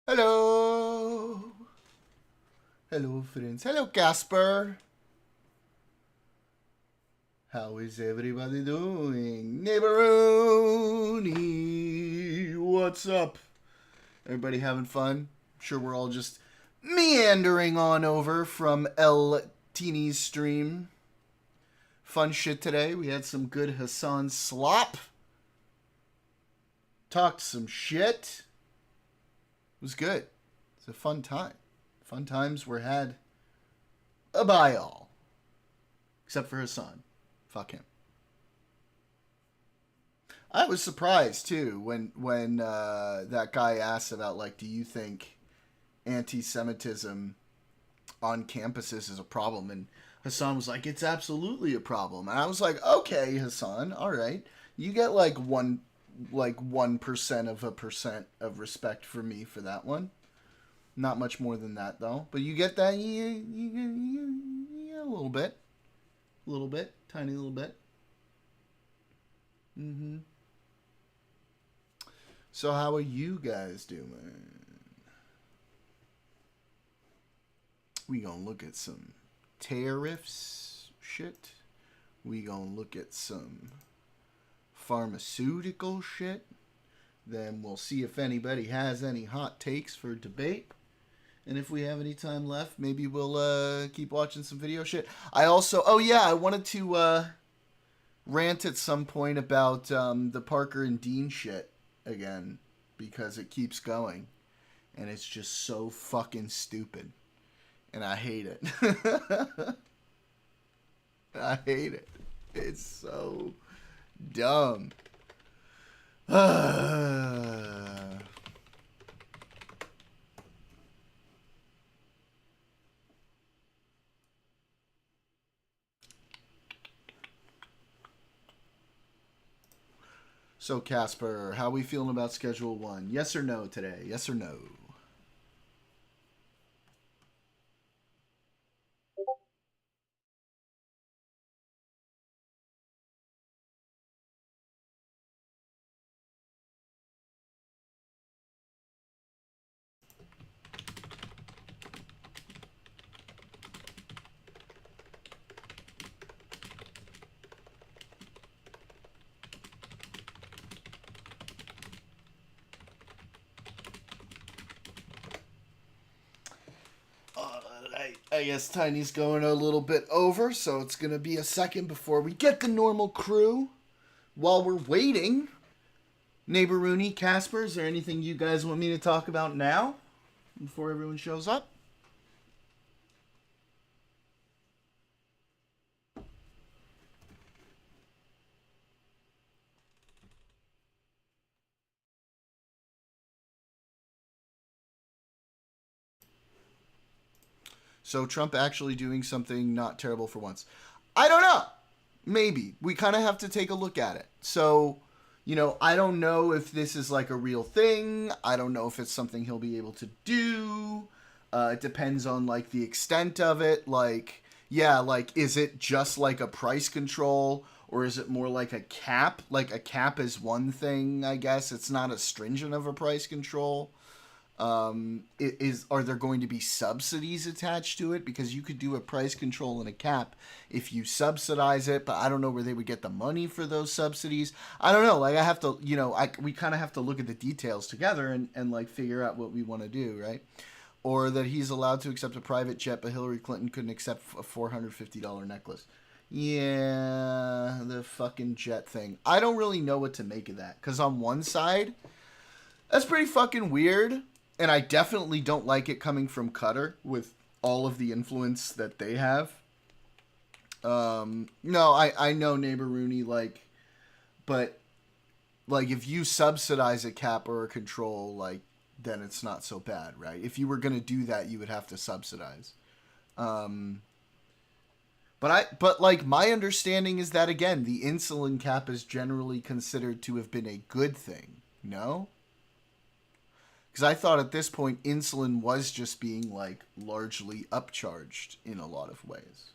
Hello. Hello, friends. Hello, Casper. How is everybody doing? Neighboroni. What's up? Everybody having fun? I'm sure we're all just meandering on over from El Teeny's stream. Fun shit today. We had some good Hassan slop. Talked some shit. It was good. It's a fun time. Fun times were had by all. Except for Hassan. Fuck him. I was surprised too when that guy asked about, like, do you think anti-Semitism on campuses is a problem? And Hassan was like, it's absolutely a problem. And I was like, okay, Hassan, all right, you get like 1% of a percent of respect for me for that one. Not much more than that though, but you get that, a little bit, tiny little bit. Mm-hmm. So how are you guys doing? We gonna look at some tariffs shit. We gonna look at some pharmaceutical shit. Then we'll see if anybody has any hot takes for debate. And if we have any time left, maybe we'll keep watching some video shit. I also, oh yeah, I wanted to rant at some point about the Parker and Dean shit again, because it keeps going. And it's just so fucking stupid. And I hate it. I hate it. It's so dumb. So, Casper, how are we feeling about Schedule 1? Yes or no today? Yes or no? I guess Tiny's going a little bit over, so it's going to be a second before we get the normal crew. While we're waiting, Neighbor Rooney, Casper, is there anything you guys want me to talk about now before everyone shows up? So Trump actually doing something not terrible for once. I don't know. Maybe. We kind of have to take a look at it. So, I don't know if this is like a real thing. I don't know if it's something he'll be able to do. It depends on like the extent of it. Like, yeah, like, is it just like a price control, or is it more like a cap? Like, a cap is one thing, I guess. It's not as stringent of a price control. Are there going to be subsidies attached to it? Because you could do a price control and a cap if you subsidize it, but I don't know where they would get the money for those subsidies. I don't know. Like, I have to, we kind of have to look at the details together and like figure out what we want to do, right? Or that he's allowed to accept a private jet, but Hillary Clinton couldn't accept a $450 necklace. Yeah, the fucking jet thing. I don't really know what to make of that. Because on one side, that's pretty fucking weird. And I definitely don't like it coming from Qatar with all of the influence that they have. No, I know Neighbor Rooney, like, but, like, if you subsidize a cap or a control, like, then it's not so bad, right? If you were going to do that, you would have to subsidize. Um, but like, my understanding is that, again, the insulin cap is generally considered to have been a good thing. No? Because I thought at this point insulin was just being like largely upcharged in a lot of ways.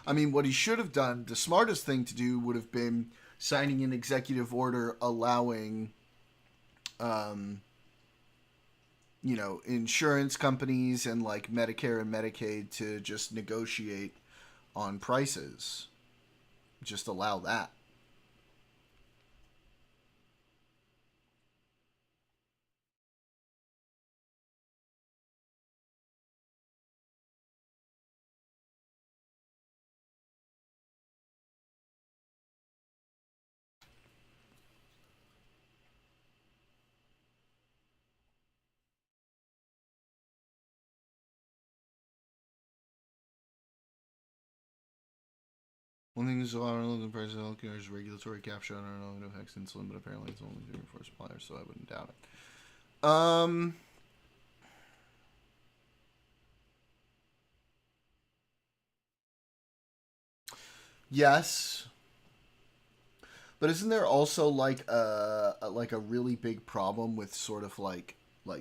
I mean, what he should have done, the smartest thing to do would have been signing an executive order allowing, um, insurance companies and like Medicare and Medicaid to just negotiate on prices. Just allow that. One thing is, I don't know the price of healthcare is regulatory capture. I don't know, it affects insulin, but apparently it's only 3 or 4 suppliers, so I wouldn't doubt it. Yes, but isn't there also like a really big problem with sort of like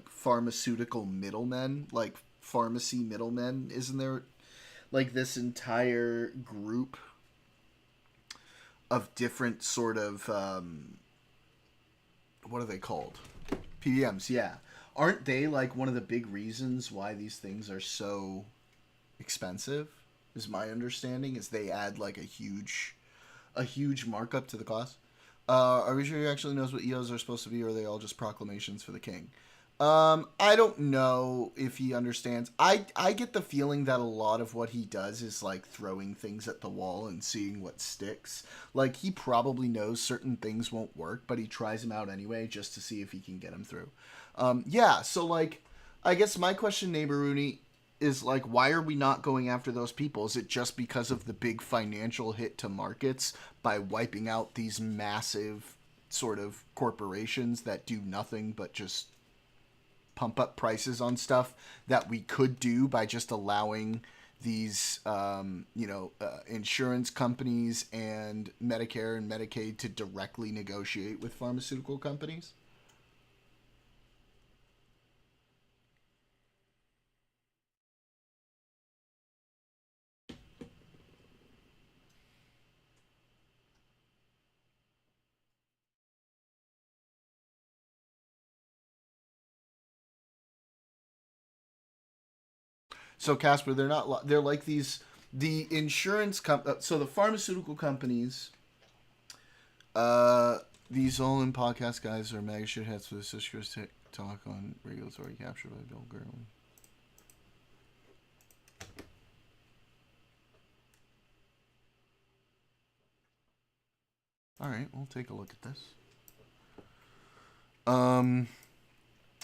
pharmaceutical middlemen, like pharmacy middlemen? Isn't there like this entire group of different sort of what are they called? PBMs, yeah. Aren't they like one of the big reasons why these things are so expensive? Is my understanding is they add like a huge markup to the cost. Are we sure he actually knows what EOs are supposed to be, or are they all just proclamations for the king? I don't know if he understands. I get the feeling that a lot of what he does is like throwing things at the wall and seeing what sticks. Like he probably knows certain things won't work, but he tries them out anyway just to see if he can get them through. Yeah. So like, I guess my question, neighbor Rooney, is like, why are we not going after those people? Is it just because of the big financial hit to markets by wiping out these massive sort of corporations that do nothing but just pump up prices on stuff that we could do by just allowing these, insurance companies and Medicare and Medicaid to directly negotiate with pharmaceutical companies? So Casper, they're not. They're like these. The insurance so the pharmaceutical companies. Uh, these all in podcast guys are mega shitheads for the sisters talk on regulatory capture by Bill Gurley. All right, we'll take a look at this. Um,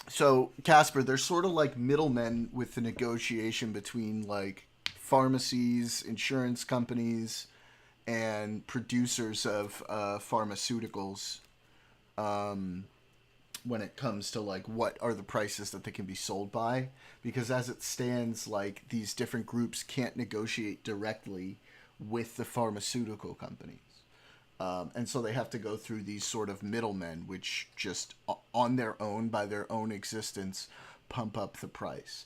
so Casper, they're sort of like middlemen with the negotiation between like pharmacies, insurance companies, and producers of pharmaceuticals. Um, when it comes to like what are the prices that they can be sold by, because as it stands, like these different groups can't negotiate directly with the pharmaceutical companies. And so they have to go through these sort of middlemen, which just on their own, by their own existence, pump up the price.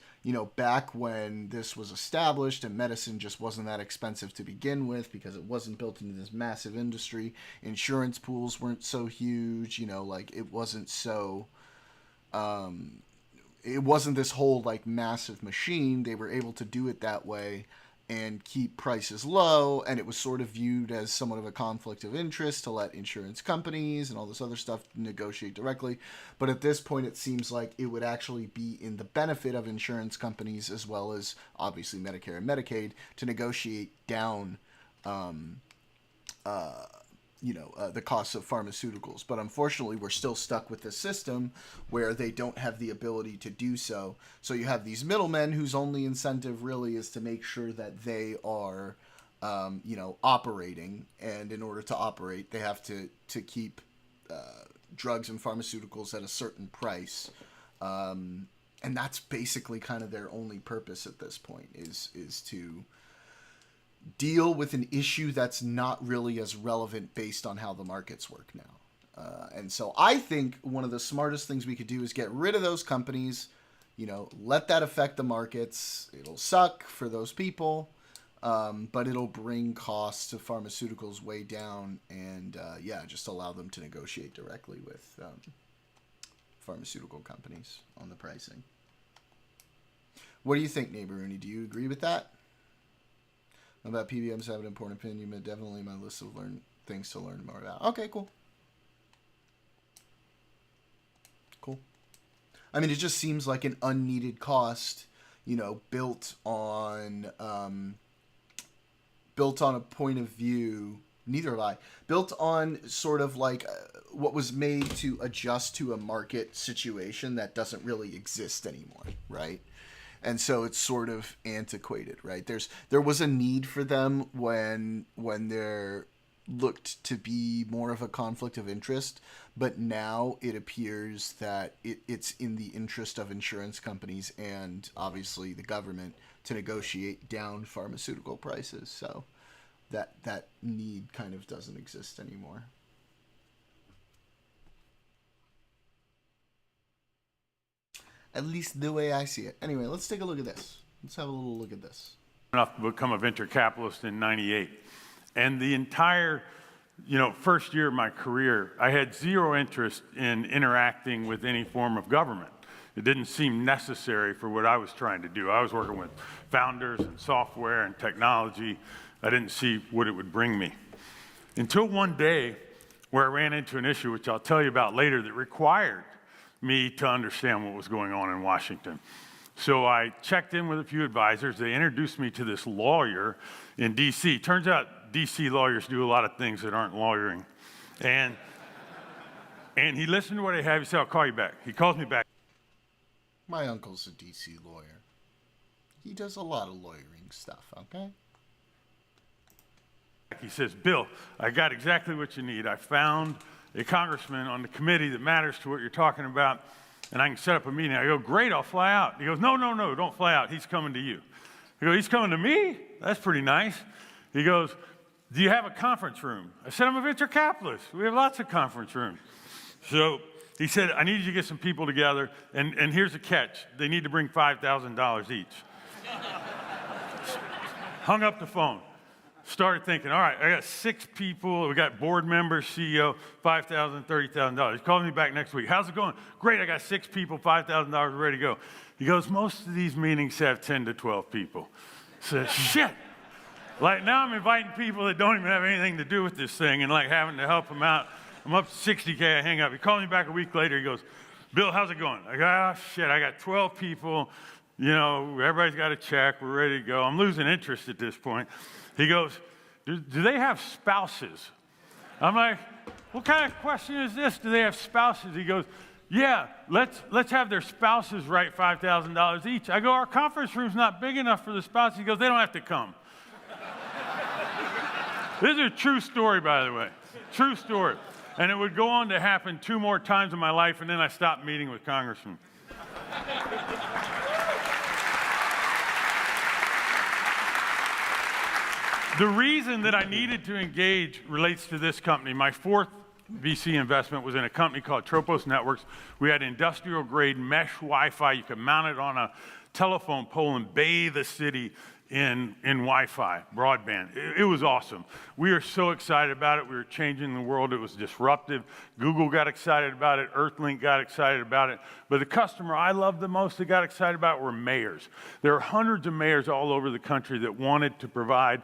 Back when this was established and medicine just wasn't that expensive to begin with because it wasn't built into this massive industry, insurance pools weren't so huge, like it wasn't so. It wasn't this whole like massive machine. They were able to do it that way and keep prices low, and it was sort of viewed as somewhat of a conflict of interest to let insurance companies and all this other stuff negotiate directly. But at this point, it seems like it would actually be in the benefit of insurance companies as well as obviously Medicare and Medicaid to negotiate down um, uh, the costs of pharmaceuticals. But unfortunately, we're still stuck with the system where they don't have the ability to do so. So you have these middlemen whose only incentive really is to make sure that they are, operating. And in order to operate, they have to keep drugs and pharmaceuticals at a certain price. And that's basically kind of their only purpose at this point is to deal with an issue that's not really as relevant based on how the markets work now. And so I think one of the smartest things we could do is get rid of those companies, let that affect the markets. It'll suck for those people. but it'll bring costs to pharmaceuticals way down, and just allow them to negotiate directly with pharmaceutical companies on the pricing. What do you think, Neighbor Rooney? Do you agree with that? About PBMs have an important opinion, but definitely my list of things to learn more about. Okay, cool. Cool. I mean, it just seems like an unneeded cost, built on a point of view. Neither have I. Built on sort of like what was made to adjust to a market situation that doesn't really exist anymore, right? And so it's sort of antiquated, right? There was a need for them when there looked to be more of a conflict of interest, but now it appears that it's in the interest of insurance companies and obviously the government to negotiate down pharmaceutical prices. So that need kind of doesn't exist anymore. At least the way I see it. Anyway, let's take a look at this. Let's have a little look at this. Enough to become a venture capitalist in '98. And the entire, first year of my career, I had zero interest in interacting with any form of government. It didn't seem necessary for what I was trying to do. I was working with founders and software and technology. I didn't see what it would bring me. Until one day where I ran into an issue, which I'll tell you about later, that required me to understand what was going on in Washington. So I checked in with a few advisors. They introduced me to this lawyer in D.C. Turns out D.C. lawyers do a lot of things that aren't lawyering. And he listened to what I have. He said, I'll call you back. He calls me back. My uncle's a D.C. lawyer. He does a lot of lawyering stuff, okay? He says, Bill, I got exactly what you need. I found a congressman on the committee that matters to what you're talking about, and I can set up a meeting. I go, great, I'll fly out. He goes, no, don't fly out. He's coming to you. I go, he's coming to me? That's pretty nice. He goes, do you have a conference room? I said, I'm a venture capitalist. We have lots of conference rooms. So he said, I need you to get some people together, and here's the catch. They need to bring $5,000 each. Hung up the phone. Started thinking, all right, I got 6 people. We got board members, CEO, $5,000, $30,000. He called me back next week. How's it going? Great, I got 6 people, $5,000 ready to go. He goes, most of these meetings have 10 to 12 people. I said, shit. Like now I'm inviting people that don't even have anything to do with this thing and like having to help them out. I'm up to 60K, I hang up. He called me back a week later. He goes, Bill, how's it going? I go, shit, I got 12 people. Everybody's got a check. We're ready to go. I'm losing interest at this point. He goes, do they have spouses? I'm like, what kind of question is this? Do they have spouses? He goes, yeah, let's have their spouses write $5,000 each. I go, our conference room's not big enough for the spouses. He goes, they don't have to come. This is a true story, by the way. True story. And it would go on to happen 2 more times in my life, and then I stopped meeting with congressmen. The reason that I needed to engage relates to this company. My 4th VC investment was in a company called Tropos Networks. We had industrial-grade mesh Wi-Fi. You could mount it on a telephone pole and bathe the city in Wi-Fi, broadband. It was awesome. We were so excited about it. We were changing the world. It was disruptive. Google got excited about it. Earthlink got excited about it. But the customer I loved the most that got excited about it were mayors. There are hundreds of mayors all over the country that wanted to provide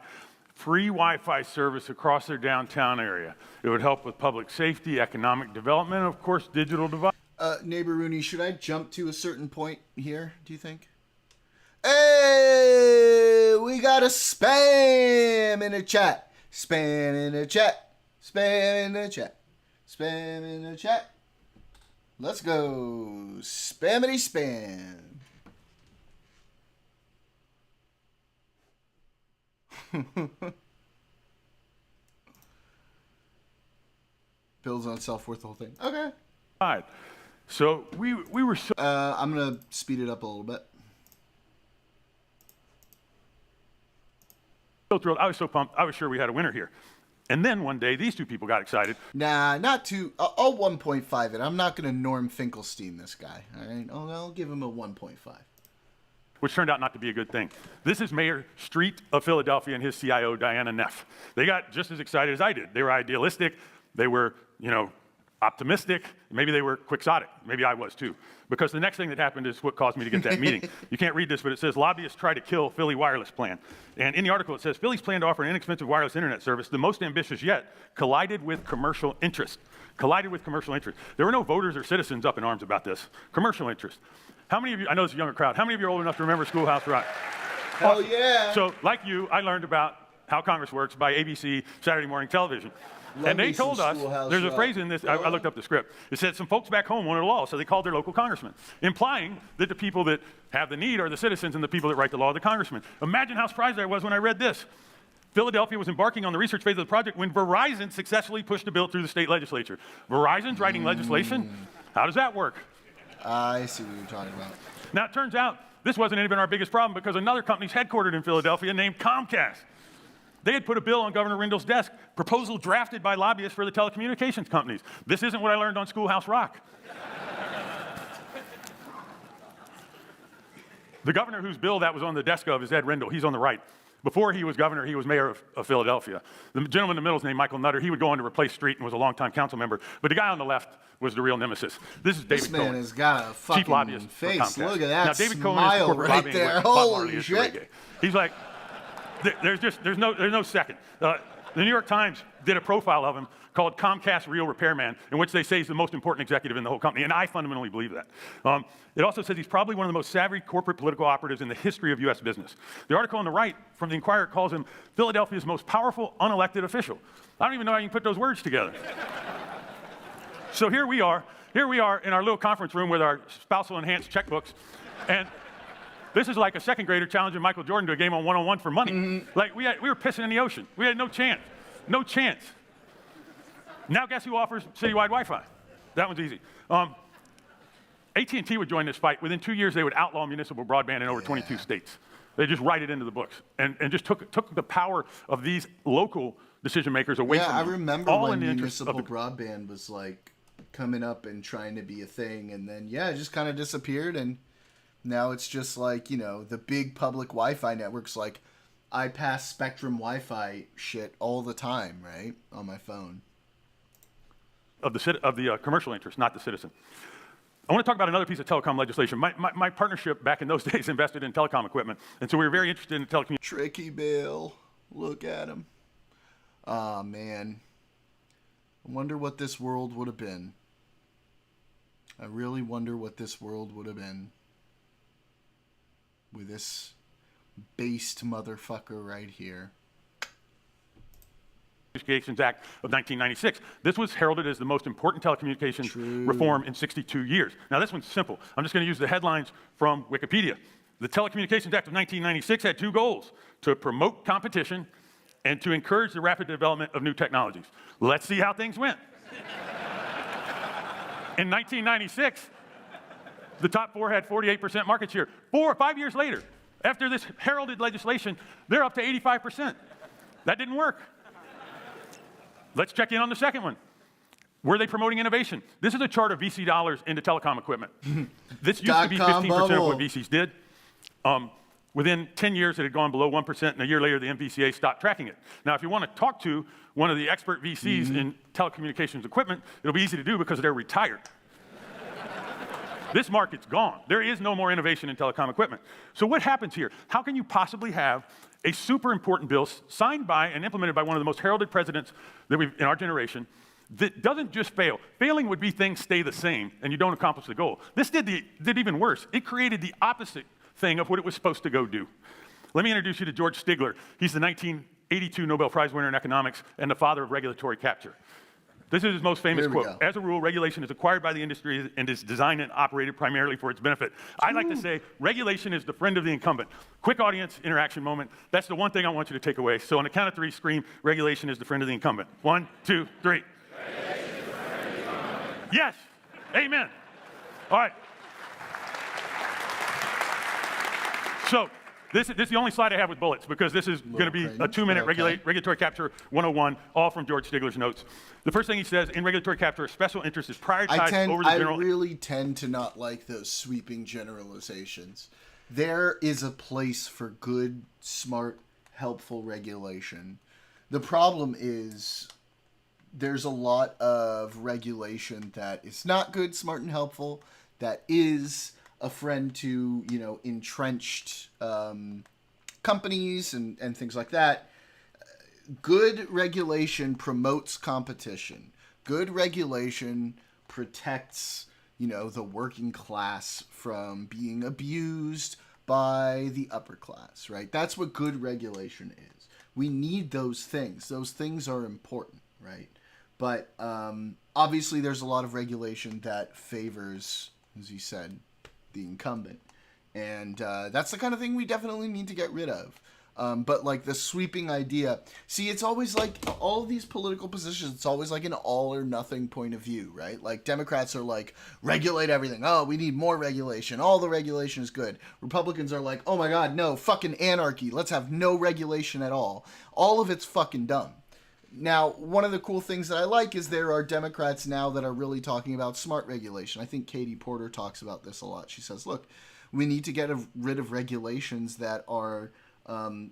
free Wi-Fi service across their downtown area. It would help with public safety, economic development, and of course, digital development. Neighbor Rooney, should I jump to a certain point here, do you think? Hey, we got a spam in the chat. Spam in the chat. Spam in the chat. Spam in the chat. Let's go. Spammity spam. Builds on self-worth the whole thing. Okay. All right. So we were so... I'm going to speed it up a little bit. So thrilled. I was so pumped. I was sure we had a winner here. And then one day, these 2 people got excited. Nah, not too... I'll 1.5 it. I'm not going to Norm Finkelstein this guy. All right? I'll give him a 1.5. which turned out not to be a good thing. This is Mayor Street of Philadelphia and his CIO, Diana Neff. They got just as excited as I did. They were idealistic. They were, optimistic. Maybe they were quixotic. Maybe I was too. Because the next thing that happened is what caused me to get that meeting. You can't read this, but it says, lobbyists try to kill Philly wireless plan. And in the article it says, Philly's plan to offer an inexpensive wireless internet service, the most ambitious yet, collided with commercial interest. Collided with commercial interest. There were no voters or citizens up in arms about this. Commercial interest. How many of you, I know it's a younger crowd, how many of you are old enough to remember Schoolhouse Rock? Hell yeah. So, like you, I learned about how Congress works by ABC Saturday morning television. And they told us, there's a phrase in this, I looked up the script. It said some folks back home wanted a law, so they called their local congressman, implying that the people that have the need are the citizens and the people that write the law are the congressmen. Imagine how surprised I was when I read this. Philadelphia was embarking on the research phase of the project when Verizon successfully pushed a bill through the state legislature. Verizon's writing legislation? How does that work? I see what you're talking about. Now, it turns out this wasn't even our biggest problem because another company's headquartered in Philadelphia named Comcast. They had put a bill on Governor Rendell's desk, proposal drafted by lobbyists for the telecommunications companies. This isn't what I learned on Schoolhouse Rock. The governor whose bill that was on the desk of is Ed Rendell. He's on the right. Before he was governor, he was mayor of Philadelphia. The gentleman in the middle is named Michael Nutter. He would go on to replace Street and was a longtime council member. But the guy on the left was the real nemesis. This is David Cohen. This man has got a chief lobbyist fucking face. for Comcast. Look at that now, David Cohen is smile corporate right lobbying there. with Bob Marley Holy is shit. reggae. He's like, there's no second. The New York Times did a profile of him called Comcast Real Repairman, in which they say he's the most important executive in the whole company, and I fundamentally believe that. It also says he's probably one of the most savvy corporate political operatives in the history of U.S. business. The article on the right from the Inquirer calls him Philadelphia's most powerful unelected official. I don't even know how you can put those words together. So here we are in our little conference room with our spousal enhanced checkbooks, and this is like a second grader challenging Michael Jordan to a game on one-on-one for money. Mm-hmm. Like we were pissing in the ocean. We had no chance. No chance. Now guess who offers citywide Wi-Fi? That one's easy. AT&T would join this fight. Within 2 years, they would outlaw municipal broadband in over 22 states. They just write it into the books and just took the power of these local decision makers away from them. Yeah, I remember all when in the interest municipal of broadband was like coming up and trying to be a thing, and then it just kind of disappeared, and now it's just like, the big public Wi-Fi networks. Like, I pass Spectrum Wi-Fi shit all the time, right, on my phone. Of the commercial interest, not the citizen. I want to talk about another piece of telecom legislation. My partnership back in those days invested in telecom equipment, and so we were very interested in telecommunications. Tricky Bill. Look at him. Ah, man. I wonder what this world would have been. I really wonder what this world would have been with this based motherfucker right here. Communications Act of 1996. This was heralded as the most important telecommunications reform in 62 years. Now this one's simple. I'm just going to use the headlines from Wikipedia. The Telecommunications Act of 1996 had two goals: to promote competition and to encourage the rapid development of new technologies. Let's see how things went. In 1996, the top four had 48% market share. 4 or 5 years later, after this heralded legislation, they're up to 85%. That didn't work. Let's check in on the second one. Were they promoting innovation? This is a chart of VC dollars into telecom equipment. This used to be 15% of what VCs did. Within 10 years, it had gone below 1%, and a year later, the MPCA stopped tracking it. Now, if you want to talk to one of the expert VCs in telecommunications equipment, it'll be easy to do because they're retired. This market's gone. There is no more innovation in telecom equipment. So what happens here? How can you possibly have a super important bill signed by and implemented by one of the most heralded presidents that we've in our generation that doesn't just fail? Failing would be things stay the same and you don't accomplish the goal. This did even worse. It created the opposite thing of what it was supposed to go do. Let me introduce you to George Stigler. He's the 1982 Nobel Prize winner in economics and the father of regulatory capture. This is his most famous quote. As a rule, regulation is acquired by the industry and is designed and operated primarily for its benefit. I like to say regulation is the friend of the incumbent. Quick audience interaction moment. That's the one thing I want you to take away. So on the count of three, scream, regulation is the friend of the incumbent. 1, 2, 3. Yes. Amen. All right. So this is the only slide I have with bullets because this is going to be a 2-minute regulatory capture 101, all from George Stigler's notes. The first thing he says, in regulatory capture, special interest is prioritized over the general. I really tend to not like those sweeping generalizations. There is a place for good, smart, helpful regulation. The problem is there's a lot of regulation that is not good, smart, and helpful, that is a friend to, entrenched companies and things like that. Good regulation promotes competition. Good regulation protects, the working class from being abused by the upper class, right? That's what good regulation is. We need those things. Those things are important, right? But obviously, there's a lot of regulation that favors, as you said, the incumbent. And that's the kind of thing we definitely need to get rid of. But like the sweeping idea, see, it's always like all of these political positions, it's always like an all or nothing point of view, right? Like Democrats are like, regulate everything. Oh, we need more regulation. All the regulation is good. Republicans are like, oh my God, no, fucking anarchy. Let's have no regulation at all. All of it's fucking dumb. Now, one of the cool things that I like is there are Democrats now that are really talking about smart regulation. I think Katie Porter talks about this a lot. She says, look, we need to get rid of regulations that are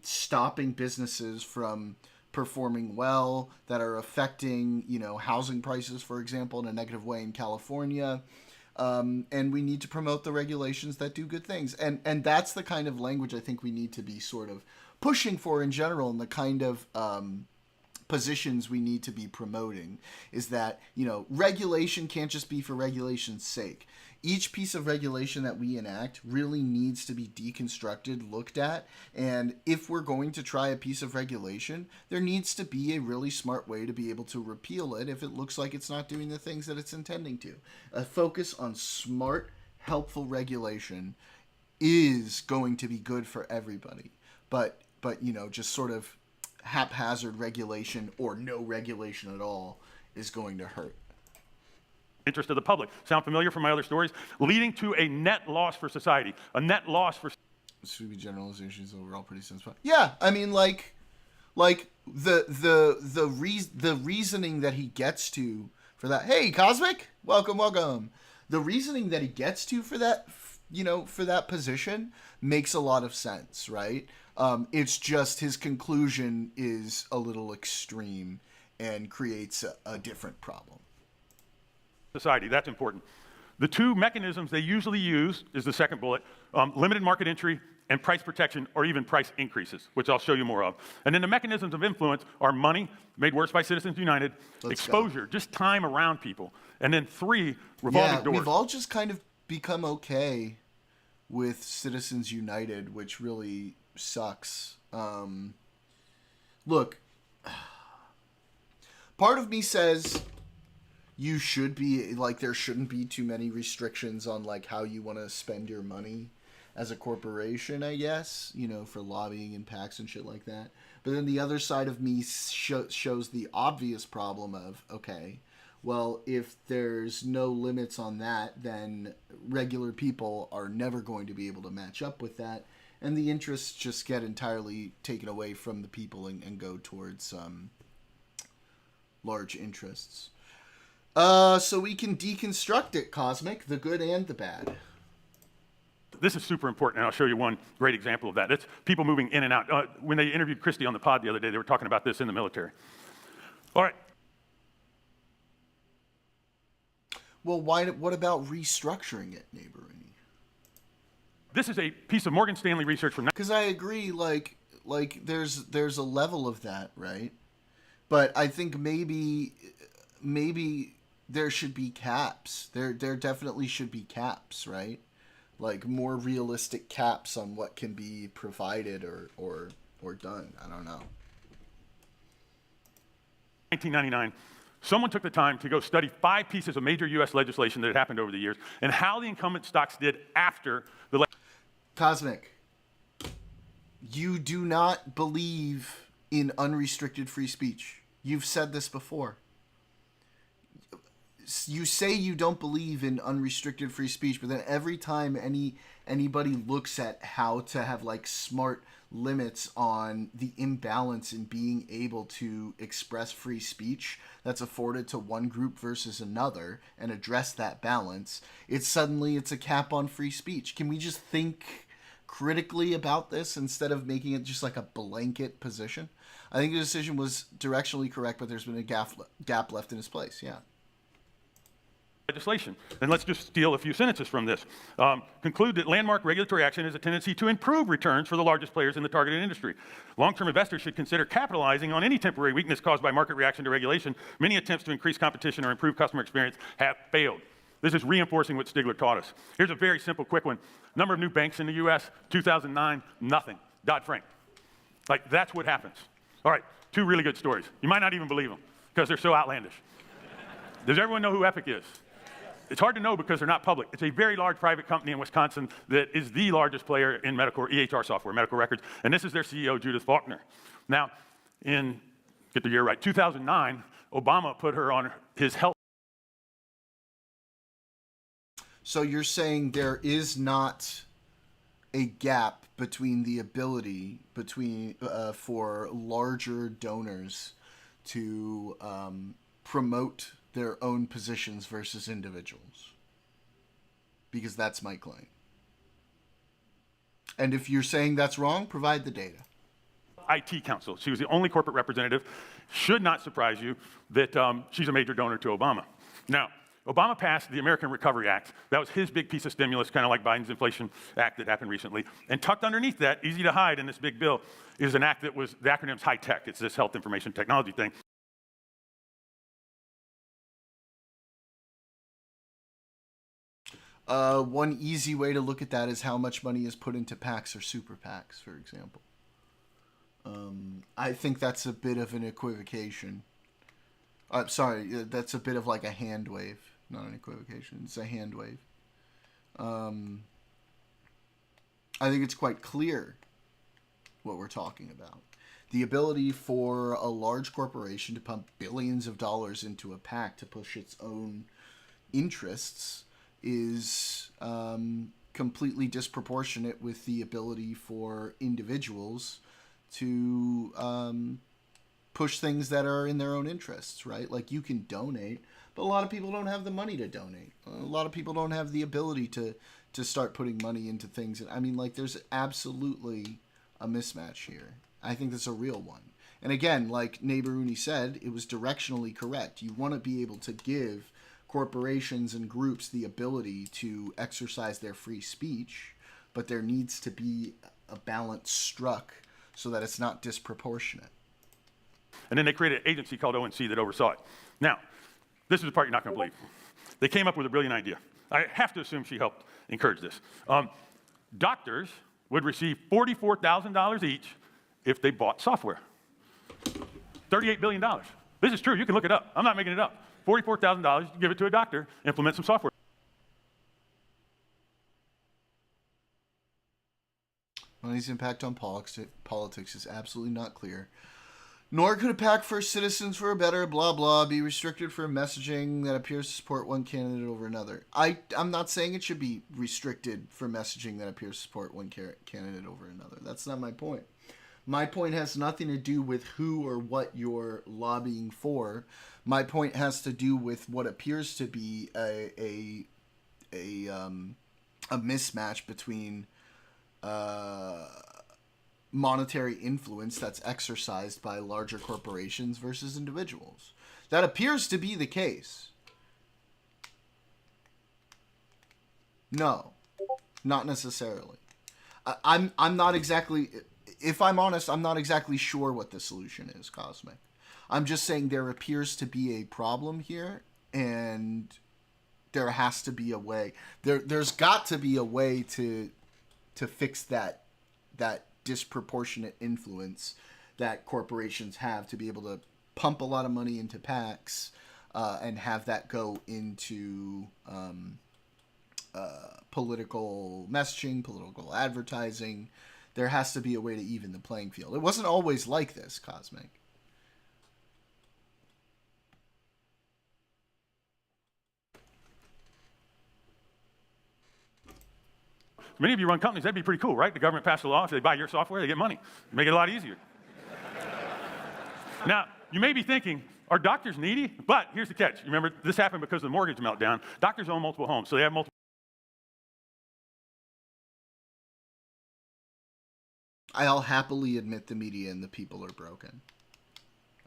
stopping businesses from performing well, that are affecting, housing prices, for example, in a negative way in California. And we need to promote the regulations that do good things. And that's the kind of language I think we need to be sort of pushing for in general, and the kind of positions we need to be promoting is that, regulation can't just be for regulation's sake. Each piece of regulation that we enact really needs to be deconstructed, looked at, and if we're going to try a piece of regulation, there needs to be a really smart way to be able to repeal it if it looks like it's not doing the things that it's intending to. A focus on smart, helpful regulation is going to be good for everybody. But just sort of haphazard regulation or no regulation at all is going to hurt. Interest of the public. Sound familiar from my other stories? Leading to a net loss for society. A net loss for... This should be generalizations overall pretty sensible. Yeah, I mean, like the reasoning that he gets to for that. Hey, Cosmic, welcome. The reasoning that he gets to for that, for that position makes a lot of sense, right? It's just his conclusion is a little extreme and creates a different problem. Society, that's important. The two mechanisms they usually use is the second bullet, limited market entry and price protection, or even price increases, which I'll show you more of. And then the mechanisms of influence are money, made worse by Citizens United, exposure, just time around people, and then 3, revolving doors. We've all just kind of become okay with Citizens United, which really sucks. Look, part of me says you should be, like, there shouldn't be too many restrictions on, like, how you want to spend your money as a corporation, I guess, for lobbying and PACs and shit like that. But then the other side of me shows the obvious problem of, okay, well, if there's no limits on that, then regular people are never going to be able to match up with that. And the interests just get entirely taken away from the people and go towards large interests. So we can deconstruct it, Cosmic, the good and the bad. This is super important, and I'll show you one great example of that. It's people moving in and out. When they interviewed Christie on the pod the other day, they were talking about this in the military. All right. Well, what about restructuring it, neighbor? This is a piece of Morgan Stanley research from... Because I agree, like there's a level of that, right? But I think maybe there should be caps. There definitely should be caps, right? Like more realistic caps on what can be provided or done. I don't know. 1999, someone took the time to go study 5 pieces of major U.S. legislation that had happened over the years and how the incumbent stocks did after the... Cosmic, you do not believe in unrestricted free speech. You've said this before. You say you don't believe in unrestricted free speech, but then every time anybody looks at how to have like smart limits on the imbalance in being able to express free speech that's afforded to one group versus another and address that balance, it's a cap on free speech. Can we just think critically about this instead of making it just like a blanket position. I think the decision was directionally correct, but there's been a gap left in its place. Yeah. Legislation. And let's just steal a few sentences from this. Conclude that landmark regulatory action has a tendency to improve returns for the largest players in the targeted industry. Long-term investors should consider capitalizing on any temporary weakness caused by market reaction to regulation. Many attempts to increase competition or improve customer experience have failed. This is reinforcing what Stigler taught us. Here's a very simple, quick one. Number of new banks in the US, 2009, nothing. Dodd-Frank. Like, that's what happens. All right, two really good stories. You might not even believe them because they're so outlandish. Does everyone know who Epic is? It's hard to know because they're not public. It's a very large private company in Wisconsin that is the largest player in medical EHR software, medical records, and this is their CEO, Judith Faulkner. Now, get the year right, 2009, Obama put her on his health. So you're saying there is not a gap between the ability for larger donors to promote their own positions versus individuals, because that's my claim. And if you're saying that's wrong, provide the data. IT counsel. She was the only corporate representative. Should not surprise you that she's a major donor to Obama. Now, Obama passed the American Recovery Act. That was his big piece of stimulus, kind of like Biden's Inflation Act that happened recently. And tucked underneath that, easy to hide in this big bill, is an act that was, the acronym's high tech. It's this health information technology thing. One easy way to look at that is how much money is put into PACs or super PACs, for example. I think that's a bit of an equivocation. Sorry, that's a bit of like a hand wave, not an equivocation. It's a hand wave. I think it's quite clear what we're talking about. The ability for a large corporation to pump billions of dollars into a PAC to push its own interests is completely disproportionate with the ability for individuals to push things that are in their own interests, right? Like, you can donate, but a lot of people don't have the money to donate. A lot of people don't have the ability to start putting money into things. I mean, like, there's absolutely a mismatch here. I think that's a real one. And again, like Neighboruni said, it was directionally correct. You want to be able to give corporations and groups the ability to exercise their free speech, but there needs to be a balance struck so that it's not disproportionate. And then they created an agency called ONC that oversaw it. Now, this is the part you're not going to believe. They came up with a brilliant idea. I have to assume she helped encourage this. Doctors would receive $44,000 each if they bought software. $38 billion. This is true. You can look it up. I'm not making it up. $44,000, you give it to a doctor, implement some software. Money's impact on politics is absolutely not clear. Nor could a PAC for citizens for a better blah blah be restricted for messaging that appears to support one candidate over another. I'm not saying it should be restricted for messaging that appears to support one candidate over another. That's not my point. My point has nothing to do with who or what you're lobbying for. My point has to do with what appears to be a mismatch between monetary influence that's exercised by larger corporations versus individuals. That appears to be the case. No, not necessarily. I'm not exactly, if I'm honest, I'm not exactly sure what the solution is, Cosmic. I'm just saying there appears to be a problem here, and there has to be a way. There's got to be a way to fix that disproportionate influence that corporations have to be able to pump a lot of money into PACs and have that go into political messaging, political advertising. There has to be a way to even the playing field. It wasn't always like this, Cosmic. Many of you run companies, that'd be pretty cool, right? The government passed a law, if they buy your software, they get money. Make it a lot easier. Now, you may be thinking, are doctors needy? But here's the catch. You remember, this happened because of the mortgage meltdown. Doctors own multiple homes, so they have multiple I'll happily admit the media and the people are broken.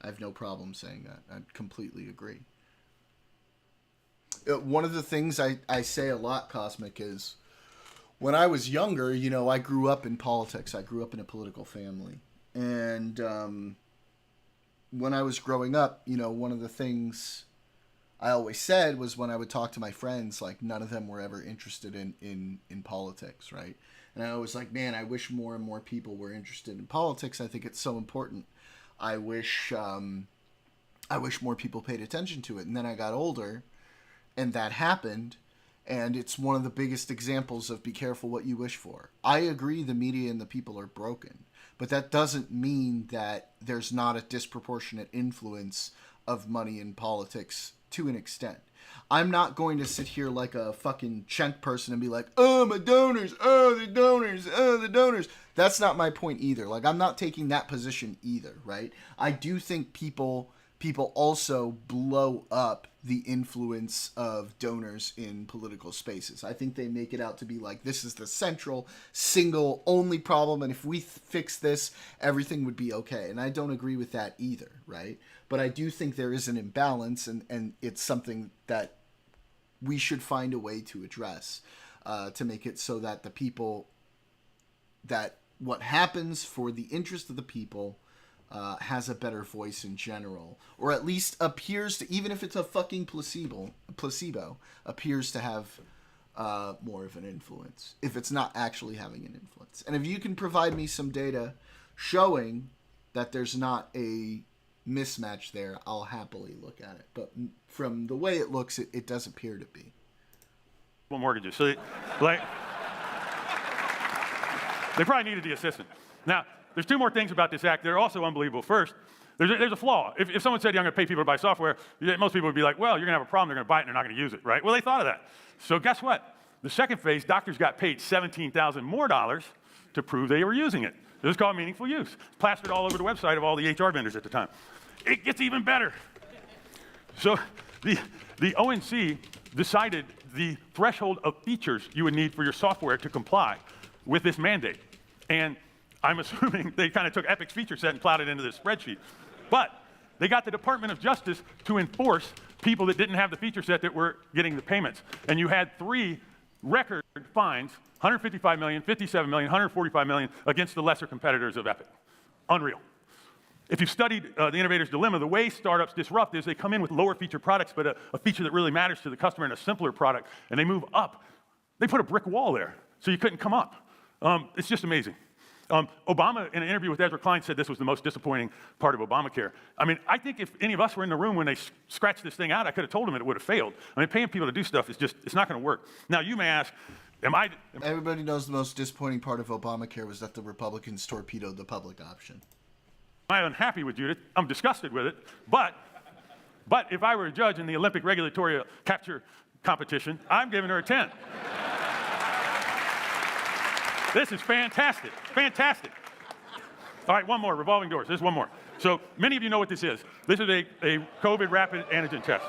I have no problem saying that. I completely agree. One of the things I say a lot, Cosmic, is when I was younger, I grew up in politics. I grew up in a political family. And when I was growing up, one of the things I always said was when I would talk to my friends, like none of them were ever interested in politics, right? And I was like, man, I wish more and more people were interested in politics. I think it's so important. I wish more people paid attention to it. And then I got older, and that happened, and it's one of the biggest examples of be careful what you wish for. I agree the media and the people are broken, but that doesn't mean that there's not a disproportionate influence of money in politics to an extent. I'm not going to sit here like a fucking Chent person and be like, oh, my donors, oh, the donors, oh, the donors. That's not my point either. Like, I'm not taking that position either, right? I do think people also blow up the influence of donors in political spaces. I think they make it out to be like, this is the central, single, only problem, and if we fix this, everything would be okay. And I don't agree with that either, right? But I do think there is an imbalance, and it's something that we should find a way to address, to make it so that the people, that what happens for the interest of the people has a better voice in general, or at least appears to, even if it's a fucking placebo appears to have more of an influence, if it's not actually having an influence. And if you can provide me some data showing that there's not a mismatch there, I'll happily look at it. But from the way it looks, it does appear to be. Well, mortgages. So, they probably needed the assistant. Now, there's two more things about this act that are also unbelievable. First, there's a flaw. If someone said, I'm going to pay people to buy software, most people would be like, well, you're going to have a problem. They're going to buy it and they're not going to use it, right? Well, they thought of that. So guess what? The second phase, doctors got paid $17,000 more to prove they were using it. This is called meaningful use. It's plastered all over the website of all the HR vendors at the time. It gets even better. So the ONC decided the threshold of features you would need for your software to comply with this mandate. And I'm assuming they kind of took Epic's feature set and plowed it into this spreadsheet. But they got the Department of Justice to enforce people that didn't have the feature set that were getting the payments. And you had 3 record fines, $155 million, $57 million, $145 million, against the lesser competitors of Epic. Unreal. If you've studied the innovator's dilemma, the way startups disrupt is they come in with lower feature products, but a feature that really matters to the customer and a simpler product, and they move up. They put a brick wall there, so you couldn't come up. It's just amazing. Obama, in an interview with Ezra Klein, said this was the most disappointing part of Obamacare. I mean, I think if any of us were in the room when they scratched this thing out, I could have told them it would have failed. I mean, paying people to do stuff is just, it's not going to work. Now, you may ask, Everybody knows the most disappointing part of Obamacare was that the Republicans torpedoed the public option. Am I unhappy with Judith? I'm disgusted with it. But if I were a judge in the Olympic regulatory capture competition, I'm giving her a 10. This is fantastic. Fantastic. All right, one more. Revolving doors. There's one more. So many of you know what this is. This is a COVID rapid antigen test.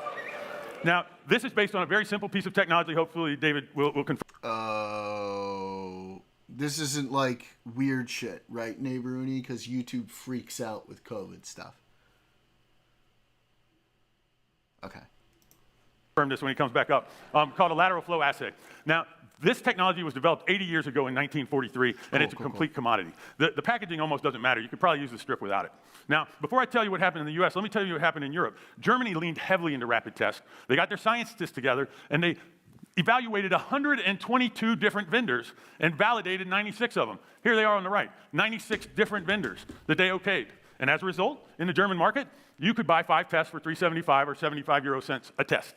Now, this is based on a very simple piece of technology. Hopefully, David will confirm. Oh, this isn't like weird shit, right, Neighboruni? Because YouTube freaks out with COVID stuff. Okay. Confirm this when he comes back up. Called a lateral flow assay. Now, this technology was developed 80 years ago in 1943, and it's a complete commodity. The packaging almost doesn't matter. You could probably use the strip without it. Now, before I tell you what happened in the US, let me tell you what happened in Europe. Germany leaned heavily into rapid tests. They got their scientists together, and they evaluated 122 different vendors and validated 96 of them. Here they are on the right, 96 different vendors that they okayed. And as a result, in the German market, you could buy 5 tests for 3.75 or 75 euro cents a test.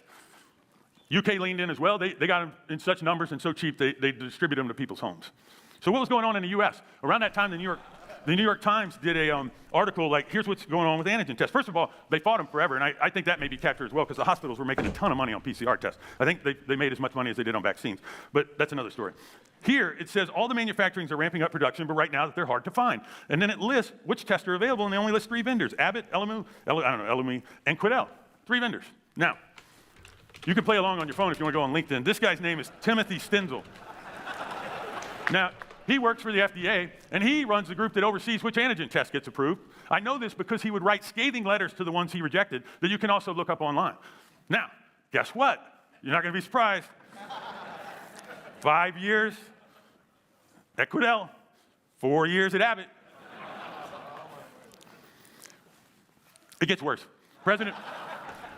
UK leaned in as well. They got them in such numbers and so cheap, they distribute them to people's homes. So what was going on in the US? Around that time, the New York Times did a article like, here's what's going on with antigen tests. First of all, they fought them forever, and I think that may be captured as well, because the hospitals were making a ton of money on PCR tests. I think they made as much money as they did on vaccines, but that's another story. Here, it says all the manufacturings are ramping up production, but right now that they're hard to find. And then it lists which tests are available, and they only list 3 vendors: Abbott, Elemi, and Quidel. 3 vendors. Now, you can play along on your phone if you want to go on LinkedIn. This guy's name is Timothy Stenzel. Now, He works for the FDA, and he runs the group that oversees which antigen test gets approved. I know this because he would write scathing letters to the ones he rejected that you can also look up online. Now, guess what? You're not going to be surprised. 5 years at Quidel, 4 years at Abbott. It gets worse. President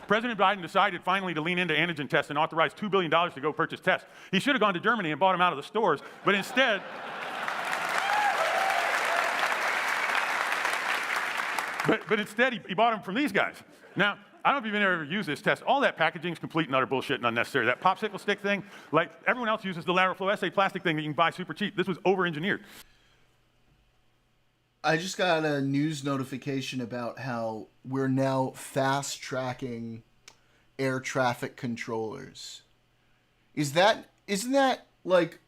Biden decided finally to lean into antigen tests and authorized $2 billion to go purchase tests. He should have gone to Germany and bought them out of the stores, but instead, he bought them from these guys. Now, I don't know if you've ever used this test. All that packaging is complete and utter bullshit and unnecessary. That popsicle stick thing, like everyone else uses the lateral flow assay plastic thing that you can buy super cheap. This was over-engineered. I just got a news notification about how we're now fast-tracking air traffic controllers. Isn't that like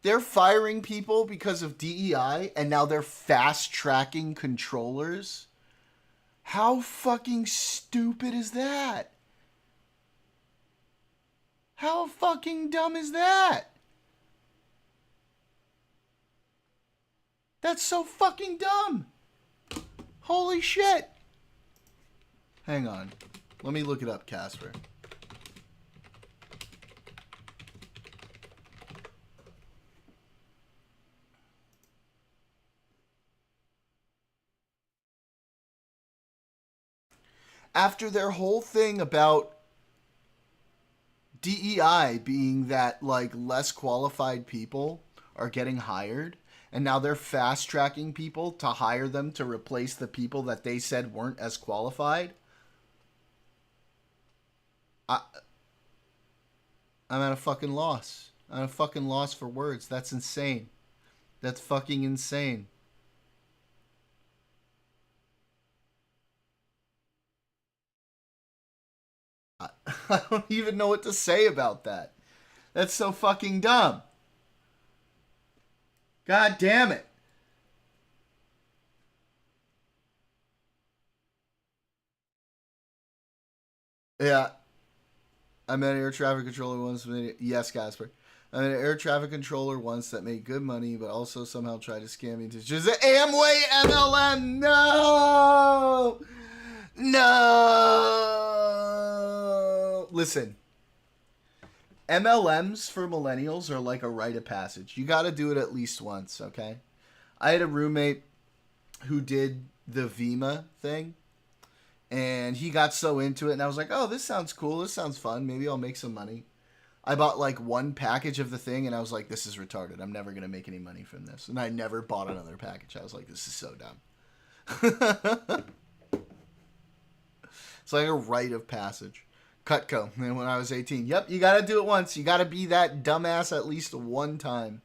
they're firing people because of DEI and now they're fast-tracking controllers? How fucking stupid is that? How fucking dumb is that? That's so fucking dumb. Holy shit. Hang on. Let me look it up, Casper. After their whole thing about DEI being that like less qualified people are getting hired, and now they're fast-tracking people to hire them to replace the people that they said weren't as qualified. I'm at a fucking loss. I'm at a fucking loss for words. That's insane. That's fucking insane. I don't even know what to say about that. That's so fucking dumb. God damn it. Yeah. I met an air traffic controller once. Yes, Casper. I met an air traffic controller once that made good money, but also somehow tried to scam me into just Amway MLM. No! No! Listen. MLMs for millennials are like a rite of passage. You got to do it at least once, okay? I had a roommate who did the Vima thing, and he got so into it, and I was like, oh, this sounds cool. This sounds fun. Maybe I'll make some money. I bought like one package of the thing, and I was like, this is retarded. I'm never going to make any money from this. And I never bought another package. I was like, this is so dumb. It's like a rite of passage. Cutco, and when I was 18. Yep, you got to do it once. You got to be that dumbass at least one time.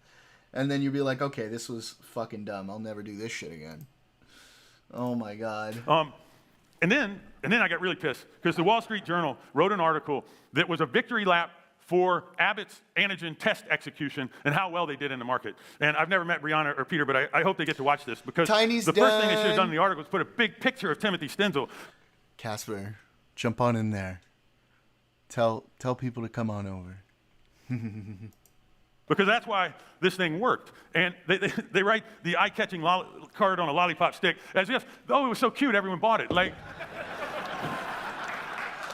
And then you'll be like, okay, this was fucking dumb. I'll never do this shit again. Oh, my God. And then I got really pissed because the Wall Street Journal wrote an article that was a victory lap for Abbott's antigen test execution and how well they did in the market. And I've never met Brianna or Peter, but I hope they get to watch this because Tiny's the first thing they should have done. done in the article was put a big picture of Timothy Stenzel. Casper, jump on in there. Tell people to come on over. Because that's why this thing worked. And they write the eye-catching card on a lollipop stick as if, oh, it was so cute, everyone bought it. Like,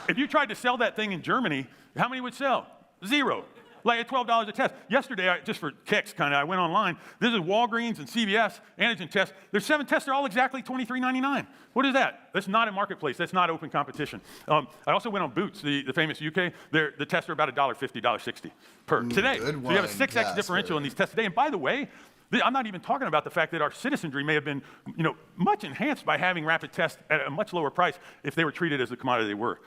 if you tried to sell that thing in Germany, how many would sell? 0. Like at $12 a test. Yesterday, just for kicks, I went online. This is Walgreens and CVS antigen tests. There's 7 tests. They're all exactly $23.99. What is that? That's not a marketplace. That's not open competition. I also went on Boots, the famous UK. The tests are about $1.50, $1.60 per today. So you have a 6x differential in these tests today. And by the way, I'm not even talking about the fact that our citizenry may have been, much enhanced by having rapid tests at a much lower price if they were treated as the commodity they were.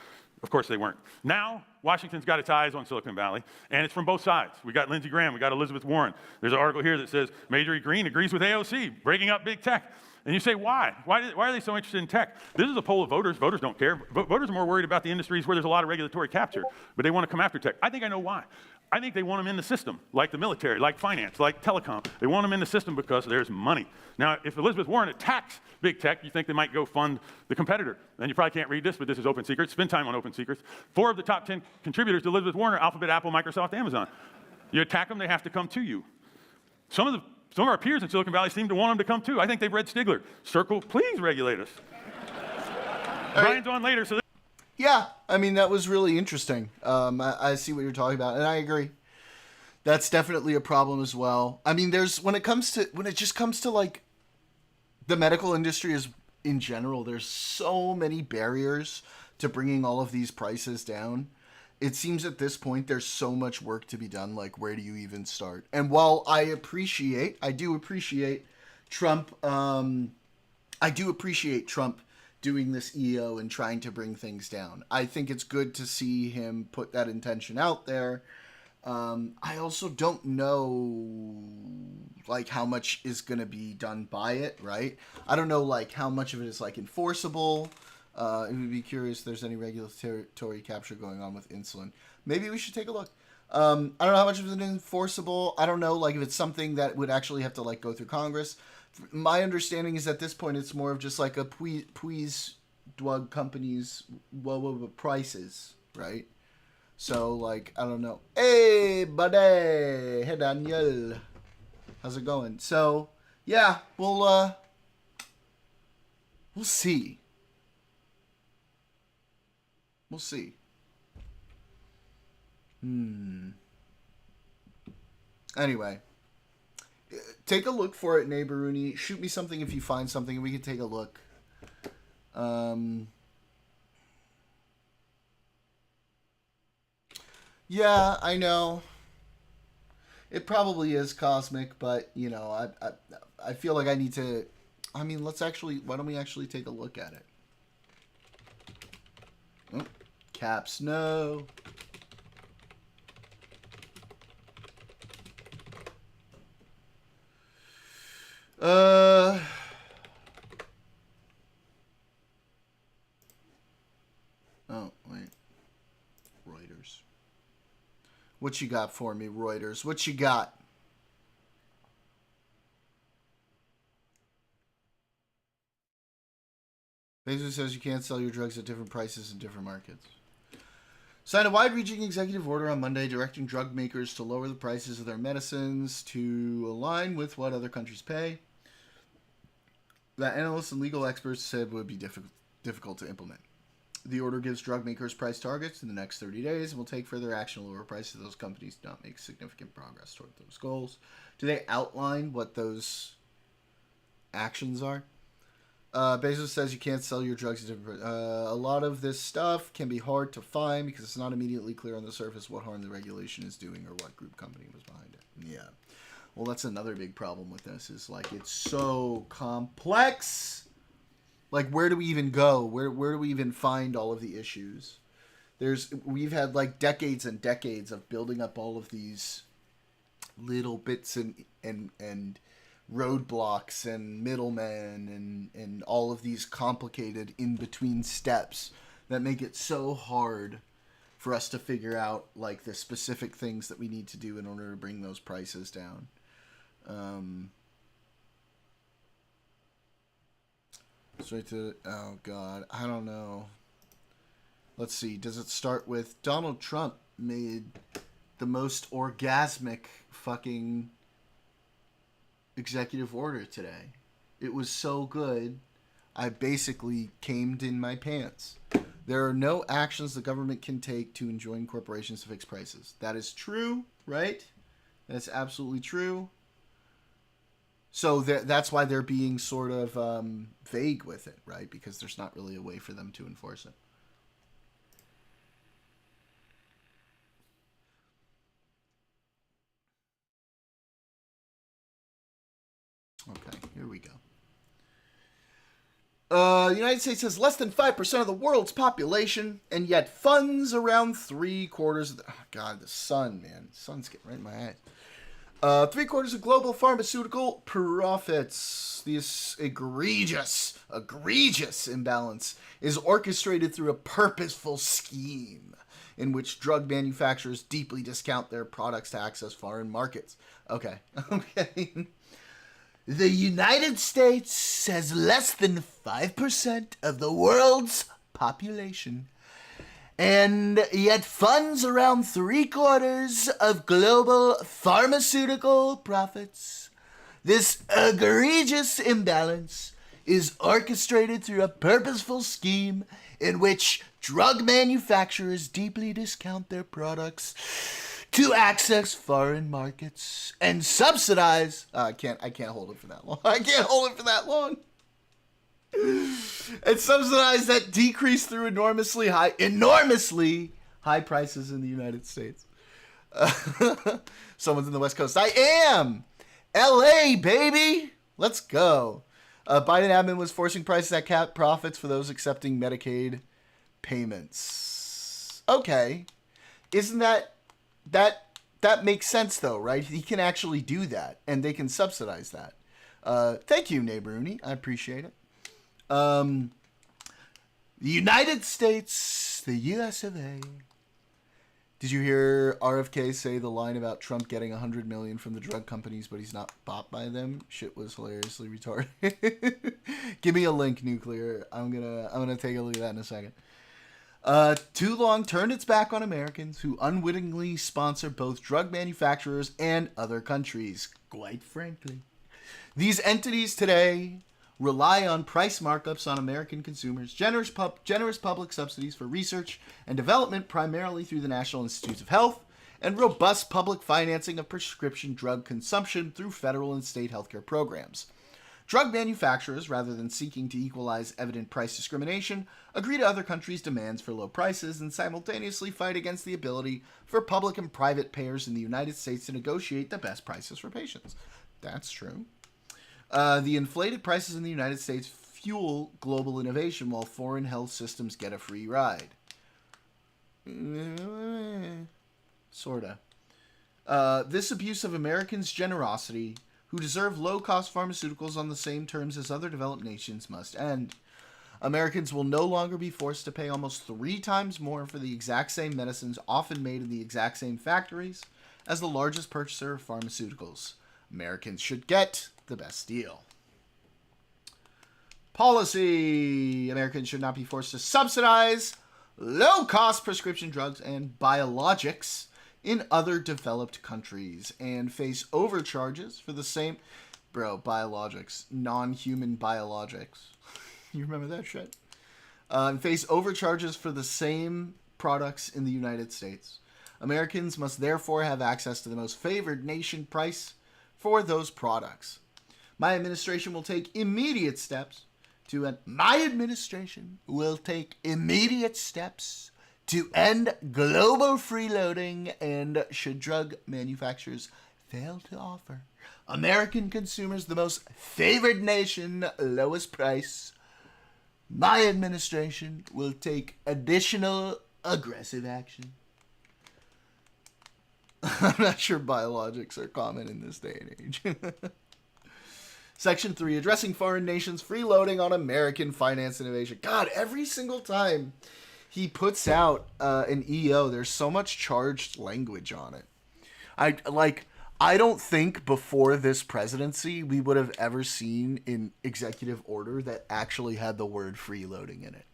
Of course they weren't. Now, Washington's got its eyes on Silicon Valley, and it's from both sides. We got Lindsey Graham, we got Elizabeth Warren. There's an article here that says Marjorie Greene agrees with AOC, breaking up big tech. And you say, why? Why are they so interested in tech? This is a poll of voters. Voters don't care. Voters are more worried about the industries where there's a lot of regulatory capture, but they want to come after tech. I think I know why. I think they want them in the system, like the military, like finance, like telecom. They want them in the system because there's money. Now, if Elizabeth Warren attacks big tech, you think they might go fund the competitor. Then you probably can't read this, but this is open secrets. Spend time on open secrets. 4 of the top 10 contributors to Elizabeth Warren are Alphabet, Apple, Microsoft, Amazon. You attack them, they have to come to you. Some of our peers in Silicon Valley seem to want them to come too. I think they've read Stigler. Circle, please regulate us. Brian's on later, so. Yeah, I mean, that was really interesting. I see what you're talking about, and I agree. That's definitely a problem as well. I mean, when it just comes to like the medical industry is in general, there's so many barriers to bringing all of these prices down. It seems at this point there's so much work to be done. Like, where do you even start? And while I do appreciate Trump. I do appreciate Trump doing this EO and trying to bring things down. I think it's good to see him put that intention out there. I also don't know like how much is going to be done by it, right? I don't know like how much of it is like enforceable. It would be curious if there's any regulatory capture going on with insulin. Maybe we should take a look. I don't know how much of it is enforceable. I don't know like if it's something that would actually have to like go through Congress. My understanding is at this point it's more of just like a please drug companies prices, right? So like I don't know. Hey buddy, hey Daniel, how's it going? So yeah, we'll see. We'll see. Anyway. Take a look for it, Neighboruni. Shoot me something if you find something, and we can take a look. Yeah, I know. It probably is cosmic, but you know, I feel like I need to. I mean, why don't we actually take a look at it? Oh, caps, no. Oh, wait. Reuters. What you got for me, Reuters? What you got? Basically says you can't sell your drugs at different prices in different markets. Signed a wide-reaching executive order on Monday directing drug makers to lower the prices of their medicines to align with what other countries pay. That analysts and legal experts said would be difficult to implement. The order gives drug makers price targets in the next 30 days and will take further action to lower prices if those companies do not make significant progress toward those goals. Do they outline what those actions are? Bezos says you can't sell your drugs at different. A lot of this stuff can be hard to find because it's not immediately clear on the surface what harm the regulation is doing or what group company was behind it. Yeah. Well, that's another big problem with this is like it's so complex. Like, where do we even go? Where do we even find all of the issues? We've had like decades and decades of building up all of these little bits and roadblocks and middlemen and all of these complicated in-between steps that make it so hard for us to figure out like the specific things that we need to do in order to bring those prices down. Straight to, oh God, I don't know. Let's see, does it start with Donald Trump made the most orgasmic fucking executive order today. It was so good, I basically camed in my pants. There are no actions the government can take to enjoin corporations to fix prices. That is true, right? That's absolutely true. So that's why they're being sort of vague with it, right? Because there's not really a way for them to enforce it. Okay, here we go. The United States has less than 5% of the world's population, and yet funds around 3/4 of the... Oh, God, the sun, man. The sun's getting right in my eyes. 3/4 of global pharmaceutical profits. This egregious imbalance is orchestrated through a purposeful scheme in which drug manufacturers deeply discount their products to access foreign markets. Okay. The United States has less than 5% of the world's population, And yet funds around 3/4 of global pharmaceutical profits. This egregious imbalance is orchestrated through a purposeful scheme in which drug manufacturers deeply discount their products to access foreign markets and subsidize. I can't hold it for that long. I can't hold it for that long. And subsidize that decrease through enormously high prices in the United States. Someone's in the West Coast. I am. LA, baby. Let's go. Biden admin was forcing prices that cap profits for those accepting Medicaid payments. Okay. Isn't that makes sense though, right? He can actually do that and they can subsidize that. Thank you, Neighboruni. I appreciate it. The United States, the US of A. Did you hear RFK say the line about Trump getting $100 million from the drug companies, but he's not bought by them? Shit was hilariously retarded. Give me a link, Nuclear. I'm gonna take a look at that in a second. Too Long turned its back on Americans who unwittingly sponsor both drug manufacturers and other countries. Quite frankly, these entities today rely on price markups on American consumers, generous public subsidies for research and development primarily through the National Institutes of Health, and robust public financing of prescription drug consumption through federal and state healthcare programs. Drug manufacturers, rather than seeking to equalize evident price discrimination, agree to other countries' demands for low prices and simultaneously fight against the ability for public and private payers in the United States to negotiate the best prices for patients. That's true. The inflated prices in the United States fuel global innovation while foreign health systems get a free ride. Sorta. This abuse of Americans' generosity, who deserve low-cost pharmaceuticals on the same terms as other developed nations, must end. Americans will no longer be forced to pay almost 3 times more for the exact same medicines often made in the exact same factories as the largest purchaser of pharmaceuticals. Americans should get the best deal. Policy. Americans should not be forced to subsidize low-cost prescription drugs and biologics in other developed countries and face overcharges for the same... biologics. Non-human biologics. You remember that shit? And face overcharges for the same products in the United States. Americans must therefore have access to the most favored nation price for those products. My administration will take immediate steps to end global freeloading, and should drug manufacturers fail to offer American consumers the most favored nation lowest price, my administration will take additional aggressive action. I'm not sure biologics are common in this day and age. Section 3, addressing foreign nations, freeloading on American finance innovation. God, every single time he puts out an EO, there's so much charged language on it. I don't think before this presidency we would have ever seen an executive order that actually had the word freeloading in it.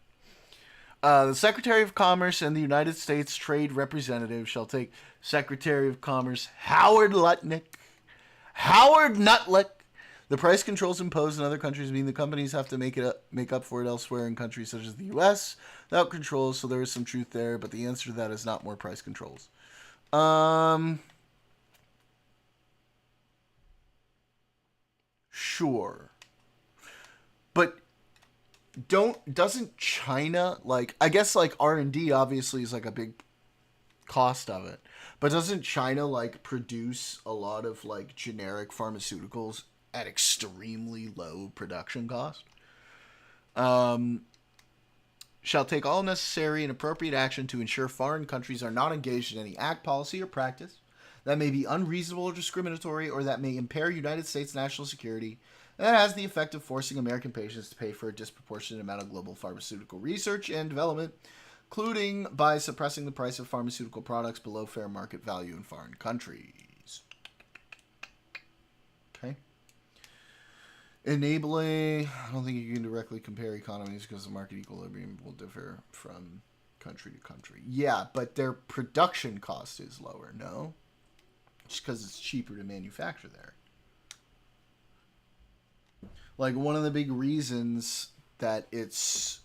The Secretary of Commerce and the United States Trade Representative shall take Secretary of Commerce Howard Nutlick. The price controls imposed in other countries mean the companies have to make up for it elsewhere in countries such as the U.S. without controls, so there is some truth there, but the answer to that is not more price controls. Sure. But doesn't China, I guess R&D obviously is a big cost of it, but doesn't China produce a lot of generic pharmaceuticals at extremely low production cost? Shall take all necessary and appropriate action to ensure foreign countries are not engaged in any act, policy, or practice that may be unreasonable or discriminatory, or that may impair United States national security, and that has the effect of forcing American patients to pay for a disproportionate amount of global pharmaceutical research and development, including by suppressing the price of pharmaceutical products below fair market value in foreign countries. Okay. Enabling... I don't think you can directly compare economies because the market equilibrium will differ from country to country. Yeah, but their production cost is lower, no? Just because it's cheaper to manufacture there. Like, one of the big reasons that it's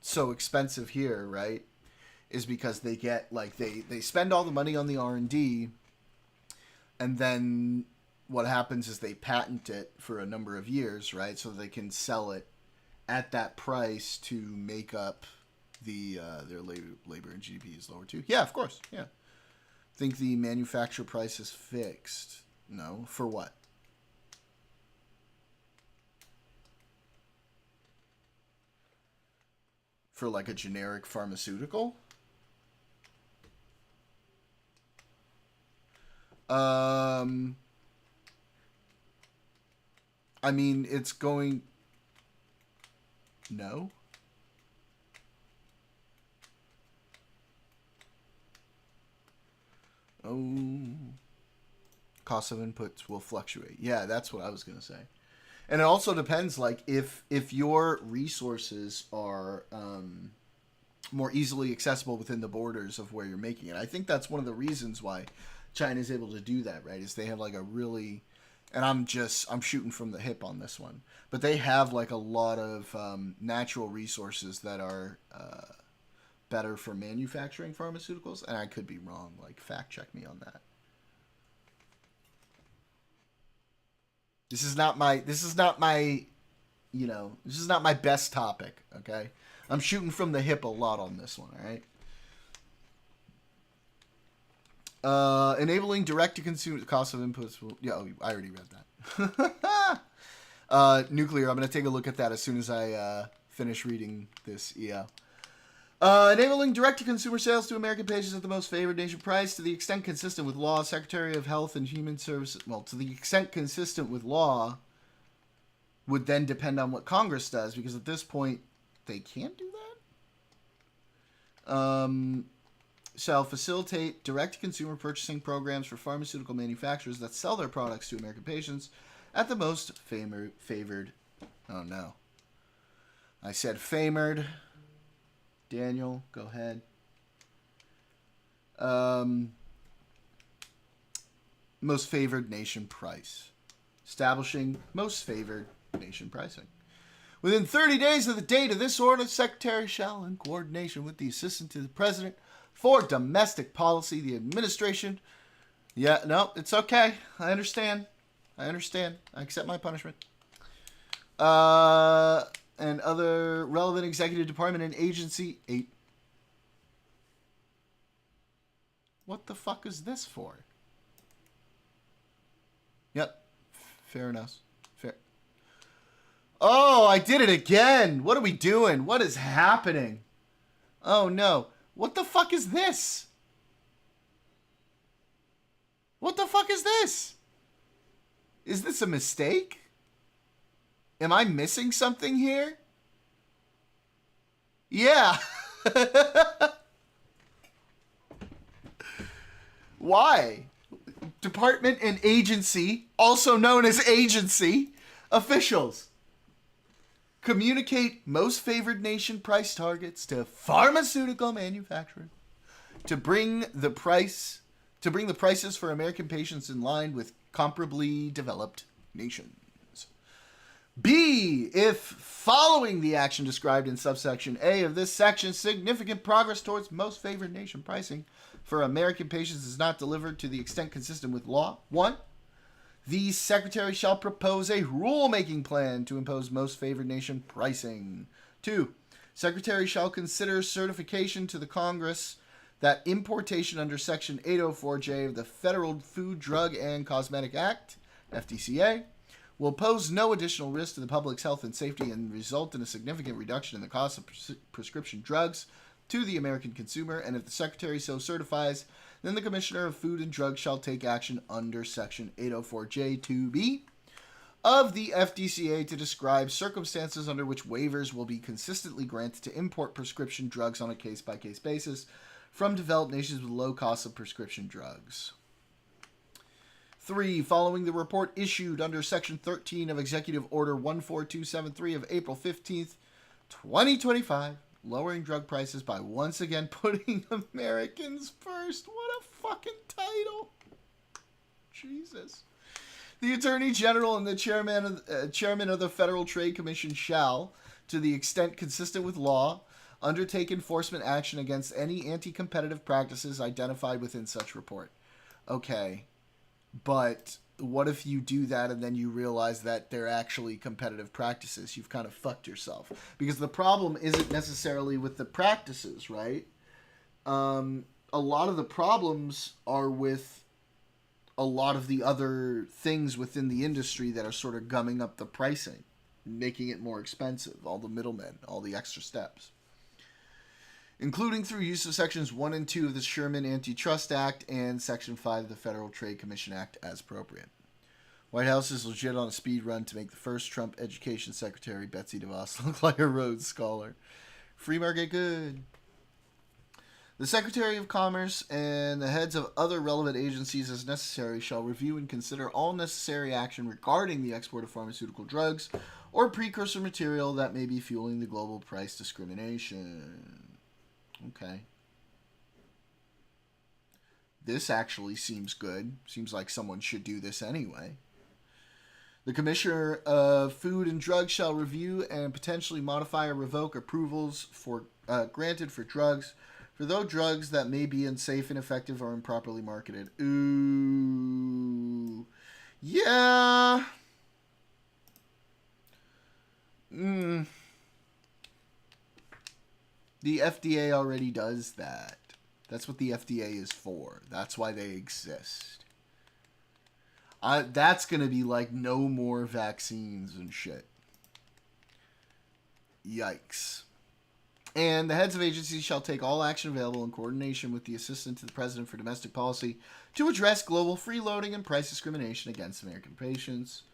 so expensive here, right, is because they get, like, they spend all the money on the R&D, and then what happens is they patent it for a number of years, right, so they can sell it at that price to make up their labor and GDP is lower too. Yeah, of course, yeah. Think the manufacturer price is fixed. No, for what? For like a generic pharmaceutical? I mean, it's going... No? Oh. Cost of inputs will fluctuate. Yeah, that's what I was going to say. And it also depends, like, if your resources are more easily accessible within the borders of where you're making it. I think that's one of the reasons why China is able to do that, right? Is they have, like, a really... And I'm shooting from the hip on this one. But they have, like, a lot of natural resources that are better for manufacturing pharmaceuticals. And I could be wrong. Like, fact check me on that. This is not my best topic, okay? I'm shooting from the hip a lot on this one, all right? Enabling direct-to-consumer cost of inputs will... Yeah, I already read that. Nuclear, I'm going to take a look at that as soon as I finish reading this EO. Enabling direct-to-consumer sales to American patients at the most favored nation price to the extent consistent with law. Secretary of Health and Human Services... Well, to the extent consistent with law would then depend on what Congress does, because at this point, they can't do that. Shall facilitate direct-to-consumer purchasing programs for pharmaceutical manufacturers that sell their products to American patients at the most favored... Oh, no. I said favored... Daniel, go ahead. Most favored nation price. Establishing most favored nation pricing. Within 30 days of the date of this order, the Secretary shall, in coordination with the Assistant to the President for Domestic Policy, the administration... Yeah, no, it's okay. I understand. I accept my punishment. And other relevant executive department and agency... 8. What the fuck is this for? Yep. Fair enough. Fair. Oh, I did it again! What are we doing? What is happening? Oh, no. What the fuck is this? What the fuck is this? Is this a mistake? Am I missing something here? Yeah. Why? Department and agency, also known as agency, officials. Communicate most favored nation price targets to pharmaceutical manufacturers to bring the prices for American patients in line with comparably developed nations. B, if following the action described in subsection A of this section, significant progress towards most favored nation pricing for American patients is not delivered to the extent consistent with law. 1, the Secretary shall propose a rulemaking plan to impose most favored nation pricing. 2, Secretary shall consider certification to the Congress that importation under Section 804J of the Federal Food, Drug, and Cosmetic Act, FDCA, will pose no additional risk to the public's health and safety and result in a significant reduction in the cost of prescription drugs to the American consumer, and if the Secretary so certifies, then the Commissioner of Food and Drugs shall take action under Section 804J2B of the FDCA to describe circumstances under which waivers will be consistently granted to import prescription drugs on a case-by-case basis from developed nations with low costs of prescription drugs. 3, following the report issued under Section 13 of Executive Order 14273 of April 15th, 2025, lowering drug prices by once again putting Americans first. What a fucking title. Jesus. The Attorney General and the Chairman of the Federal Trade Commission shall, to the extent consistent with law, undertake enforcement action against any anti-competitive practices identified within such report. Okay, but what if you do that and then you realize that they're actually competitive practices? You've kind of fucked yourself. Because the problem isn't necessarily with the practices, right? A lot of the problems are with a lot of the other things within the industry that are sort of gumming up the pricing, making it more expensive, all the middlemen, all the extra steps. Including through use of Sections 1 and 2 of the Sherman Antitrust Act and Section 5 of the Federal Trade Commission Act as appropriate. White House is legit on a speed run to make the first Trump Education Secretary, Betsy DeVos, look like a Rhodes Scholar. Free market good. The Secretary of Commerce and the heads of other relevant agencies as necessary shall review and consider all necessary action regarding the export of pharmaceutical drugs or precursor material that may be fueling the global price discrimination. Okay. This actually seems good. Seems like someone should do this anyway. The Commissioner of Food and Drugs shall review and potentially modify or revoke approvals granted for drugs for those drugs that may be unsafe, ineffective, or improperly marketed. Ooh. Yeah. The FDA already does that. That's what the FDA is for. That's why they exist. That's going to be like no more vaccines and shit. Yikes. And the heads of agencies shall take all action available in coordination with the Assistant to the President for Domestic Policy to address global freeloading and price discrimination against American patients.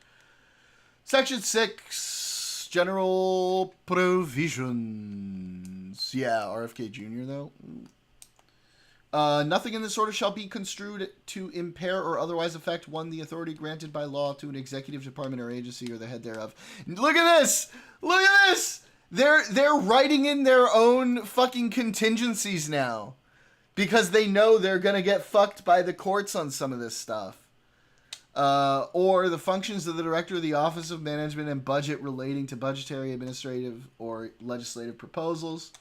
Section 6, General Provisions. Yeah, RFK Jr. though. Nothing in this order shall be construed to impair or otherwise affect, 1, the authority granted by law to an executive department or agency or the head thereof. Look at this! Look at this! They're writing in their own fucking contingencies now. Because they know they're gonna get fucked by the courts on some of this stuff. Or the functions of the Director of the Office of Management and Budget relating to budgetary, administrative, or legislative proposals.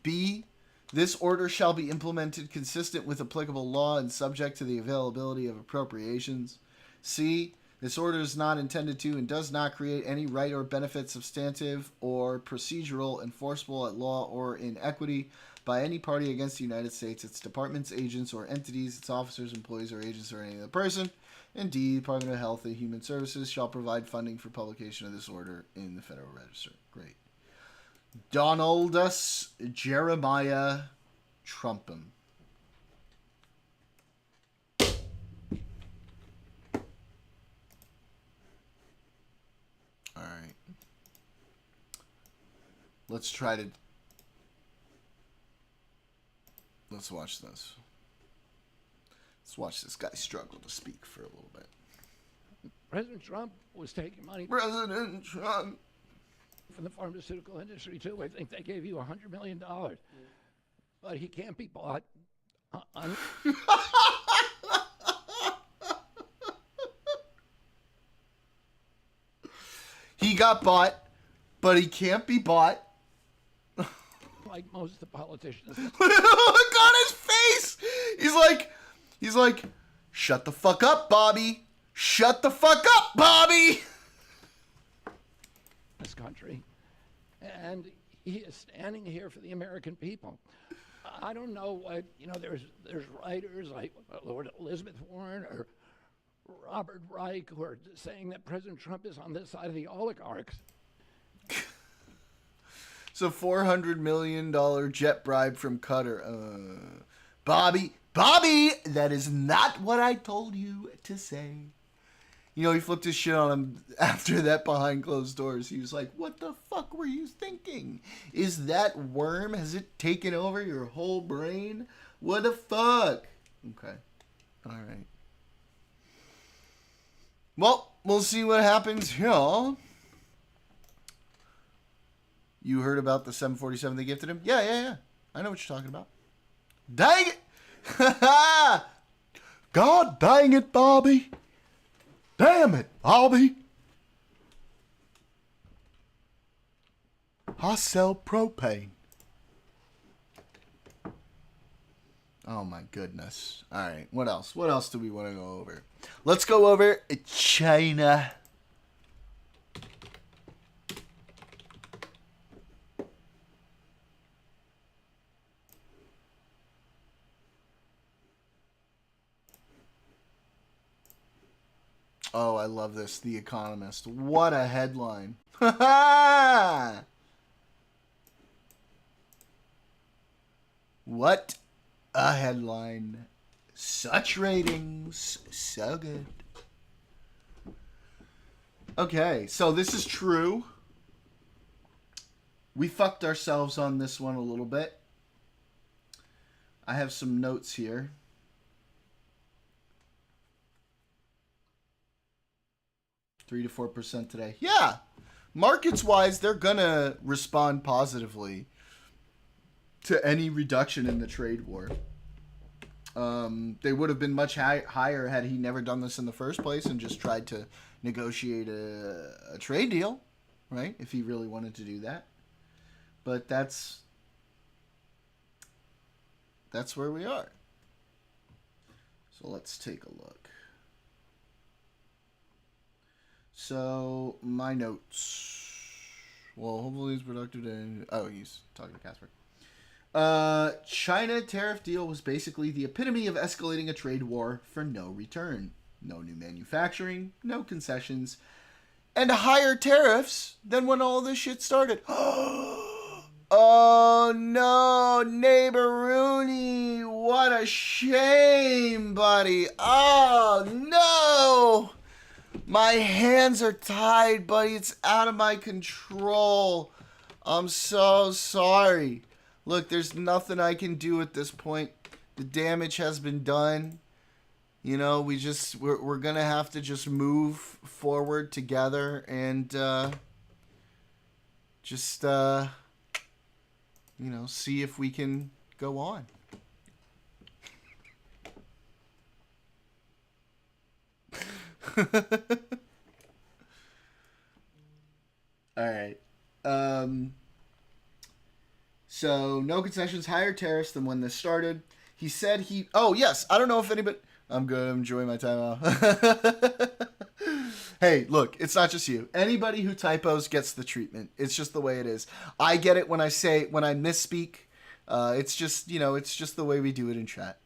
B, this order shall be implemented consistent with applicable law and subject to the availability of appropriations. C, this order is not intended to and does not create any right or benefit substantive or procedural, enforceable at law or in equity by any party against the United States, its departments, agents, or entities, its officers, employees, or agents, or any other person. And D, the Department of Health and Human Services shall provide funding for publication of this order in the Federal Register. Great. Donaldus Jeremiah Trumpum. All right. Let's watch this. Let's watch this guy struggle to speak for a little bit. President Trump was taking money President Trump. from the pharmaceutical industry, too. I think they gave you $100 million. But he can't be bought. He got bought, but he can't be bought. Like most of the politicians. Look on his face. He's like, shut the fuck up, Bobby. Shut the fuck up, Bobby. This country. And he is standing here for the American people. I don't know what, there's writers like Lord Elizabeth Warren or Robert Reich who are saying that President Trump is on this side of the oligarchs. It's a $400 million jet bribe from Qatar. Bobby, that is not what I told you to say. He flipped his shit on him after that behind closed doors. He was like, what the fuck were you thinking? Is that worm? Has it taken over your whole brain? What the fuck? Okay. All right. Well, we'll see what happens here. You heard about the 747 they gifted him? Yeah. I know what you're talking about. Dang it! God dang it, Bobby. Damn it, Bobby. I sell propane. Oh my goodness. All right, what else? What else do we want to go over? Let's go over China. Oh, I love this. The Economist. What a headline. What a headline. Such ratings. So good. Okay, so this is true. We fucked ourselves on this one a little bit. I have some notes here. $3 to 4% today. Yeah. Markets wise, they're gonna respond positively to any reduction in the trade war. They would have been much higher had he never done this in the first place and just tried to negotiate a trade deal, right? If he really wanted to do that. But that's where we are. So let's take a look. So, my notes. Well, hopefully he's productive day. Oh, he's talking to Casper. China tariff deal was basically the epitome of escalating a trade war for no return. No new manufacturing, no concessions, and higher tariffs than when all this shit started. Oh no, neighbor-rooney. What a shame, buddy. Oh no. My hands are tied, buddy. It's out of my control. I'm so sorry. Look, there's nothing I can do at this point. The damage has been done. You know, we're going to have to just move forward together and see if we can go on. All right. So no concessions, higher tariffs than when this started. He said he. Oh yes, I don't know if anybody. I'm good. I'm enjoying my time off. Hey, look, it's not just you. Anybody who typos gets the treatment. It's just the way it is. I get it when I misspeak. It's just the way we do it in chat.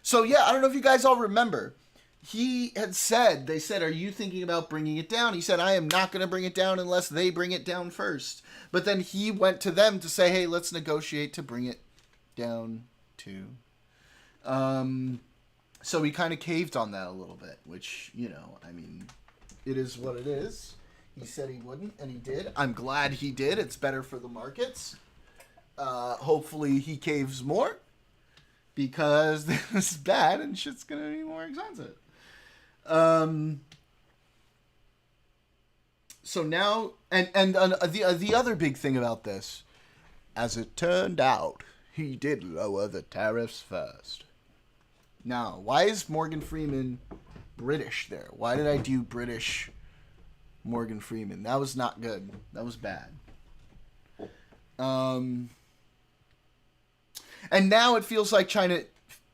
So yeah, I don't know if you guys all remember. They said, are you thinking about bringing it down? He said, I am not going to bring it down unless they bring it down first. But then he went to them to say, hey, let's negotiate to bring it down too. So he kind of caved on that a little bit, which, it is what it is. He said he wouldn't, and he did. I'm glad he did. It's better for the markets. Hopefully he caves more, because this is bad and shit's going to be more expensive. So now, and the other big thing about this, as it turned out, he did lower the tariffs first. Now, why is Morgan Freeman British there? Why did I do British Morgan Freeman? That was not good. That was bad. And now it feels like China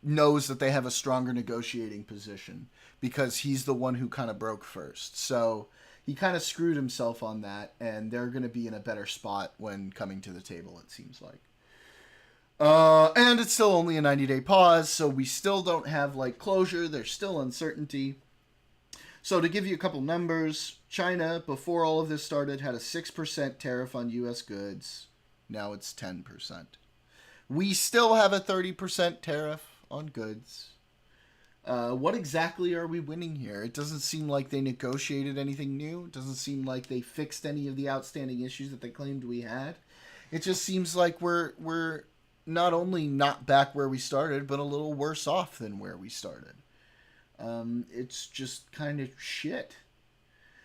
knows that they have a stronger negotiating position because he's the one who kind of broke first. So he kind of screwed himself on that, and they're going to be in a better spot when coming to the table, it seems like. And it's still only a 90-day pause, so we still don't have closure. There's still uncertainty. So to give you a couple numbers, China, before all of this started, had a 6% tariff on U.S. goods. Now it's 10%. We still have a 30% tariff on goods. What exactly are we winning here? It doesn't seem like they negotiated anything new. It doesn't seem like they fixed any of the outstanding issues that they claimed we had. It just seems like we're not only not back where we started, but a little worse off than where we started. It's just kind of shit.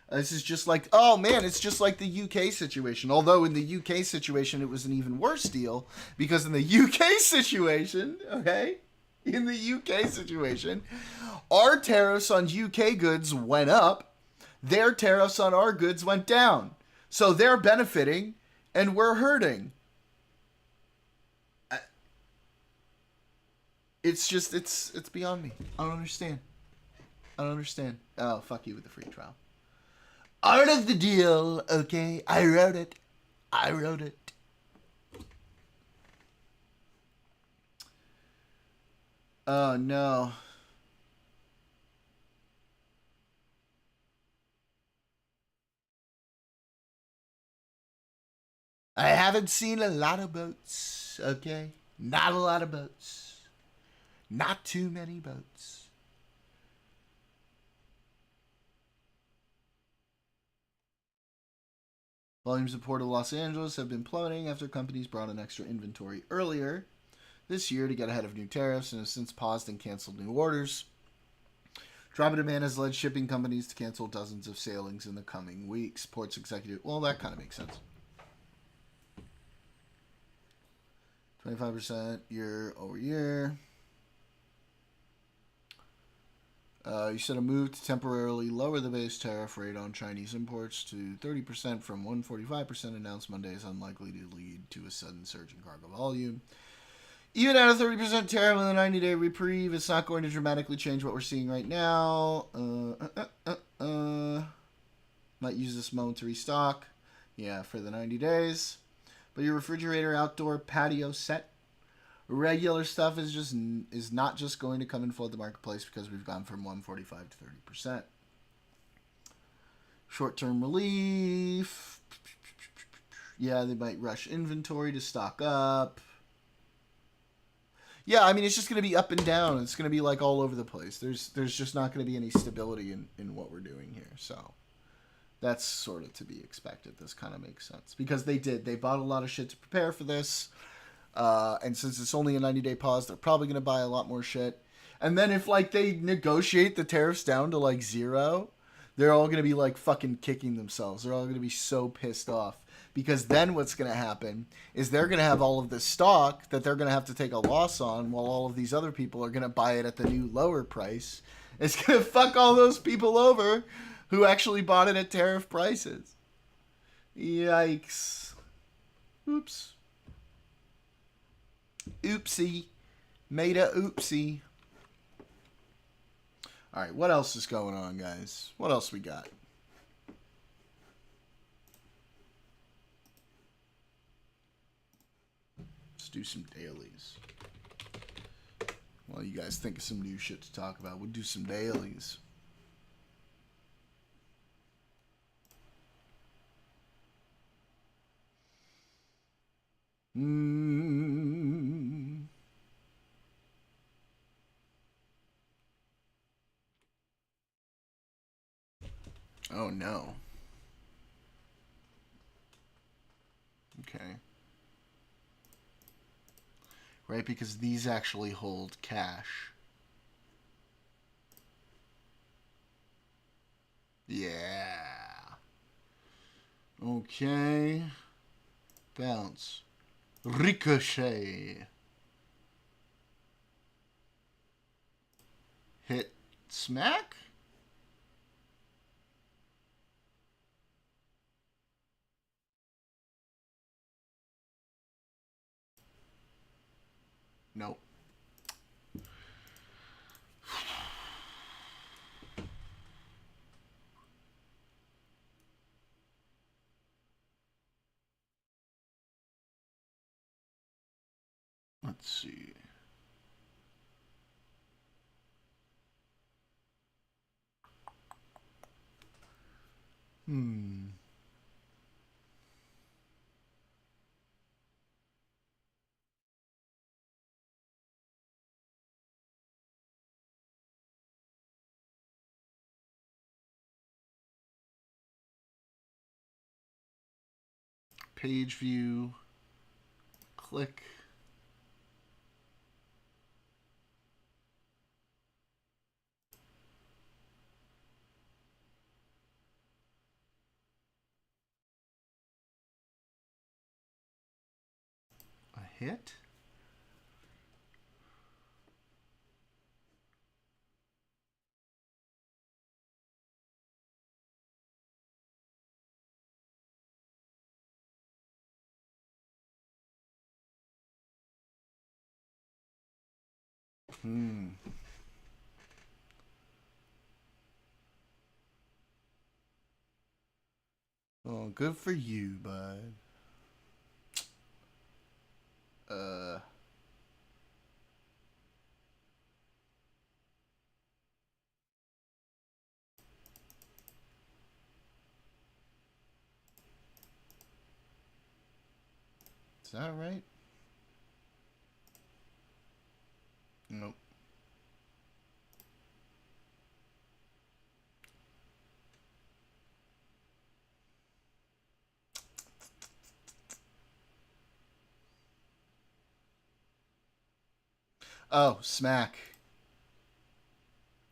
This is just like, oh man, it's just like the UK situation. Although in the UK situation, it was an even worse deal because in the UK situation, okay, in the UK situation, our tariffs on UK goods went up, their tariffs on our goods went down. So they're benefiting and we're hurting. It's just, it's beyond me. I don't understand. I don't understand. Oh, fuck you with the free trial. Art of the deal, okay? I wrote it. I wrote it. Oh, no. I haven't seen a lot of boats, okay? Not a lot of boats. Not too many boats. Volumes of Port of Los Angeles have been plummeting after companies brought in extra inventory earlier this year to get ahead of new tariffs and have since paused and canceled new orders. Drop in demand has led shipping companies to cancel dozens of sailings in the coming weeks. Ports executive, well, that kind of makes sense. 25% year over year. You said a move to temporarily lower the base tariff rate on Chinese imports to 30% from 145% announced Monday is unlikely to lead to a sudden surge in cargo volume. Even at a 30% tariff with a 90-day reprieve, it's not going to dramatically change what we're seeing right now. Might use this moment to restock. Yeah, for the 90 days. But your refrigerator, outdoor, patio set, regular stuff is not just going to come and flood the marketplace because we've gone from 145 to 30%. Short-term relief. Yeah, they might rush inventory to stock up. Yeah, I mean, it's just going to be up and down. It's going to be like all over the place. There's just not going to be any stability in what we're doing here. So that's sort of to be expected. This kind of makes sense because they bought a lot of shit to prepare for this. And since it's only a 90-day pause, they're probably going to buy a lot more shit. And then if, like, they negotiate the tariffs down to, like, 0, they're all going to be, like, fucking kicking themselves. They're all going to be so pissed off. Because then what's going to happen is they're going to have all of this stock that they're going to have to take a loss on while all of these other people are going to buy it at the new lower price. It's going to fuck all those people over who actually bought it at tariff prices. Yikes. Oops. Oopsie. Made a oopsie. Alright, what else is going on, guys? What else we got? Let's do some dailies. While you guys think of some new shit to talk about, we'll do some dailies. Oh no. Okay. Right, because these actually hold cash. Yeah. Okay. Bounce. Ricochet. Hit. Smack? Nope. Let's see. Page view. Click. hit? Oh, good for you, bud. Uh. Is that right? Nope. Oh, smack.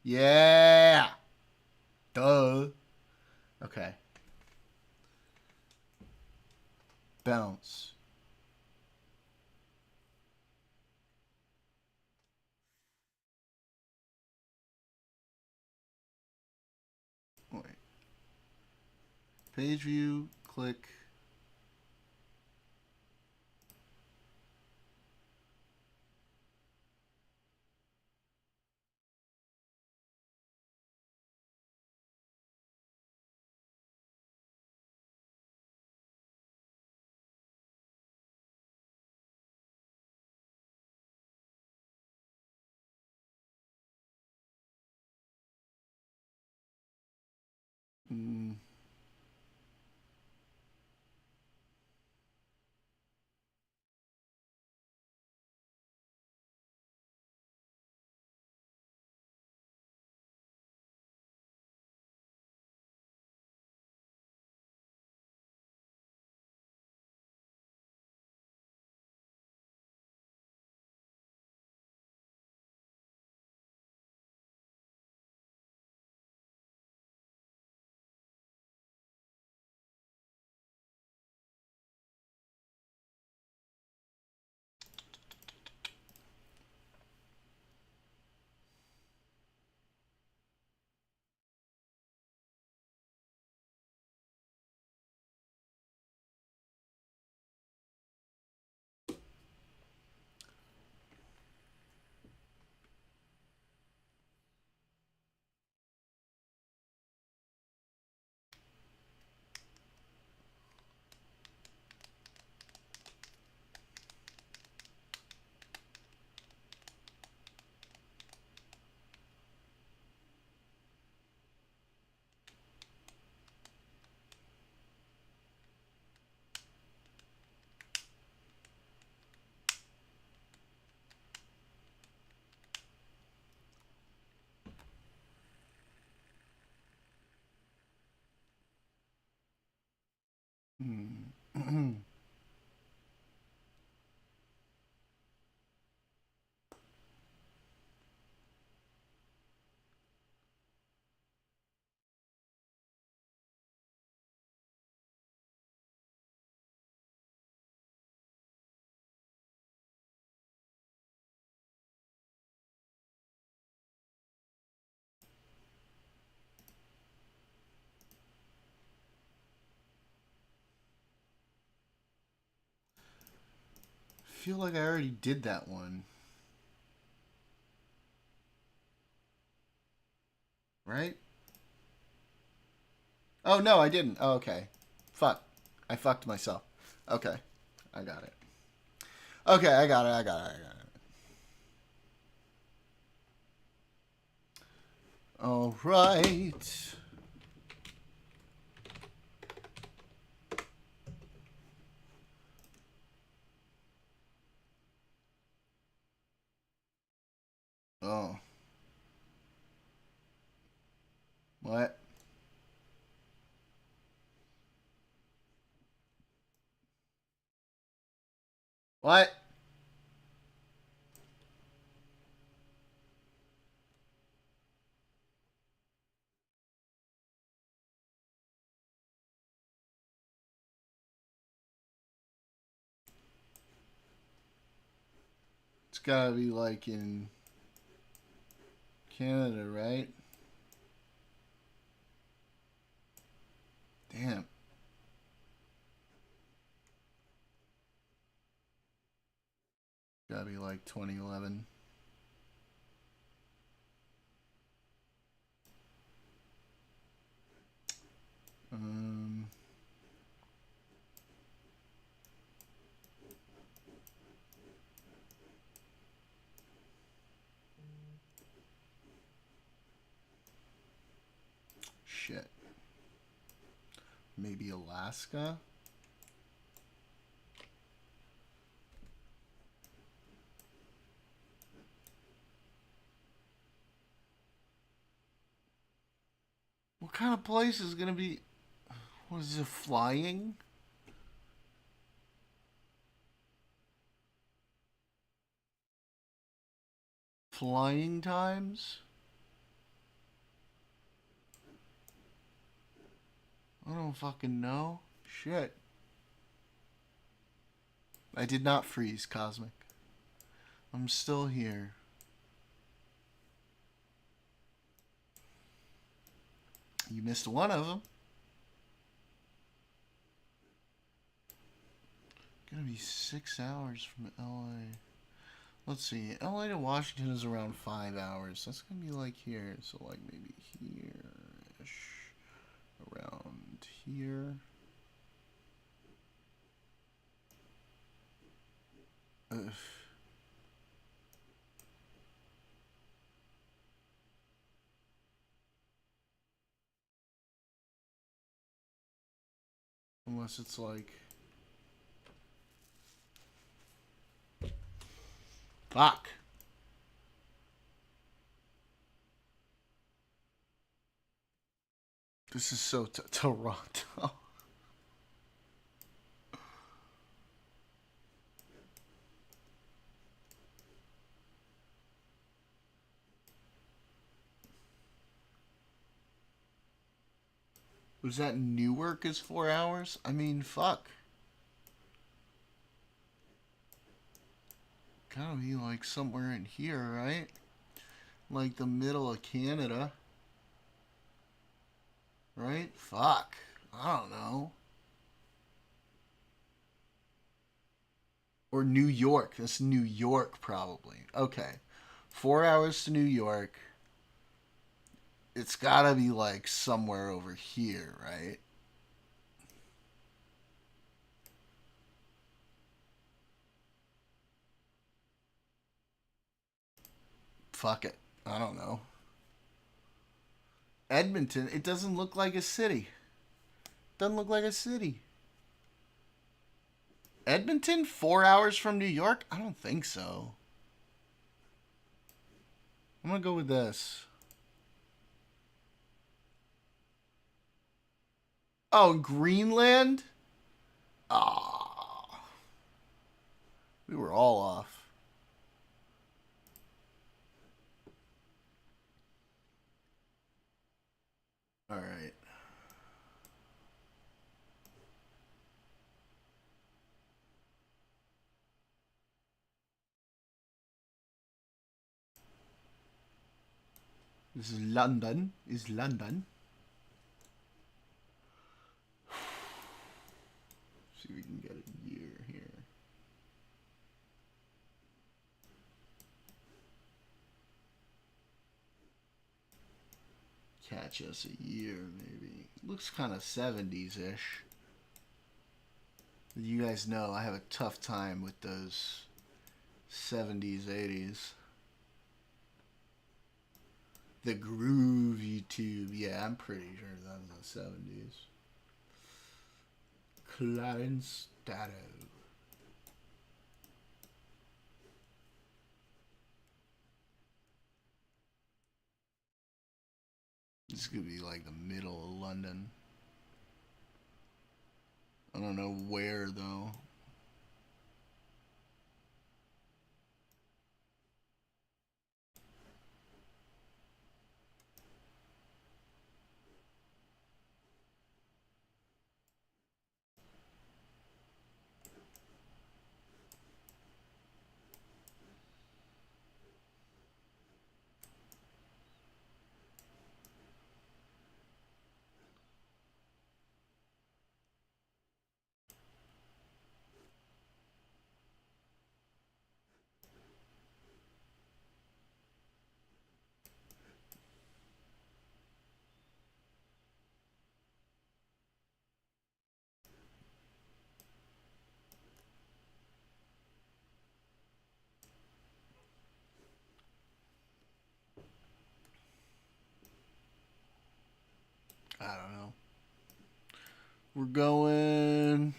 Yeah. Duh. Okay. Bounce. Wait. Page view. Click. Mm. Mm. Feel like I already did that one. Right? Oh, no, I didn't. Oh, okay. Fuck. I fucked myself. Okay. I got it. Okay, I got it. I got it. I got it. All right. Oh. What? What? gotta be like in Canada, right? Damn. Gotta be like 2011. Um, shit. Maybe Alaska? What kind of place is gonna be? What is it, flying? Flying times? I don't fucking know. Shit. I did not freeze, Cosmic. I'm still here. You missed one of them. Gonna be 6 hours from LA. Let's see. LA to Washington is around 5 hours. That's gonna be like here. So like maybe here-ish. Around here. Ugh. Unless it's like... Fuck. This is so Toronto. Was that Newark is 4 hours? I mean, fuck. Gotta be like somewhere in here, right? Like the middle of Canada. Right? Fuck. I don't know. Or New York. That's New York, probably. Okay. 4 hours to New York. It's gotta be like somewhere over here, right? Fuck it. I don't know. Edmonton. It doesn't look like a city. Doesn't look like a city. Edmonton? 4 hours from New York? I don't think so. I'm gonna go with this. Oh, Greenland? Ah, we were all off. All right. This is London. Is London. See if we can get a year here. Catch us a year, maybe. Looks kind of 70s-ish. You guys know I have a tough time with those 70s, 80s. The Groove YouTube. Yeah, I'm pretty sure that was the 70s. Clarence Darrow. This could be like the middle of London. I don't know where though. I don't know. We're going.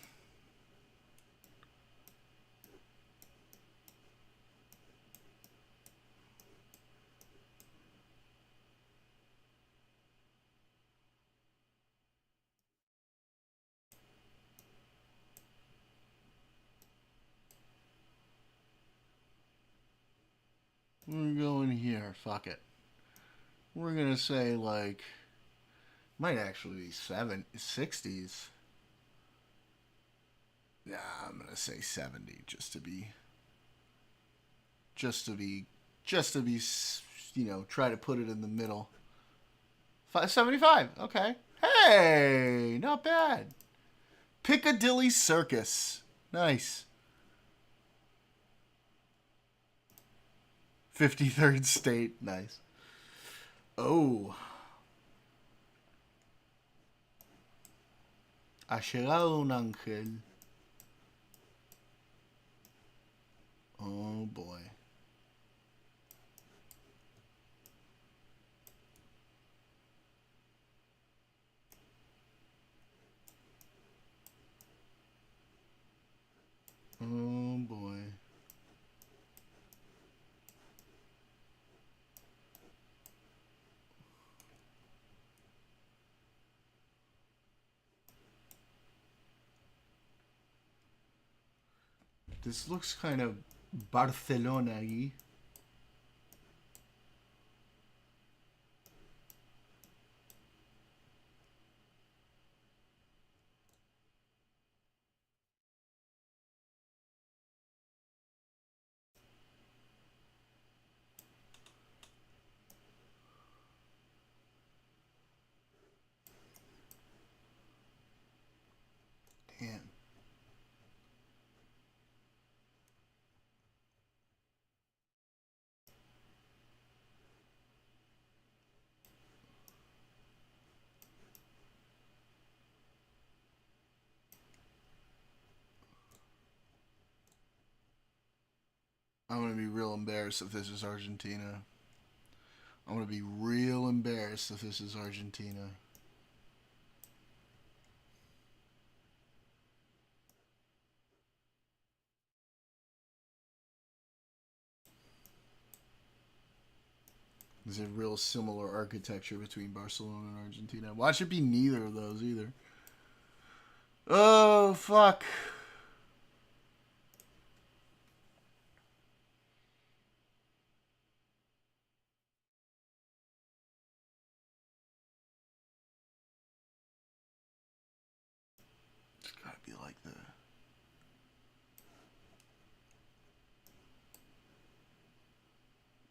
We're going here. Fuck it. We're gonna say like might actually be 60s. Nah, I'm gonna say 70 just to be, try to put it in the middle. 75. Okay. Hey, not bad. Piccadilly Circus. Nice. 53rd state. Nice. Oh. Ha llegado un ángel. Oh boy. Oh boy. This looks kind of Barcelona-y. Damn. I'm going to be real embarrassed if this is Argentina. I'm going to be real embarrassed if this is Argentina. There's a real similar architecture between Barcelona and Argentina. Watch it be neither of those either. Oh, fuck. It's gotta be like the...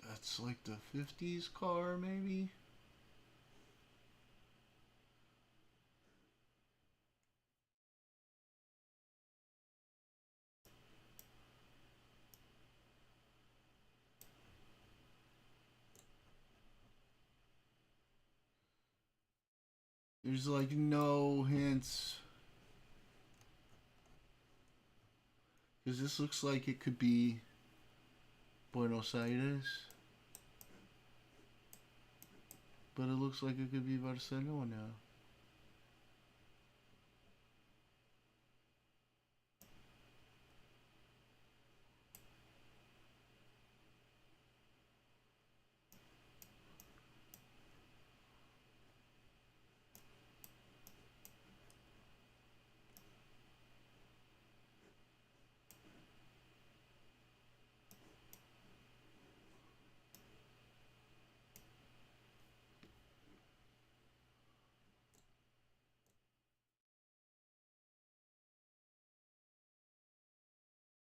That's like the 50s car, maybe? There's like no hints. Because this looks like it could be Buenos Aires. But it looks like it could be Barcelona.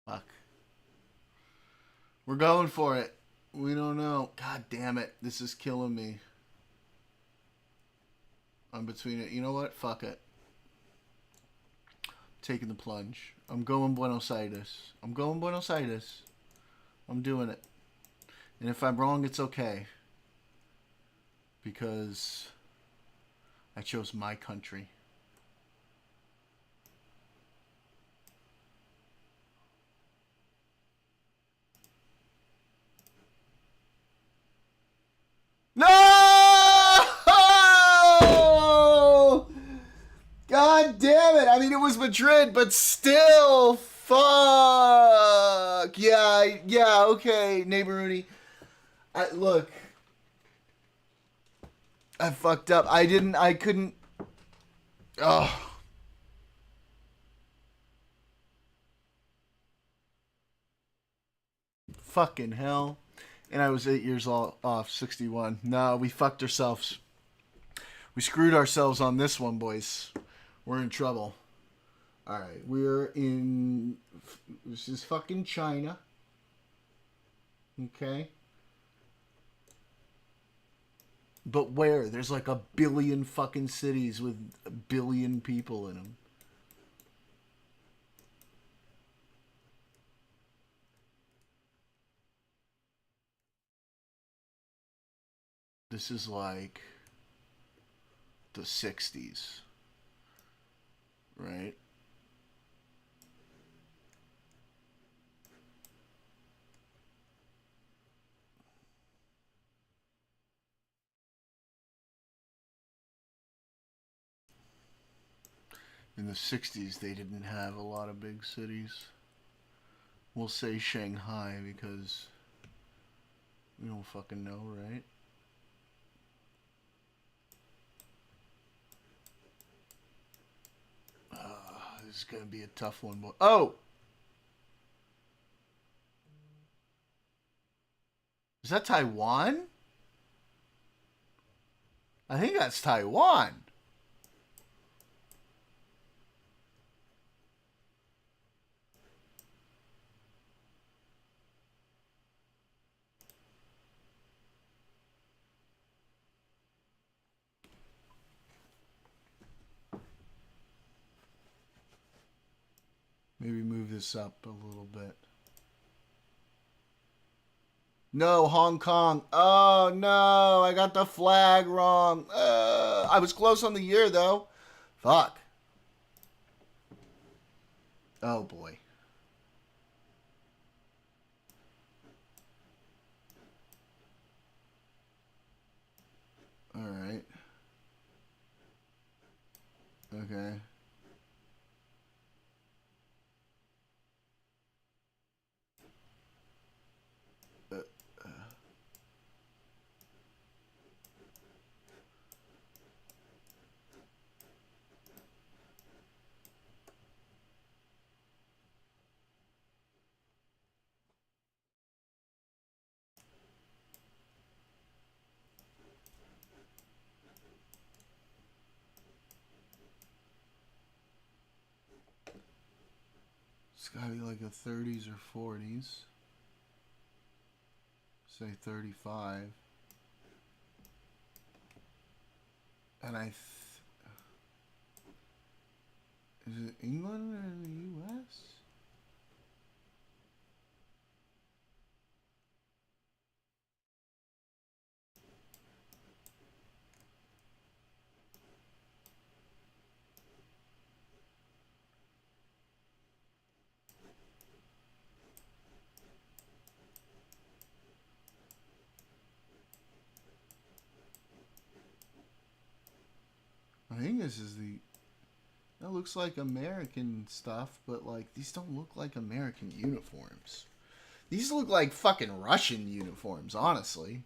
Fuck. We're going for it. We don't know. God damn it. This is killing me. I'm between it. You know what? Fuck it. Taking the plunge. I'm going Buenos Aires. I'm going Buenos Aires. I'm doing it. And if I'm wrong, it's okay. Because I chose my country. No! I mean, it was Madrid, but still, fuck. Yeah, okay, neighbor Rooney. Look, I fucked up. I couldn't. Oh. Fucking hell. And I was 8 years off, 61. No, we fucked ourselves. We screwed ourselves on this one, boys. We're in trouble. Alright, we're in. This is fucking China. Okay? But where? There's like a billion fucking cities with a billion people in them. This is like the 60s, right? In the 60s, they didn't have a lot of big cities. We'll say Shanghai because we don't fucking know, right? This is gonna be a tough one. Oh! Is that Taiwan? I think that's Taiwan. Maybe move this up a little bit. No, Hong Kong. Oh, no. I got the flag wrong. I was close on the year, though. Fuck. Oh, boy. All right. Okay. Uh, it's got to be like the 30s or 40s. Say 35. And is it England or the U.S.? I think this is the. That looks like American stuff, but like these don't look like American uniforms. These look like fucking Russian uniforms, honestly.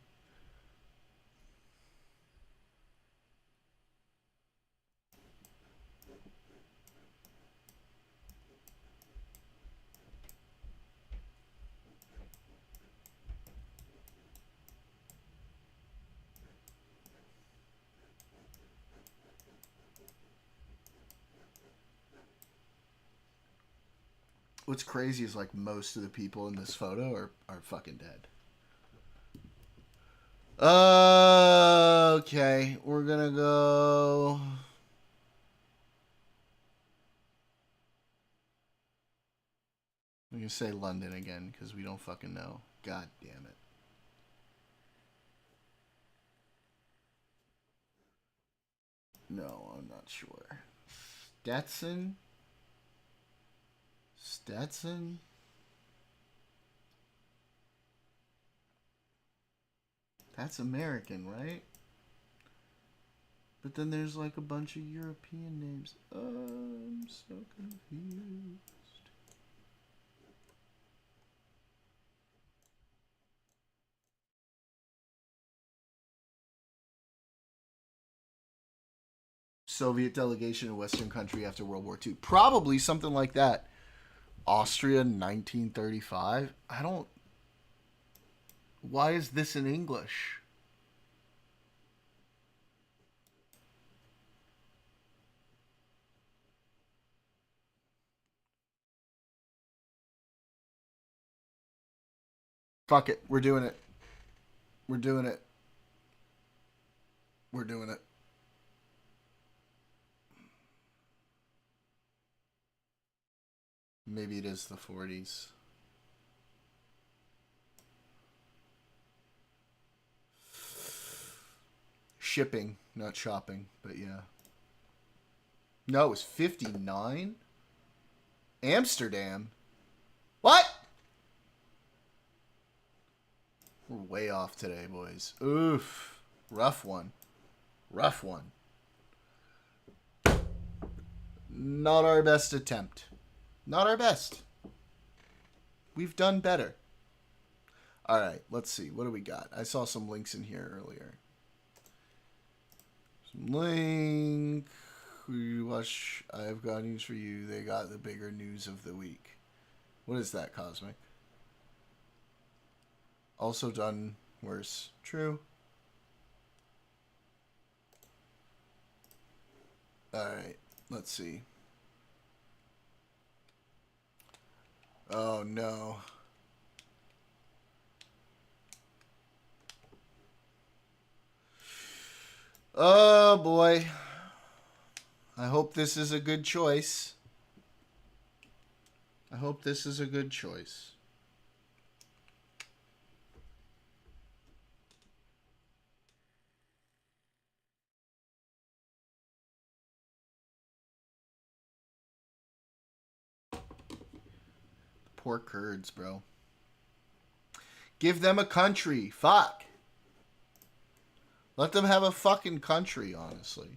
What's crazy is like most of the people in this photo are fucking dead. Okay, we're gonna go. I'm gonna say London again because we don't fucking know. God damn it. No, I'm not sure. Stetson? Stetson? That's American, right? But then there's like a bunch of European names. I'm so confused. Soviet delegation in Western country after World War II. Probably something like that. Austria, 1935. I don't. Why is this in English? Fuck it. We're doing it. We're doing it. We're doing it. Maybe it is the 40s. Shipping, not shopping, but yeah. No, it was 59? Amsterdam? What? We're way off today, boys. Oof. Rough one. Rough one. Not our best attempt. Not our best. We've done better. All right, let's see. What do we got? I saw some links in here earlier. Some link. We watch. I've got news for you. They got the bigger news of the week. What is that, Cosmic? Also done worse. True. All right. Let's see. Oh no. Oh boy. I hope this is a good choice. I hope this is a good choice. Poor Kurds, bro. Give them a country. Fuck. Let them have a fucking country, honestly.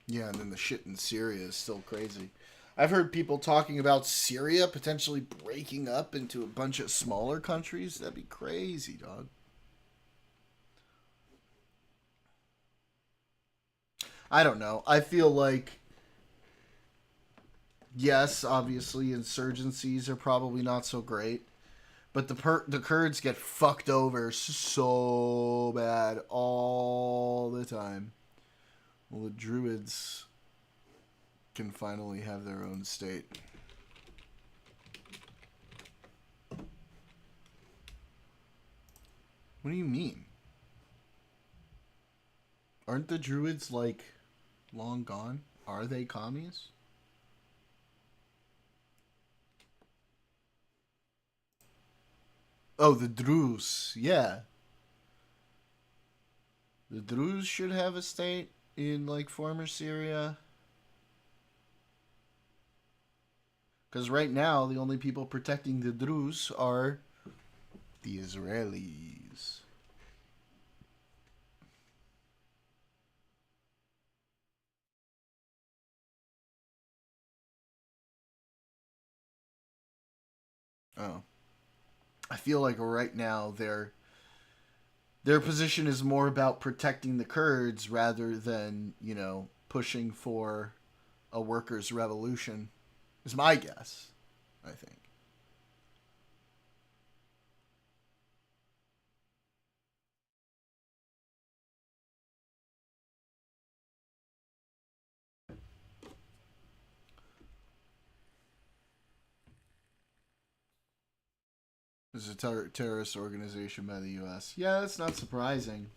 Yeah, and then the shit in Syria is still crazy. I've heard people talking about Syria potentially breaking up into a bunch of smaller countries. That'd be crazy, dog. I don't know. I feel like, yes, obviously insurgencies are probably not so great, but the Kurds get fucked over so bad all the time. Well, the Druids can finally have their own state. What do you mean? Aren't the Druids, like, long gone? Are they commies? Oh, the Druze. Yeah. The Druze should have a state in, like, former Syria. Because right now, the only people protecting the Druze are the Israelis. Oh. I feel like right now their position is more about protecting the Kurds rather than, pushing for a workers' revolution. Is my guess, I think. This is a terrorist organization by the U.S. Yeah, that's not surprising.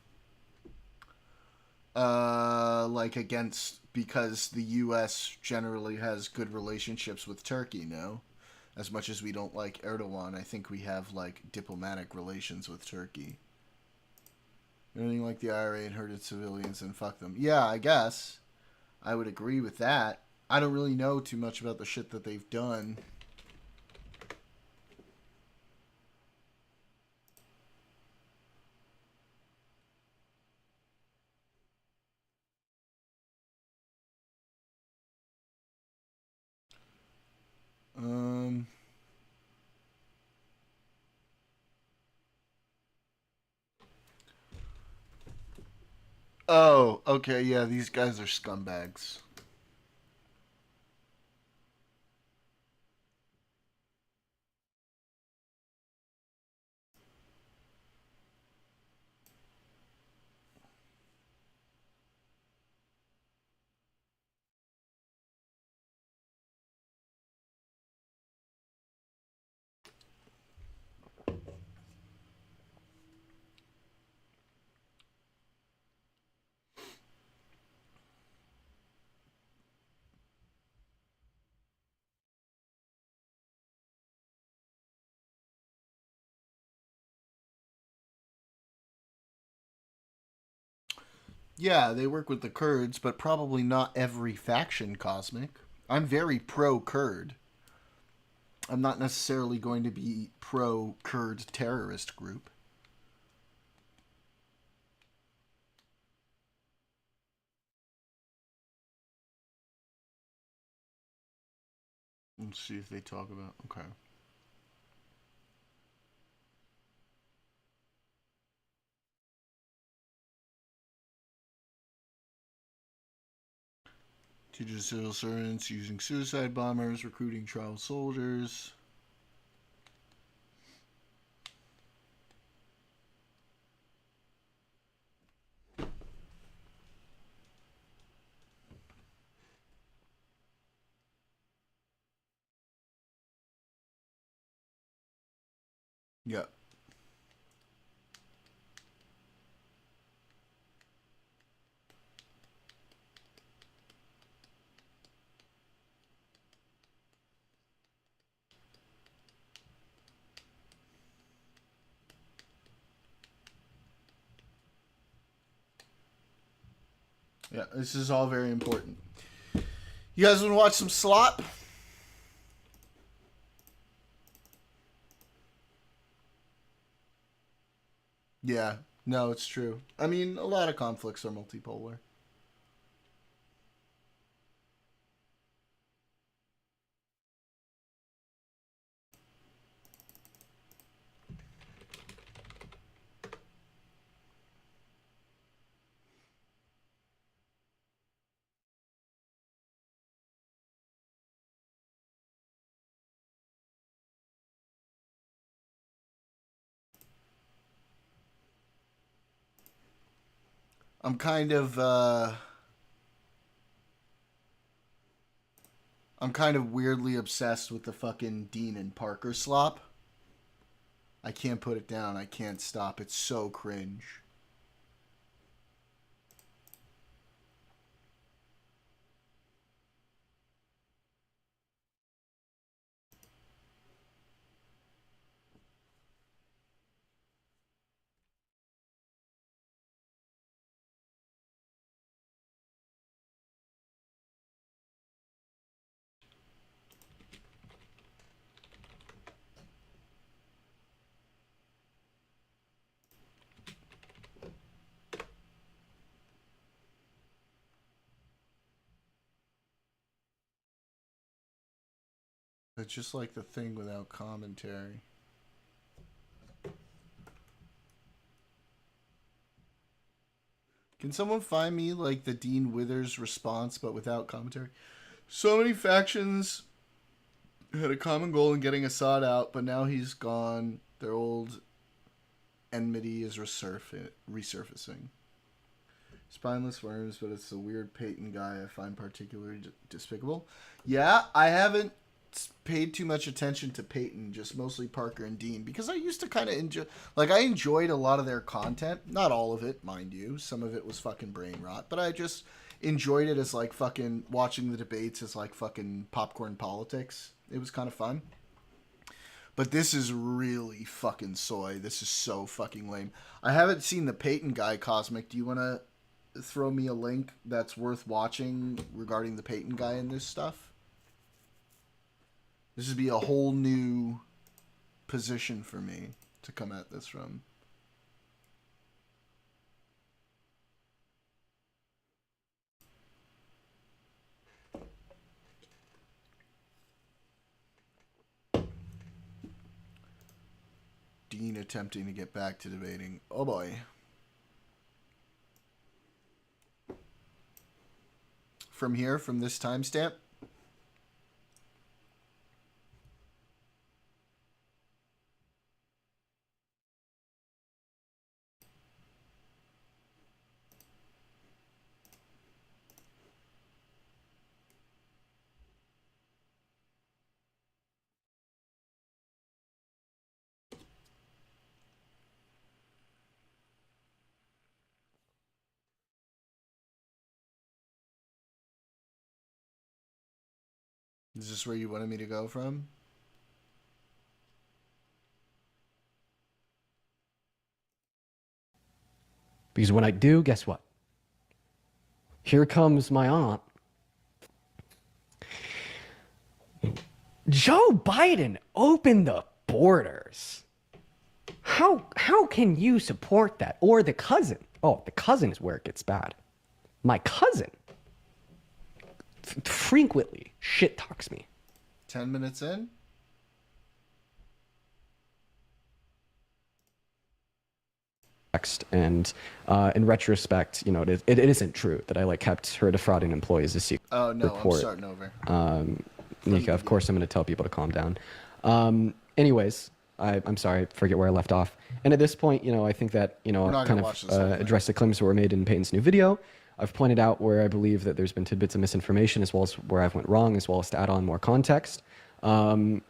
Like against because the U.S. generally has good relationships with Turkey. No, As much as we don't like Erdogan, I think we have like diplomatic relations with Turkey. Anything like the IRA and hurted civilians and fuck them. Yeah, I guess I would agree with that. I don't really know too much about the shit that they've done. Um. Oh, okay, yeah, these guys are scumbags. Yeah, they work with the Kurds, but probably not every faction, Cosmic. I'm very pro Kurd. I'm not necessarily going to be pro Kurd terrorist group. Let's see if they talk about. Okay. Teaching civil servants using suicide bombers, recruiting child soldiers. Yeah. Yeah, this is all very important. You guys want to watch some slop? Yeah. No, it's true. I mean, a lot of conflicts are multipolar. I'm kind of weirdly obsessed with the fucking Dean and Parker slop. I can't put it down. I can't stop. It's so cringe. It's just like the thing without commentary. Can someone find me like the Dean Withers response but without commentary? So many factions had a common goal in getting Assad out, but now he's gone. Their old enmity is resurfacing. Spineless worms, but it's the weird Peyton guy I find particularly despicable. Yeah, I haven't paid too much attention to Peyton, just mostly Parker and Dean, because I used to kind of enjoy, like, I enjoyed a lot of their content. Not all of it, mind you. Some of it was fucking brain rot, but I just enjoyed it as, like, fucking watching the debates as, like, fucking popcorn politics. It was kind of fun. But this is really fucking soy. This is so fucking lame. I haven't seen the Peyton guy, Cosmic. Do you want to throw me a link that's worth watching regarding the Peyton guy and this stuff? This would be a whole new position for me to come at this from. Dean attempting to get back to debating. Oh boy. From here, from this timestamp. Is this where you wanted me to go from? Because when I do, guess what? Here comes my aunt. Joe Biden opened the borders. How can you support that? Or the cousin? Oh, the cousin is where it gets bad. My cousin frequently shit talks me. 10 minutes in? And in retrospect, you know, it isn't true that I like kept her defrauding employees a secret. Oh no, report. I'm starting over. Nika, of course I'm going to tell people to calm down. Anyways, I'm sorry, I forget where I left off. And at this point, you know, I think that, you know, I've kind of addressed the claims that were made in Peyton's new video. I've pointed out where I believe that there's been tidbits of misinformation, as well as where I've went wrong, as well as to add on more context. And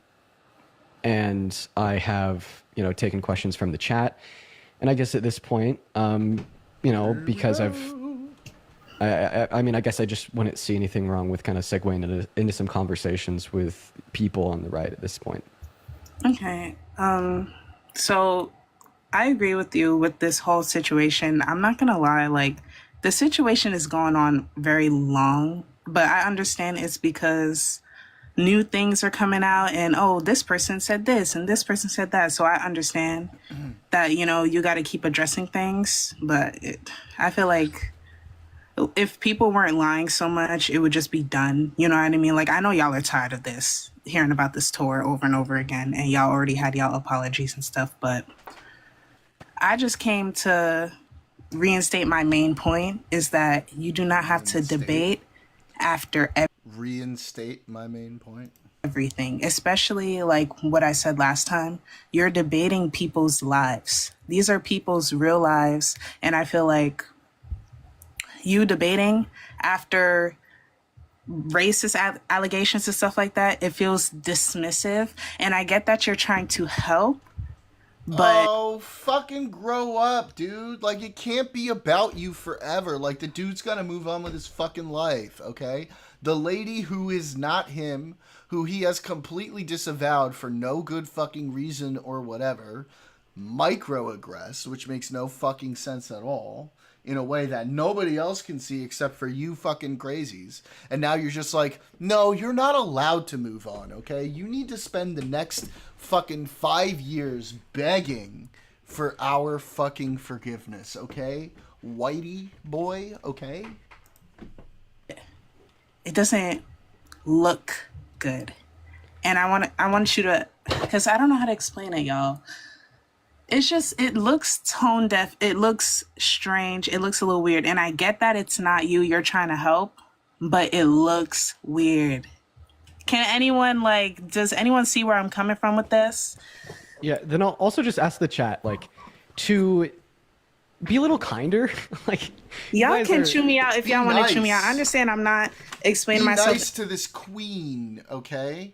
I have, you know, taken questions from the chat. And I guess at this point, you know, because I mean, I guess I just wouldn't see anything wrong with kind of segueing into some conversations with people on the right at this point. Okay. So I agree with you with this whole situation. I'm not going to lie. Like, the situation is going on very long, but I understand it's because new things are coming out and, oh, this person said this and this person said that. So I understand that, you know, you got to keep addressing things. But I feel like if people weren't lying so much, it would just be done. You know what I mean? Like, I know y'all are tired of this, hearing about this tour over and over again, and y'all already had y'all apologies and stuff. But I just came to reinstate my main point, is that you do not have to debate after Reinstate my main point. everything, especially like what I said last time. You're debating people's lives. These are people's real lives. And I feel like you debating after racist allegations and stuff like that, it feels dismissive. And I get that you're trying to help, but oh, fucking grow up, dude. Like, it can't be about you forever. Like, the dude's got to move on with his fucking life, okay? The lady who is not him, who he has completely disavowed for no good fucking reason or whatever, microaggressed, which makes no fucking sense at all, in a way that nobody else can see except for you fucking crazies. And now you're just like, no, you're not allowed to move on, okay? You need to spend the next fucking 5 years begging for our fucking forgiveness, okay? Whitey boy, okay? it doesn't look good. And I want you to, because I don't know how to explain it, y'all. It's just, it looks tone deaf. It looks strange. It looks a little weird. And I get that it's not you. You're trying to help, but it looks weird. Can anyone, like, does anyone see where I'm coming from with this? Yeah, then I'll also just ask the chat, like, to be a little kinder. Like, Y'all can chew me out if y'all want to chew me out. I understand I'm not explaining myself. Be nice to this queen, okay?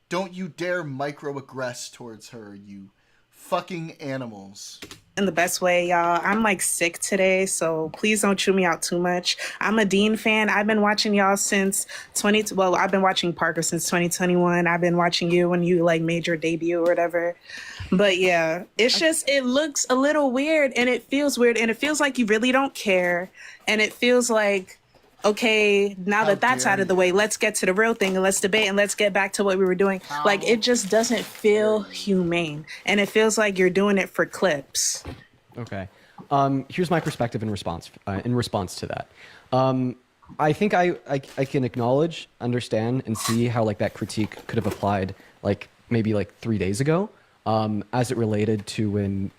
Don't you dare microaggress towards her, you fucking animals. In the best way, y'all. I'm like sick today, so please don't chew me out too much. I'm a Dean fan. I've been watching y'all since I've been watching Parker since 2021. I've been watching you when you like made your debut or whatever. But yeah, it looks a little weird and it feels weird and it feels like you really don't care. And it feels like, okay, now that that's out of the way, let's get to the real thing and let's debate and let's get back to what we were doing. Like, it just doesn't feel humane. And it feels like you're doing it for clips. Okay. Here's my perspective in response to that. I think I can acknowledge, understand, and see how like that critique could have applied like maybe like 3 days ago, as it related to when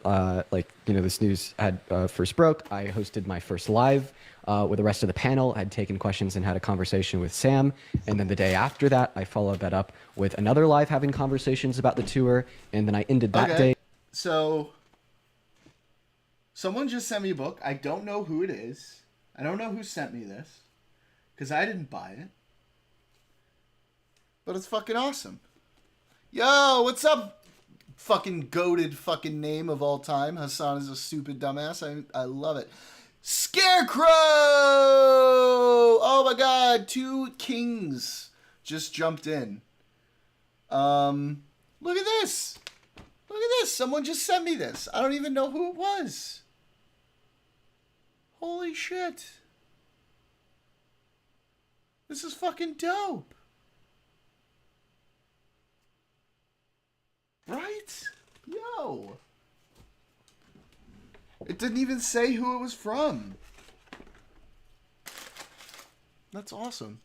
this news had first broke. I hosted my first live with the rest of the panel. I had taken questions and had a conversation with Sam, and then the day after that, I followed that up with another live having conversations about the tour, and then I ended that day. So, someone just sent me a book. I don't know who it is. I don't know who sent me this, because I didn't buy it. But it's fucking awesome. Yo, what's up? Fucking goated fucking name of all time. Hassan is a stupid dumbass. I love it. Scarecrow! Oh my god, 2 kings just jumped in. Look at this. Look at this. Someone just sent me this. I don't even know who it was. Holy shit. This is fucking dope. Right? Yo. It didn't even say who it was from. That's awesome.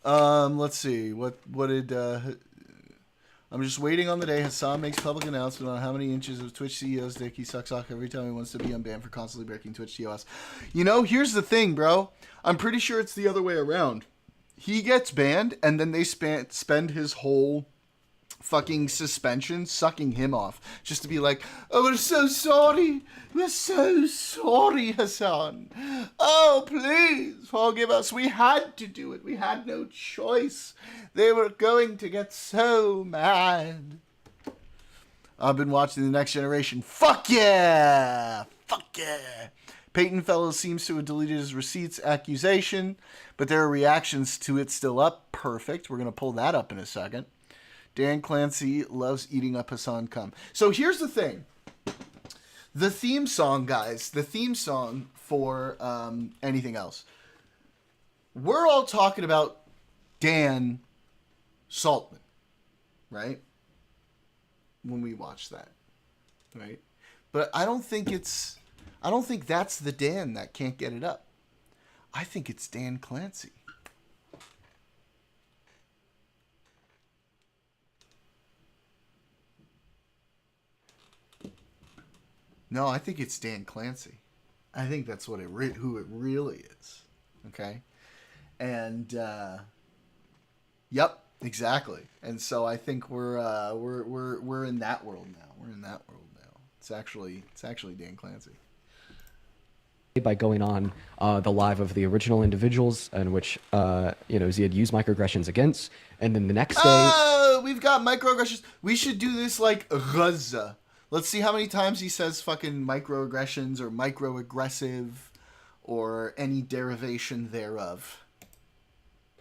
Let's see. What did I'm just waiting on the day Hassan makes public announcement on how many inches of Twitch CEO's dick he sucks off every time he wants to be unbanned for constantly breaking Twitch TOS. You know, here's the thing, bro. I'm pretty sure it's the other way around. He gets banned, and then they spend his whole fucking suspension sucking him off, just to be like, oh, we're so sorry, Hassan, oh please forgive us, we had to do it, we had no choice, they were going to get so mad. I've been watching The Next Generation. Fuck yeah, Peyton Fellows seems to have deleted his receipts accusation, but there are reactions to it still up. Perfect, we're gonna pull that up in a second. Dan Clancy loves eating up Hassan cum. So here's the thing. The theme song, guys, the theme song for anything else. We're all talking about Dan Saltman, right? When we watch that, right? But I don't think that's the Dan that can't get it up. I think it's Dan Clancy. No, I think it's Dan Clancy. I think that's what who it really is. Okay, and yep, exactly. And so I think we're in that world now. We're in that world now. It's actually Dan Clancy. By going on the live of the original individuals, in which Z had used microaggressions against, and then the next day, oh, we've got microaggressions. We should do this like Gaza. Let's see how many times he says fucking microaggressions or microaggressive or any derivation thereof.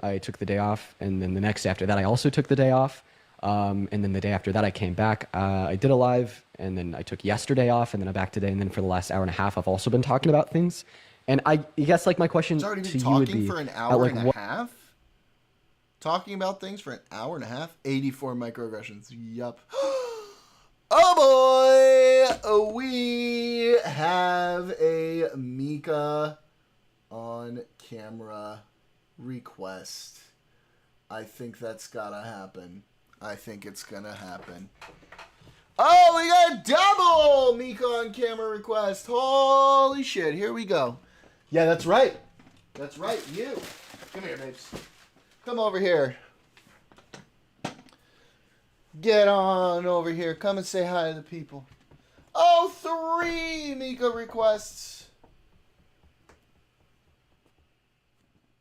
I took the day off, and then the next day after that, I also took the day off. And then the day after that, I came back. I did a live, and then I took yesterday off, and then I'm back today. And then for the last hour and a half, I've also been talking about things. And I guess like my question to you would be... It's already been talking for an hour and a half? Talking about things for an hour and a half? 84 microaggressions. Yup. Oh boy, we have a Mika on camera request. I think that's gotta happen. I think it's gonna happen. Oh, we got a double Mika on camera request. Holy shit, here we go. Yeah, that's right. That's right, you. Come here, babes. Come over here. Get on over here. Come and say hi to the people. Oh, 3 Mika requests.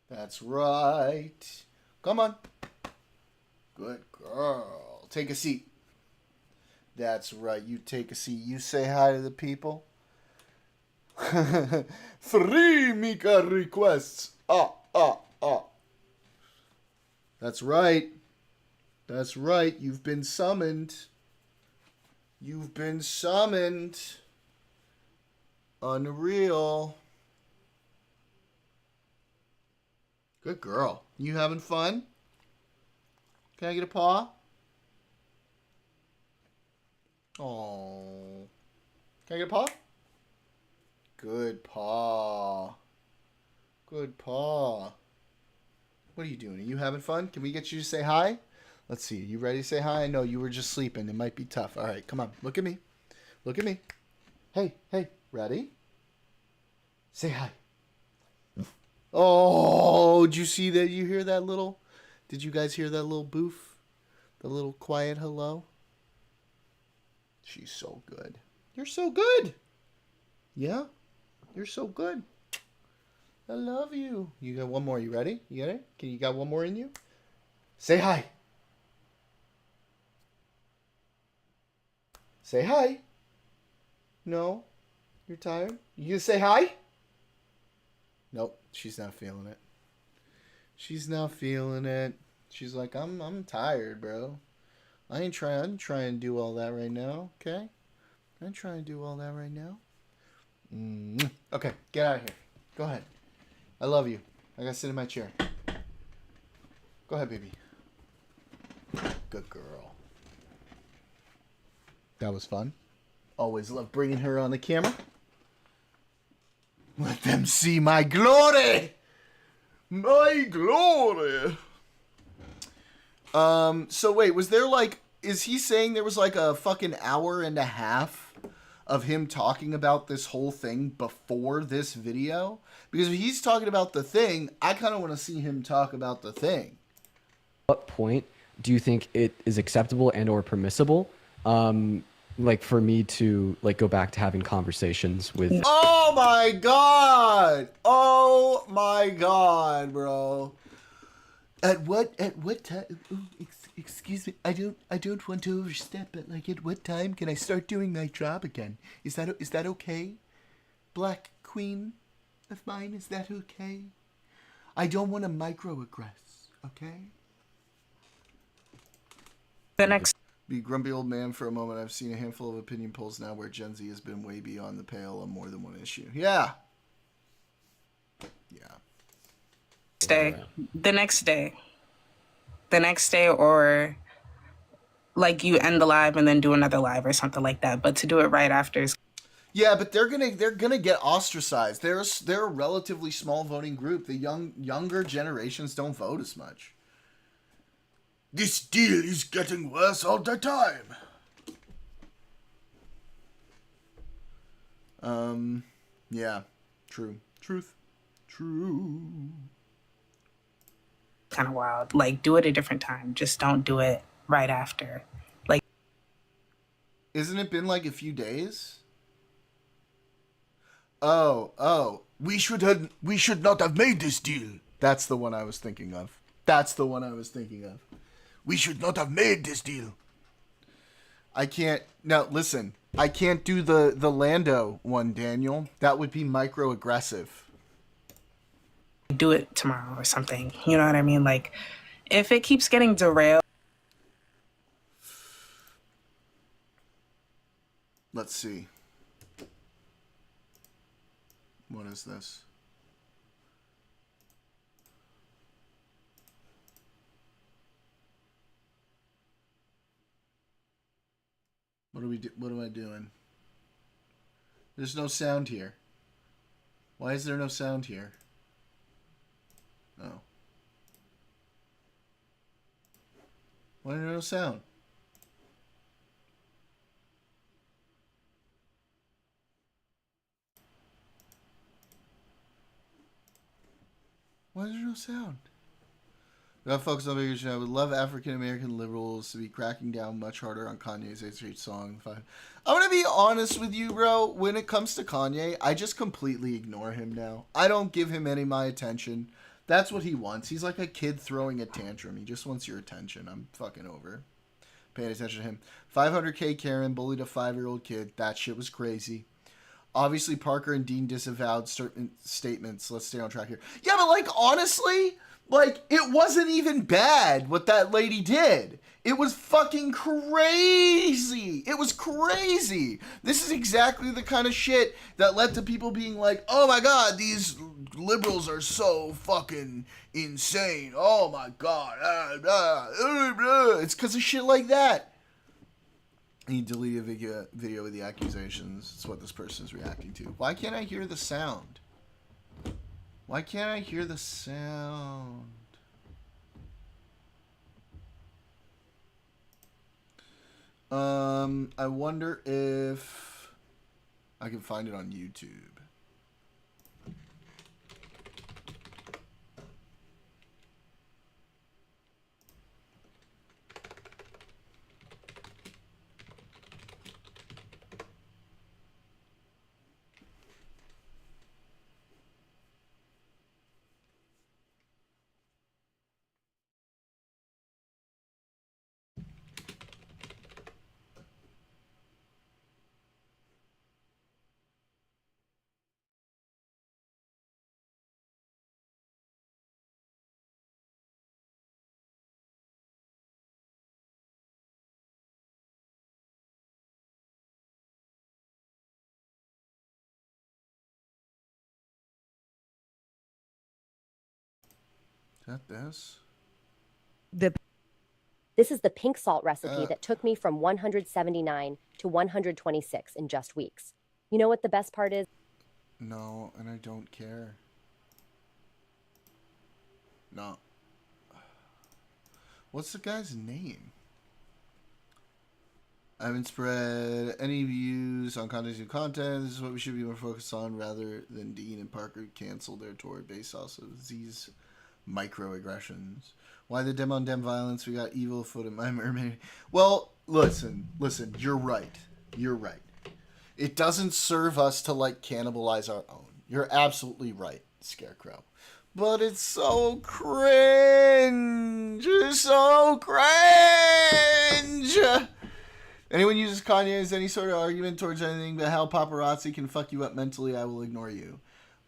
That's right. Come on. Good girl. Take a seat. That's right. You take a seat. You say hi to the people. 3 Mika requests. That's right. That's right. You've been summoned. You've been summoned. Unreal. Good girl. You having fun? Can I get a paw? Oh. Can I get a paw? Good paw. Good paw. What are you doing? Are you having fun? Can we get you to say hi? Let's see. You ready to say hi? I know you were just sleeping. It might be tough. All right, come on. Look at me. Look at me. Hey, hey. Ready? Say hi. Oh, did you see that? You hear that little? Did you guys hear that little boof? The little quiet hello? She's so good. You're so good. Yeah? You're so good. I love you. You got one more. You ready? You got it? You got one more in you? Say hi. Say hi. No? You're tired? You gonna say hi? Nope. She's not feeling it. She's not feeling it. She's like, I'm tired, bro. I ain't trying to do all that right now, okay? I ain't trying to do all that right now. Okay, get out of here. Go ahead. I love you. I gotta sit in my chair. Go ahead, baby. Good girl. That was fun. Always love bringing her on the camera. Let them see my glory. My glory. So wait, was there like, is he saying there was like a fucking hour and a half of him talking about this whole thing before this video? Because if he's talking about the thing, I kind of want to see him talk about the thing. What point do you think it is acceptable and or permissible, like for me to like go back to having conversations with? Oh my god! Oh my god, bro! At what time? Excuse me. I don't want to overstep, but like, at what time can I start doing my job again? Is that okay? Black queen of mine, is that okay? I don't want to microaggress, okay? The next Be grumpy old man for a moment. I've seen a handful of opinion polls now where Gen Z has been way beyond the pale on more than one issue. Yeah. Yeah. day, the next day, or like you end the live and then do another live or something like that. But to do it right after is Yeah, but they're gonna get ostracized. They're a relatively small voting group. The younger generations don't vote as much. This deal is getting worse all the time. Yeah, true. Truth. True. kind of wild. Like, do it a different time. Just don't do it right after. Like, Isn't it been like a few days? Oh. We should not have made this deal. That's the one I was thinking of. We should not have made this deal. I can't. Now, listen. I can't do the Lando one, Daniel. That would be microaggressive. do it tomorrow or something. You know what I mean? Like, if it keeps getting derailed. Let's see. What is this? What am I doing? There's no sound here. Why is there no sound here? Oh. Why is there no sound? Why is there no sound? We gotta focus on bigger shit. I would love African American liberals to be cracking down much harder on Kanye's 8th Street song. I'm gonna be honest with you, bro. When it comes to Kanye, I just completely ignore him now. I don't give him any of my attention. That's what he wants. He's like a kid throwing a tantrum. He just wants your attention. I'm fucking over. paying attention to him. 500K Karen bullied a 5-year-old kid. That shit was crazy. Obviously, Parker and Dean disavowed certain statements. Let's stay on track here. Yeah, but like, honestly, like, it wasn't even bad what that lady did. It was fucking crazy. It was crazy. This is exactly the kind of shit that led to people being like, oh my God, these liberals are so fucking insane. Oh my God. It's because of shit like that. He deleted a video with the accusations. That's what this person is reacting to. Why can't I hear the sound? Why can't I hear the sound? I wonder if I can find it on YouTube. Is that this? This is the pink salt recipe that took me from 179 to 126 in just weeks. You know what the best part is? No, and I don't care. No. What's the guy's name? I haven't spread any views on content. This is what we should be more focused on rather than Dean and Parker cancel their tour based off of these microaggressions. Why the dem on dem violence? We got evil foot in my mermaid. Well, listen. You're right. It doesn't serve us to like cannibalize our own. You're absolutely right, Scarecrow. But it's so cringe. It's so cringe. Anyone uses Kanye as any sort of argument towards anything but how paparazzi can fuck you up mentally, I will ignore you.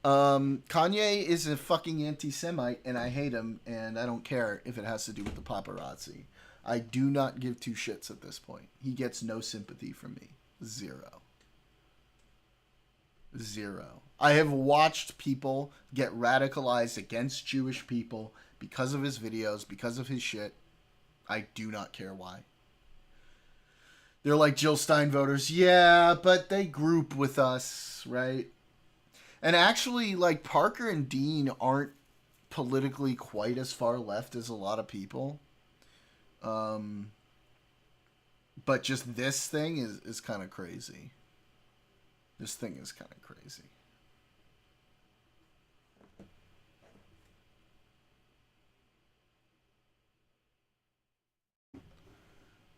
Kanye is a fucking anti-Semite, and I hate him, and I don't care if it has to do with the paparazzi. I do not give two shits at this point. He gets no sympathy from me. Zero. I have watched people get radicalized against Jewish people because of his videos, because of his shit. I do not care why. They're like Jill Stein voters. Yeah, but they group with us, right? And actually, like, Parker and Dean aren't politically quite as far left as a lot of people. But just this thing is kind of crazy. This thing is kind of crazy.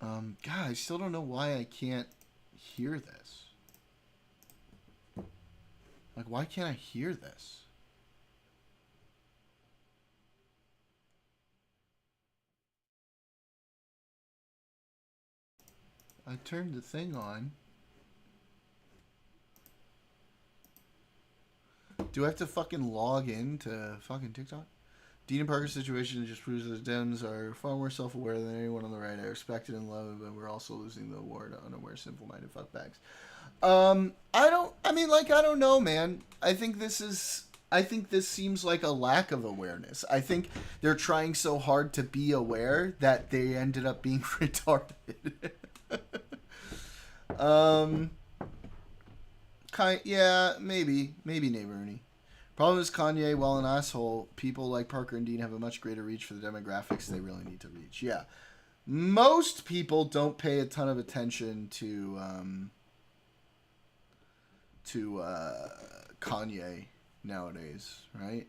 God, I still don't know why I can't hear this. Like, why can't I hear this? I turned the thing on. Do I have to fucking log in to fucking TikTok? Dean and Parker's situation just proves that the Dems are far more self-aware than anyone on the right. I respected and love, but we're also losing the war to unaware, simple-minded fuckbags. I don't know, man. I think this seems like a lack of awareness. I think they're trying so hard to be aware that they ended up being retarded. Yeah, maybe neighbor Ernie. Problem is Kanye, while an asshole, people like Parker and Dean have a much greater reach for the demographics they really need to reach. Yeah. Most people don't pay a ton of attention to Kanye nowadays, right?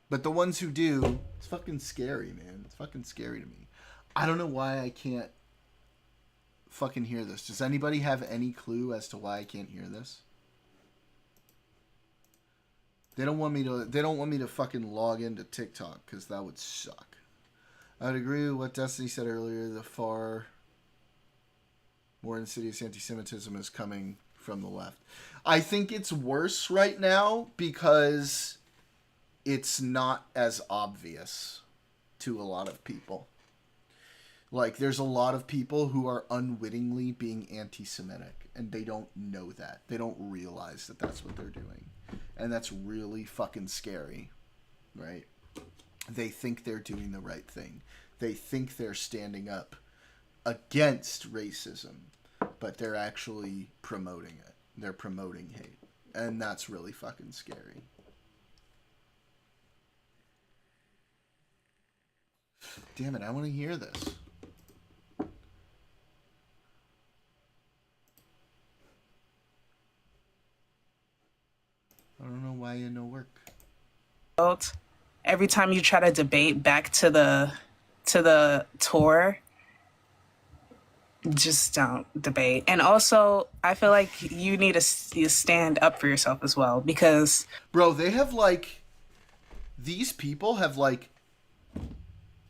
But the ones who do, it's fucking scary, man. It's fucking scary to me. I don't know why I can't fucking hear this. Does anybody have any clue as to why I can't hear this? They don't want me to fucking log into TikTok because that would suck. I would agree with what Destiny said earlier. The far more insidious anti-Semitism is coming from the left. I think it's worse right now because it's not as obvious to a lot of people. Like, there's a lot of people who are unwittingly being anti-Semitic, and they don't know that. They don't realize that that's what they're doing. And that's really fucking scary, right? They think they're doing the right thing. They think they're standing up against racism, but they're actually promoting it. They're promoting hate. And that's really fucking scary. Damn it, I want to hear this. I don't know why you no work. Every time you try to debate back to the tour, just don't debate. And also, I feel like you need to stand up for yourself as well, because bro, they have like, these people have like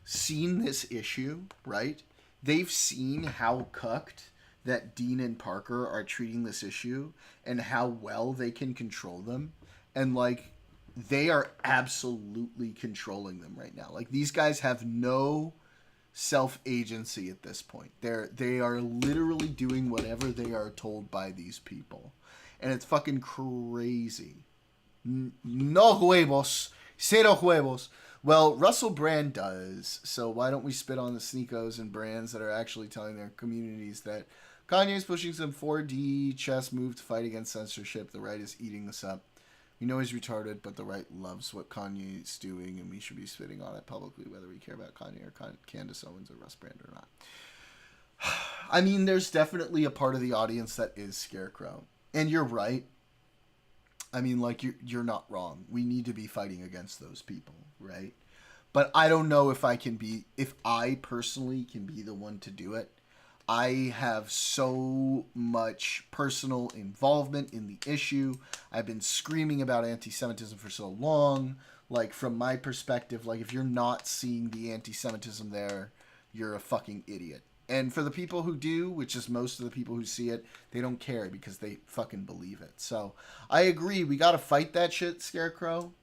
seen this issue, right? They've seen how cucked that Dean and Parker are treating this issue and how well they can control them. And like, they are absolutely controlling them right now. Like, these guys have no self-agency at this point. They are literally doing whatever they are told by these people. And it's fucking crazy. No huevos. Cero huevos. Well, Russell Brand does. So why don't we spit on the sneakos and brands that are actually telling their communities that Kanye's pushing some 4D chess move to fight against censorship. The right is eating this up. We know he's retarded, but the right loves what Kanye's doing, and we should be spitting on it publicly, whether we care about Kanye or Candace Owens or Russ Brand or not. I mean, there's definitely a part of the audience that is Scarecrow. And you're right. I mean, like, you're not wrong. We need to be fighting against those people, right? But I don't know if I personally can be the one to do it. I have so much personal involvement in the issue. I've been screaming about anti-Semitism for so long. Like, from my perspective, like, if you're not seeing the anti-Semitism there, you're a fucking idiot. And for the people who do, which is most of the people who see it, they don't care because they fucking believe it. So, I agree. We gotta fight that shit, Scarecrow.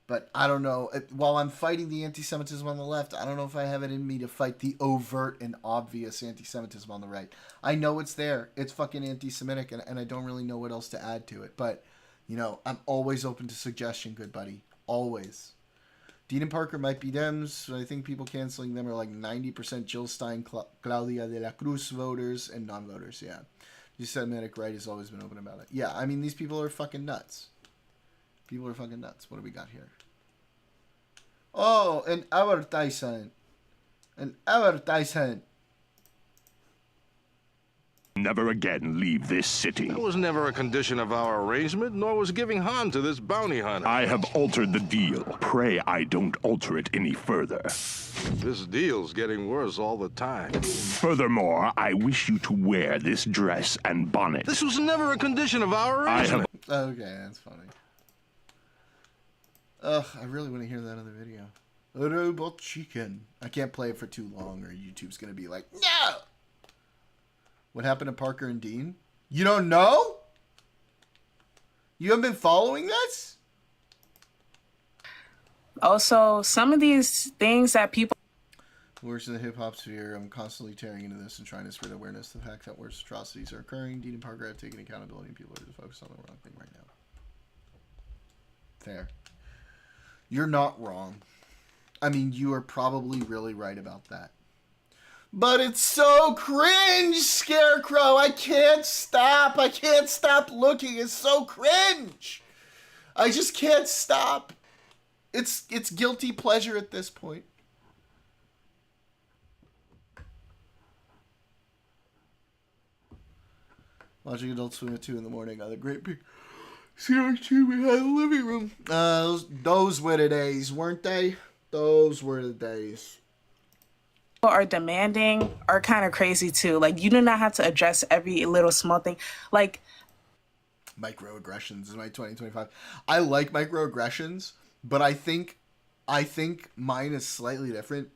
But I don't know. While I'm fighting the anti-Semitism on the left, I don't know if I have it in me to fight the overt and obvious anti-Semitism on the right. I know it's there. It's fucking anti-Semitic, and I don't really know what else to add to it. But, you know, I'm always open to suggestion, good buddy. Always. Dean and Parker might be Dems. I think people canceling them are like 90% Jill Stein, Claudia de la Cruz voters, and non-voters, yeah. The Semitic right has always been open about it. Yeah, I mean, these people are fucking nuts. People are fucking nuts. What do we got here? Oh, an advertisement. An advertisement. Never again leave this city. That was never a condition of our arrangement, nor was giving Han to this bounty hunter. I have altered the deal. Pray I don't alter it any further. This deal's getting worse all the time. Furthermore, I wish you to wear this dress and bonnet. This was never a condition of our arrangement. Okay, that's funny. Ugh, I really want to hear that other video. Robot chicken. I can't play it for too long or YouTube's going to be like, no! What happened to Parker and Dean? You don't know? You haven't been following this? also some of these things that people Worse in the hip-hop sphere, I'm constantly tearing into this and trying to spread awareness of the fact that worse atrocities are occurring. Dean and Parker have taken accountability and people are just focused on the wrong thing right now. Fair. You're not wrong. I mean, you are probably really right about that. But it's so cringe, Scarecrow. I can't stop. I can't stop looking. It's so cringe. I just can't stop. It's guilty pleasure at this point. Watching Adult Swim at 2 in the morning on the great big CRT we had in the living room. Those were the days, weren't they? Those were the days. are demanding are kind of crazy too. Like, you do not have to address every little small thing. Like, Microaggressions is my 2025. I like microaggressions, but I think mine is slightly different.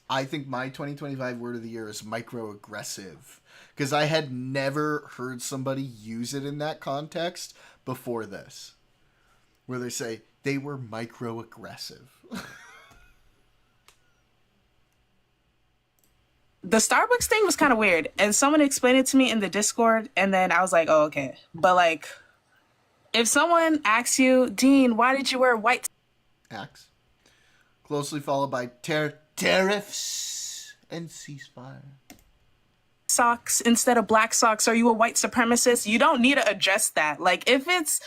I think my 2025 word of the year is microaggressive, because I had never heard somebody use it in that context before this, where they say they were microaggressive. The Starbucks thing was kind of weird, and someone explained it to me in the Discord, and then I was like, oh, okay. But like, if someone asks you, Dean, why did you wear white Axe. Closely followed by tariffs and ceasefire. socks instead of black socks, are you a white supremacist? You don't need to address that. Like, if it's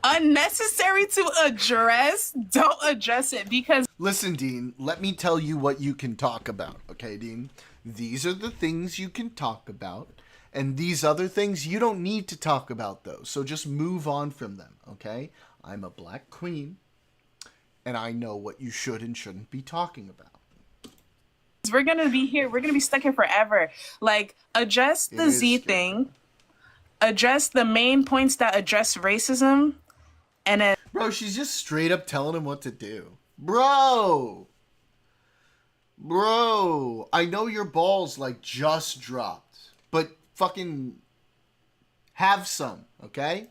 unnecessary to address, don't address it, because listen, Dean, let me tell you what you can talk about, okay, Dean? These are the things you can talk about, and these other things you don't need to talk about those. So just move on from them, okay? I'm a black queen, and I know what you should and shouldn't be talking about. we're gonna be here, we're gonna be stuck here forever. Like, address the Z thing, address the main points that address racism, and then bro, she's just straight up telling him what to do. Bro, I know your balls like just dropped, but fucking have some, okay?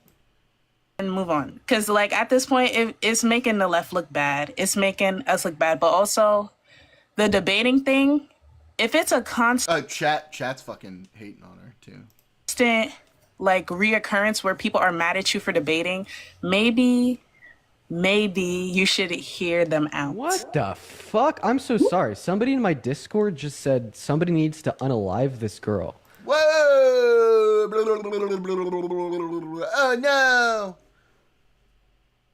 and move on. Because like at this point, it's making the left look bad. It's making us look bad. But also, the debating thing, if it's a constant chat's fucking hating on her too. Like reoccurrence where people are mad at you for debating, maybe you should hear them out. What the fuck? I'm so sorry. Somebody in my Discord just said somebody needs to unalive this girl. Whoa! Oh no!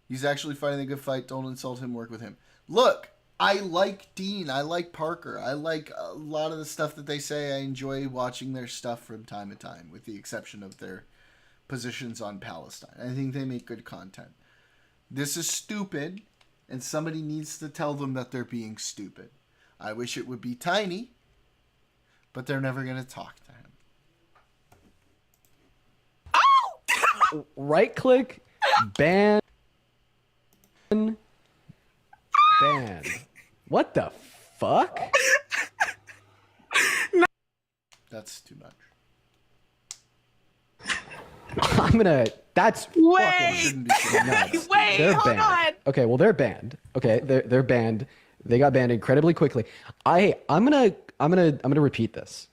He's actually fighting a good fight. Don't insult him. Work with him. Look, I like Dean. I like Parker. I like a lot of the stuff that they say. I enjoy watching their stuff from time to time, with the exception of their positions on Palestine. I think they make good content. This is stupid, and somebody needs to tell them that they're being stupid. I wish it would be Tiny, but they're never going to talk to him. Right click, ban. What the fuck? That's too much. That's Wait, nuts. wait, They're hold banned. on. Okay, well they're banned. Okay, they're banned. They got banned incredibly quickly. I'm gonna repeat this.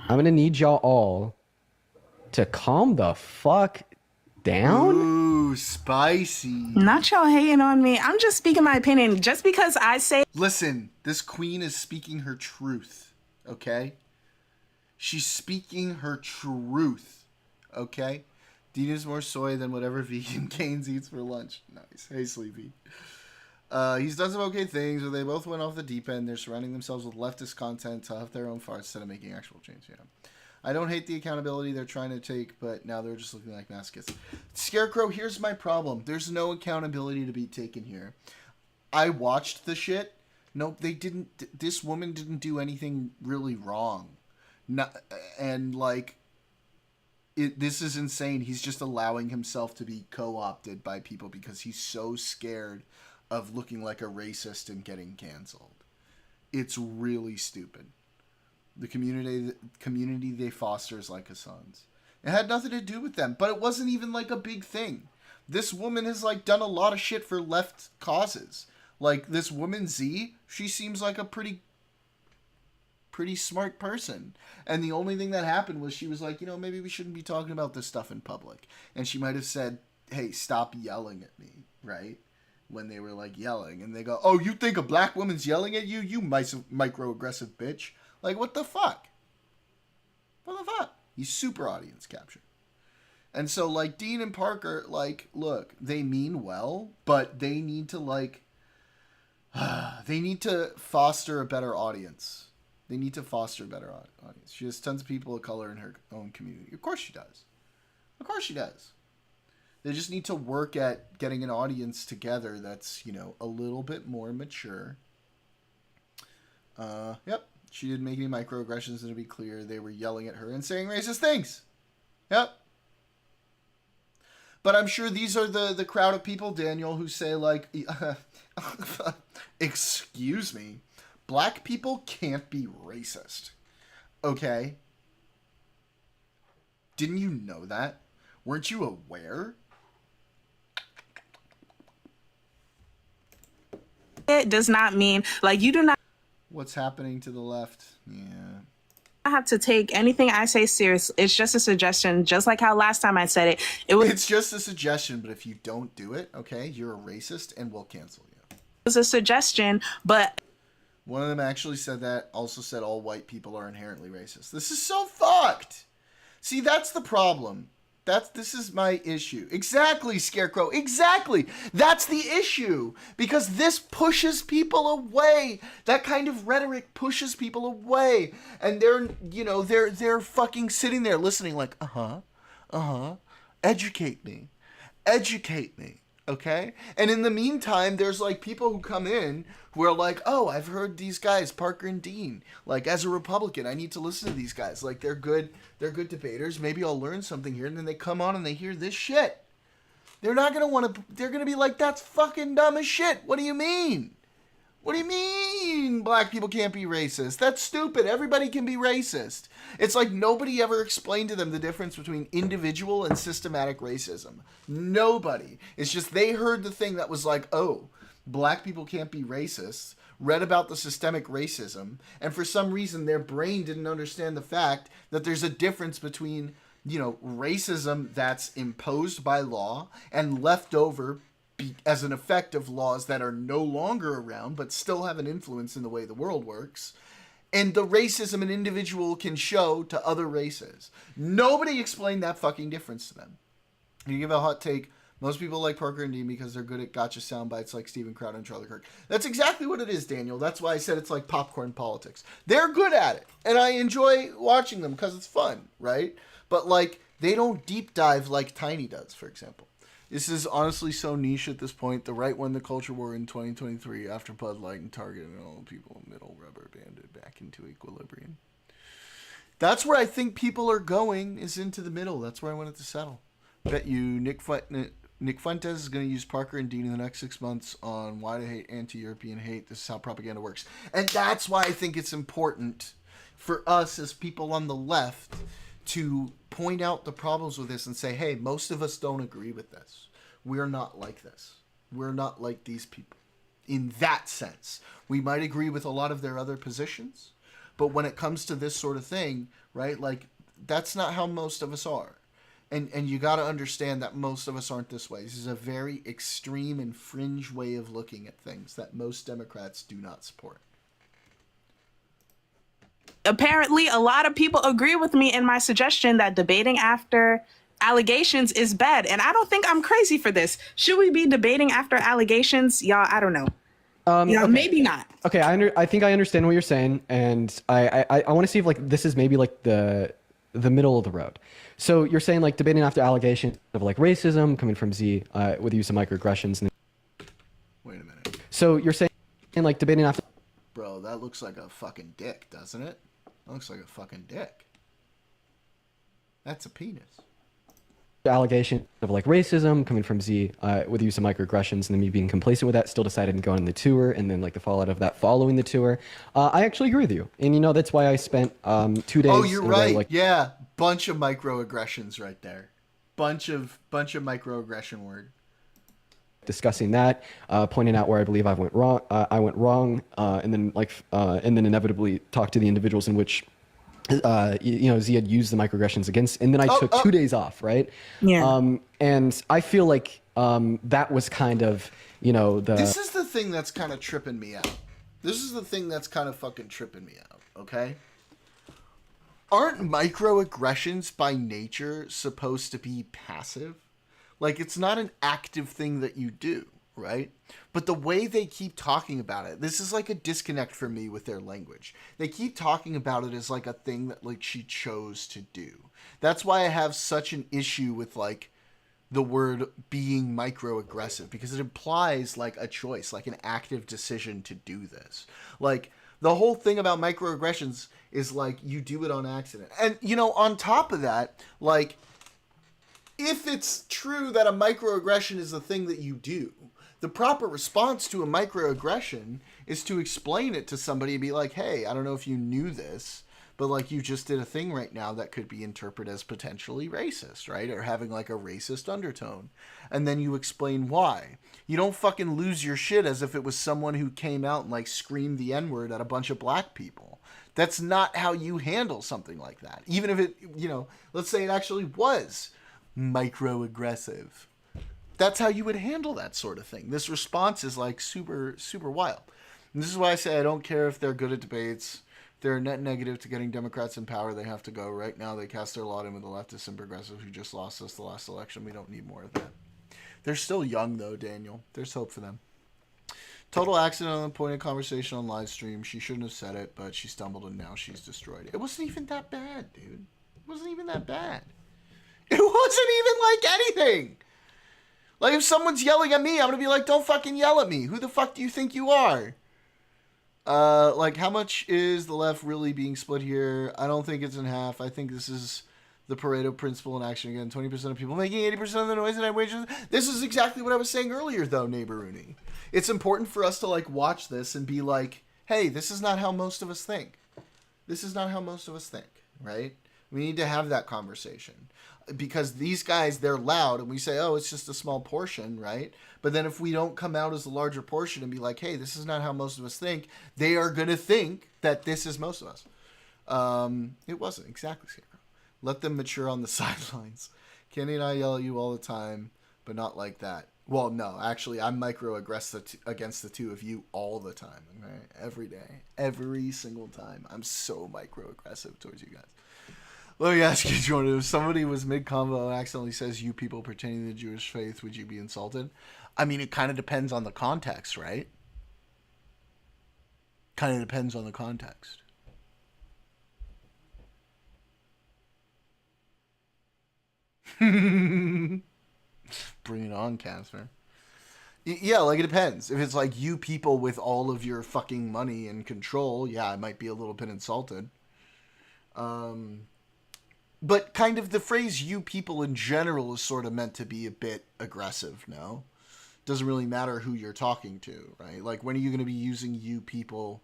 I'm gonna need y'all all to calm the fuck down. Ooh, spicy. Not y'all hating on me. I'm just speaking my opinion. Just because I say Listen, this queen is speaking her truth, okay? She's speaking her truth, okay? Dean is more soy than whatever vegan Keynes eats for lunch. Nice. Hey, Sleepy. He's done some okay things, but they both went off the deep end. They're surrounding themselves with leftist content to huff their own farts instead of making actual change. Yeah. I don't hate the accountability they're trying to take, but now they're just looking like masochists. Scarecrow, here's my problem. There's no accountability to be taken here. I watched the shit. No, they didn't. This woman didn't do anything really wrong. And like, this is insane. He's just allowing himself to be co-opted by people because he's so scared of looking like a racist and getting canceled. It's really stupid. The community they foster is like his sons. It had nothing to do with them, but it wasn't even like a big thing. This woman has like done a lot of shit for left causes. Like this woman Z, she seems like a pretty smart person. And the only thing that happened was she was like, maybe we shouldn't be talking about this stuff in public. And she might have said, hey, stop yelling at me, right? When they were like yelling. And they go, oh, you think a black woman's yelling at you? You microaggressive bitch. Like, what the fuck? What the fuck? He's super audience capture. And so, like, Dean and Parker, like, look, they mean well, but they need to, like, they need to foster a better audience. They need to foster a better audience. She has tons of people of color in her own community. Of course she does. Of course she does. They just need to work at getting an audience together that's, a little bit more mature. Yep. She didn't make any microaggressions, and to be clear, they were yelling at her and saying racist things. Yep. But I'm sure these are the crowd of people, Daniel, who say like, excuse me, black people can't be racist. Okay? Didn't you know that? Weren't you aware? It does not mean, like, you do not What's happening to the left? Yeah. have to take anything I say serious. It's just a suggestion, just like how last time I said it. It's just a suggestion, but if you don't do it, okay, you're a racist and we'll cancel you. It was a suggestion, but one of them actually said that, also said all white people are inherently racist. This is so fucked. See, that's the problem. This is my issue. Exactly, Scarecrow. Exactly. That's the issue. Because this pushes people away. That kind of rhetoric pushes people away. And they're fucking sitting there listening like, educate me. Educate me. Okay? And in the meantime, there's like people who come in who are like, oh, I've heard these guys, Parker and Dean. Like, as a Republican, I need to listen to these guys. Like, they're good debaters. Maybe I'll learn something here. And then they come on and they hear this shit. They're not going to want to, they're going to be like, that's fucking dumb as shit. What do you mean? What do you mean black people can't be racist? That's stupid. Everybody can be racist. It's like nobody ever explained to them the difference between individual and systematic racism. Nobody. It's just they heard the thing that was like, oh, black people can't be racist, read about the systemic racism, and for some reason their brain didn't understand the fact that there's a difference between, racism that's imposed by law and left over as an effect of laws that are no longer around but still have an influence in the way the world works, and the racism an individual can show to other races. Nobody explained that fucking difference to them. You give a hot take, most people like Parker and Dean because they're good at gotcha sound bites like Steven Crowder and Charlie Kirk. That's exactly what it is, Daniel. That's why I said it's like popcorn politics. They're good at it, and I enjoy watching them because it's fun, right? But like, they don't deep dive like Tiny does, for example. This is honestly so niche at this point. The right won the culture war in 2023 after Bud Light and Target and all the people in the middle rubber banded back into equilibrium. That's where I think people are going, is into the middle. That's where I want it to settle. Bet you Nick Fuentes is going to use Parker and Dean in the next 6 months on why to hate anti-European hate. This is how propaganda works. And that's why I think it's important for us as people on the left to point out the problems with this and say, hey, most of us don't agree with this. We're not like this. We're not like these people. In that sense, we might agree with a lot of their other positions, but when it comes to this sort of thing, right, like, that's not how most of us are. And you got to understand that most of us aren't this way. This is a very extreme and fringe way of looking at things that most Democrats do not support. apparently a lot of people agree with me in my suggestion that debating after allegations is bad. And I don't think I'm crazy for this. Should we be debating after allegations? Y'all, I don't know. Okay. Maybe not. Okay, I think I understand what you're saying, and I want to see if like this is maybe like the middle of the road. So you're saying like debating after allegations of like racism coming from Z with the use of microaggressions. Wait a minute. So you're saying like debating after. Bro, that looks like a fucking dick, doesn't it? That looks like a fucking dick. That's a penis. Allegation of like racism coming from Z with the use of microaggressions, and then me being complacent with that, still decided to go on the tour, and then like the fallout of that following the tour. I actually agree with you, and that's why I spent 2 days. Oh, you're right. Yeah, bunch of microaggressions right there. Bunch of microaggression word. Discussing that, pointing out where I believe I went wrong, and then inevitably talk to the individuals in which. Z had used the microaggressions against, and then I took 2 days off, right? Yeah. And I feel like that was kind of, This is the thing that's kind of tripping me out. This is the thing that's kind of fucking tripping me out, okay? Aren't microaggressions by nature supposed to be passive? Like, it's not an active thing that you do, right? But the way they keep talking about it, this is like a disconnect for me with their language. They keep talking about it as like a thing that like she chose to do. That's why I have such an issue with like the word being microaggressive, because it implies like a choice, like an active decision to do this. Like the whole thing about microaggressions is like you do it on accident. And on top of that, like if it's true that a microaggression is the thing that you do, the proper response to a microaggression is to explain it to somebody and be like, hey, I don't know if you knew this, but like you just did a thing right now that could be interpreted as potentially racist, right? Or having like a racist undertone. And then you explain why. You don't fucking lose your shit as if it was someone who came out and like screamed the N-word at a bunch of black people. That's not how you handle something like that. Even if it, you know, let's say it actually was microaggressive. That's how you would handle that sort of thing. This response is like super, super wild. And this is why I say I don't care if they're good at debates. They're net negative to getting Democrats in power. They have to go. Right now, they cast their lot in with the leftists and progressives who just lost us the last election. We don't need more of that. They're still young, though, Daniel. There's hope for them. Total accident on the point of conversation on live stream. She shouldn't have said it, but she stumbled and now she's destroyed. It wasn't even that bad, dude. It wasn't even that bad. It wasn't even like anything. Like, if someone's yelling at me, I'm going to be like, don't fucking yell at me. Who the fuck do you think you are? Like, how much is the left really being split here? I don't think it's in half. I think this is the Pareto principle in action again. 20% of people making 80% of the noise and wages. This is exactly what I was saying earlier, though, Neighbor Rooney. It's important for us to, like, watch this and be like, hey, this is not how most of us think. This is not how most of us think, right? We need to have that conversation. Because these guys, they're loud, and we say, oh, it's just a small portion, right? But then if we don't come out as a larger portion and be like, hey, this is not how most of us think, they are going to think that this is most of us. It wasn't. Exactly, Scarecrow. Let them mature on the sidelines. Kenny and I yell at you all the time, but not like that. Well, no, actually, I'm microaggressive against the two of you all the time, okay? Every day. Every single time. I'm so microaggressive towards you guys. Let me ask you, Jordan, if somebody was mid-convo and accidentally says you people pertaining to the Jewish faith, would you be insulted? I mean, it kind of depends on the context, right? Kind of depends on the context. Bring it on, Casper. Yeah, like, it depends. If it's like you people with all of your fucking money and control, yeah, I might be a little bit insulted. But kind of the phrase you people in general is sort of meant to be a bit aggressive, no? Doesn't really matter who you're talking to, right? Like, when are you going to be using you people?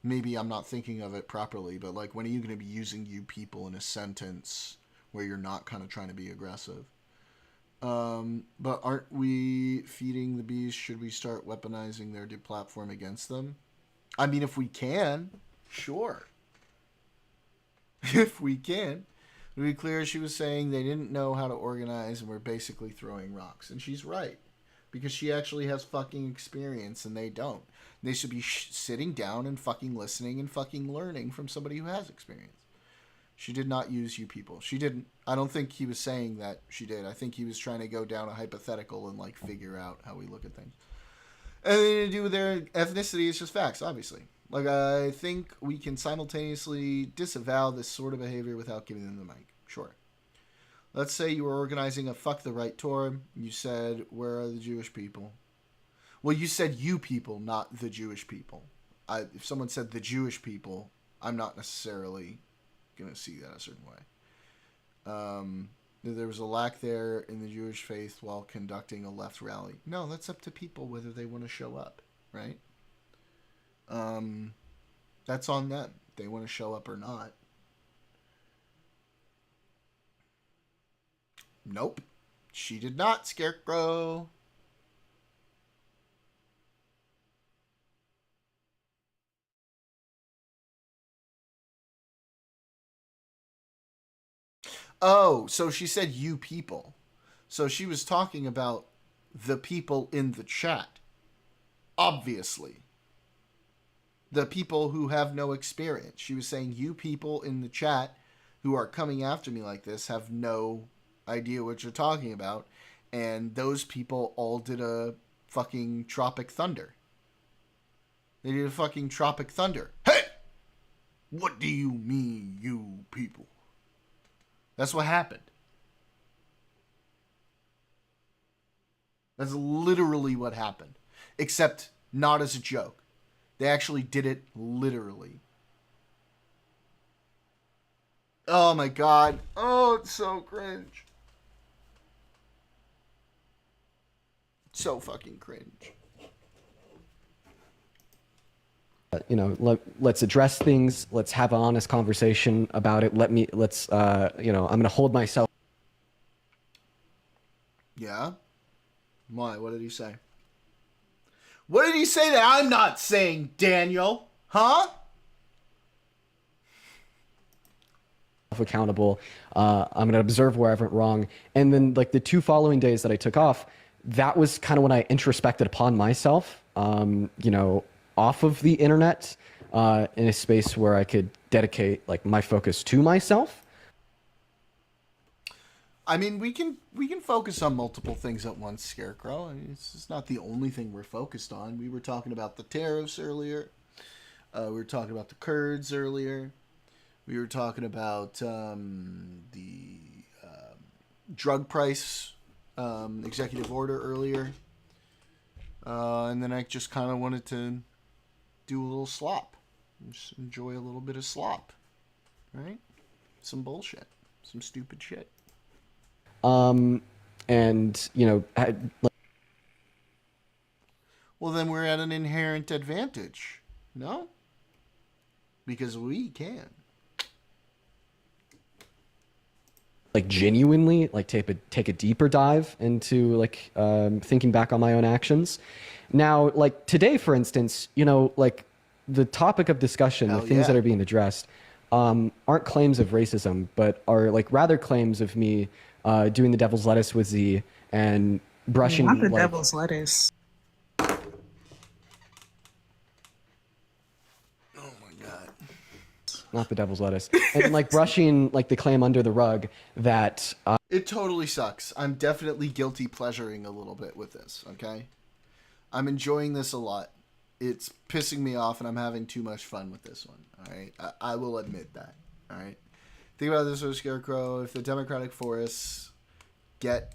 Maybe I'm not thinking of it properly, but like, when are you going to be using you people in a sentence where you're not kind of trying to be aggressive? But aren't we feeding the beast? Should we start weaponizing their platform against them? I mean, if we can, sure. If we can. To be clear, she was saying they didn't know how to organize and were basically throwing rocks. And she's right. Because she actually has fucking experience and they don't. They should be sitting down and fucking listening and fucking learning from somebody who has experience. She did not use you people. She didn't. I don't think he was saying that she did. I think he was trying to go down a hypothetical and like figure out how we look at things. Anything to do with their ethnicity, it's just facts, obviously. Like, I think we can simultaneously disavow this sort of behavior without giving them the mic. Sure. Let's say you were organizing a Fuck the Right tour. You said, where are the Jewish people? Well, you said you people, not the Jewish people. If someone said the Jewish people, I'm not necessarily going to see that a certain way. There was a lack there in the Jewish faith while conducting a left rally. No, that's up to people whether they want to show up, right? That's on them. They want to show up or not. Nope. She did not, Scarecrow. Oh, so she said you people. So she was talking about the people in the chat. Obviously. The people who have no experience. She was saying you people in the chat who are coming after me like this have no idea what you're talking about. And those people all did a fucking Tropic Thunder. They did a fucking Tropic Thunder. Hey! What do you mean, you people? That's what happened. That's literally what happened. Except not as a joke. They actually did it literally. Oh my god. Oh, it's so cringe. So fucking cringe. You know, let's address things. Let's have an honest conversation about it. Let's, you know, I'm going to hold myself. Yeah? Why? What did he say? What did he say that I'm not saying, Daniel? Huh? Accountable. I'm going to observe where I went wrong. And then, like, the 2 following days that I took off, that was kind of when I introspected upon myself, you know, off of the internet, in a space where I could dedicate, like, my focus to myself. I mean, we can focus on multiple things at once, Scarecrow. I mean, it's not the only thing we're focused on. We were talking about the tariffs earlier. We were talking about the Kurds earlier. We were talking about the drug price executive order earlier. And then I just kind of wanted to do a little slop. Just enjoy a little bit of slop. Right? Some bullshit. Some stupid shit. And, you know... Well, then we're at an inherent advantage. No? Because we can. Like, genuinely, like, take a deeper dive into, like, thinking back on my own actions. Now, like, today, for instance, you know, like, the topic of discussion, the things that are being addressed, aren't claims of racism, but are, like, rather claims of me doing the devil's lettuce with Z and brushing... Not the like, devil's lettuce. Not the devil's lettuce. And, like, brushing, like, the claim under the rug that... It totally sucks. I'm definitely guilty pleasuring a little bit with this, okay? I'm enjoying this a lot. It's pissing me off, and I'm having too much fun with this one, all right? I will admit that, all right? Think about this, Scarecrow. If the Democratic forests get...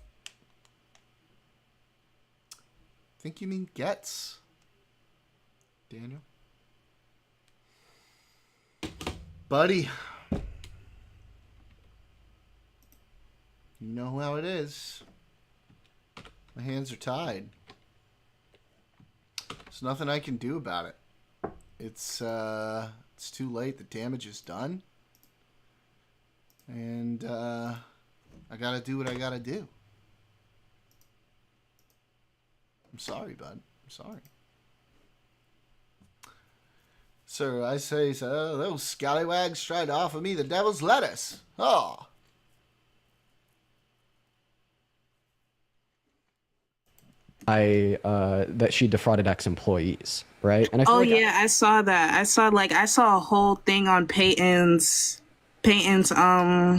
I think you mean gets. Daniel? Buddy, you know how it is. My hands are tied. There's nothing I can do about it. It's too late. The damage is done. And I gotta do what I gotta do. I'm sorry, bud. I'm sorry. Sir, I say, sir, those scallywags tried to offer me the devil's lettuce. Oh. That she defrauded ex-employees, right? And I feel I saw that. I saw a whole thing on Peyton's video,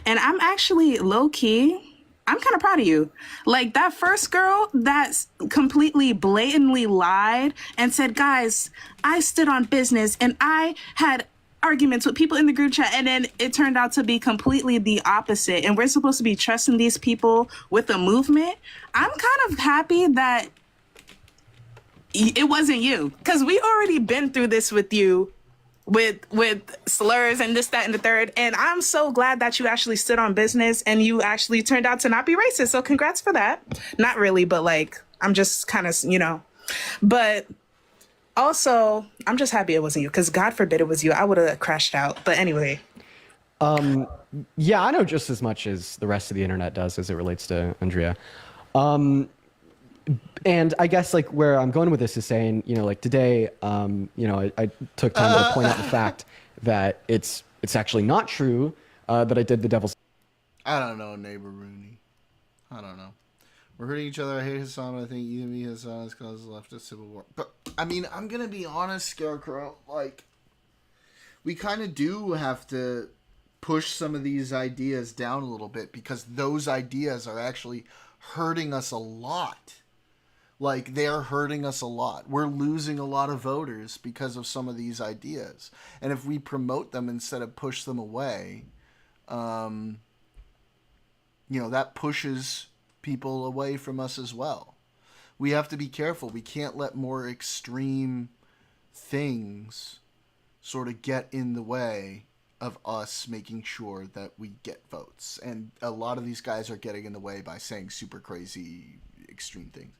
and I'm actually low key. I'm kind of proud of you. Like, that first girl that completely blatantly lied and said, guys, I stood on business and I had arguments with people in the group chat, and then it turned out to be completely the opposite. And we're supposed to be trusting these people with the movement. I'm kind of happy that it wasn't you, because we already been through this with you. With slurs and this, that, and the third. And I'm so glad that you actually stood on business and you actually turned out to not be racist. So congrats for that. Not really, but, like, I'm just kind of, you know. But also, I'm just happy it wasn't you, because God forbid it was you. I would have crashed out. But anyway. Yeah, I know just as much as the rest of the internet does as it relates to Andrea. And I guess, like, where I'm going with this is saying, you know, like, today, you know, I took time to point out the fact that it's actually not true that I did the devil's... I don't know, neighbor Rooney. I don't know. We're hurting each other. I hate Hassan, but I think either me Hassan has caused leftist civil war. But, I mean, I'm going to be honest, Scarecrow. Like, we kind of do have to push some of these ideas down a little bit, because those ideas are actually hurting us a lot. Like, they're hurting us a lot. We're losing a lot of voters because of some of these ideas. And if we promote them instead of push them away, you know, that pushes people away from us as well. We have to be careful. We can't let more extreme things sort of get in the way of us making sure that we get votes. And a lot of these guys are getting in the way by saying super crazy extreme things.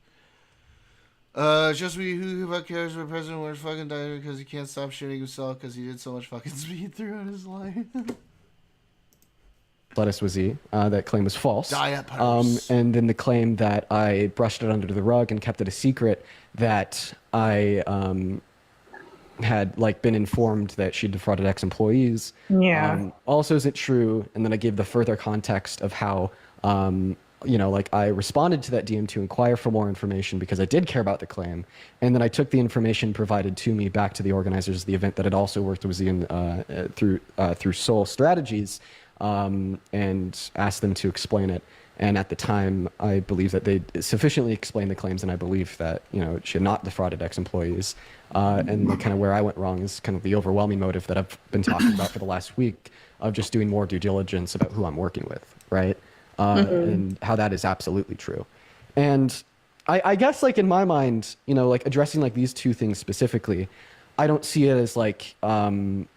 Just we who cares what president wears fucking diaper because he can't stop shitting himself because he did so much fucking speed throughout his life. lettuce was that claim was false. Diapers. And then the claim that I brushed it under the rug and kept it a secret, that I had like been informed that she defrauded ex-employees. Yeah. Also isn't true. And then I gave the further context of how like I responded to that DM to inquire for more information because I did care about the claim, and then I took the information provided to me back to the organizers of the event that had also worked with Ian through Soul Strategies, and asked them to explain it. And at the time, I believe that they sufficiently explained the claims, and I believe that she had not defrauded ex-employees. And kind of where I went wrong is kind of the overwhelming motive that I've been talking about for the last week of just doing more due diligence about who I'm working with, right? And how that is absolutely true. And I guess like in my mind, like addressing like these two things specifically, I don't see it as like, like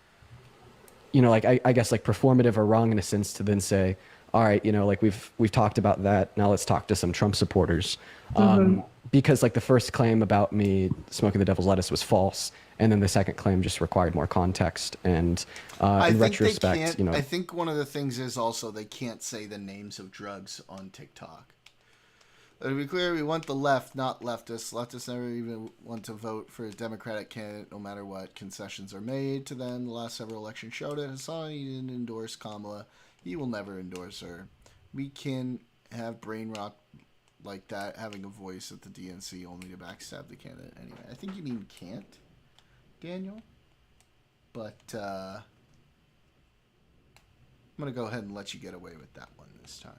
I guess like performative or wrong in a sense to then say, all right, like we've talked about that. Now let's talk to some Trump supporters. Because like the first claim about me smoking the devil's lettuce was false. And then the second claim just required more context. And in retrospect, I think one of the things is also they can't say the names of drugs on TikTok. To be clear, we want the left, not leftists. Leftists never even want to vote for a Democratic candidate, no matter what concessions are made to them. The last several elections showed it. Hassani didn't endorse Kamala. He will never endorse her. We can have brain rot like that, having a voice at the DNC only to backstab the candidate. Anyway, I think you mean can't, Daniel. But I'm going to go ahead and let you get away with that one this time.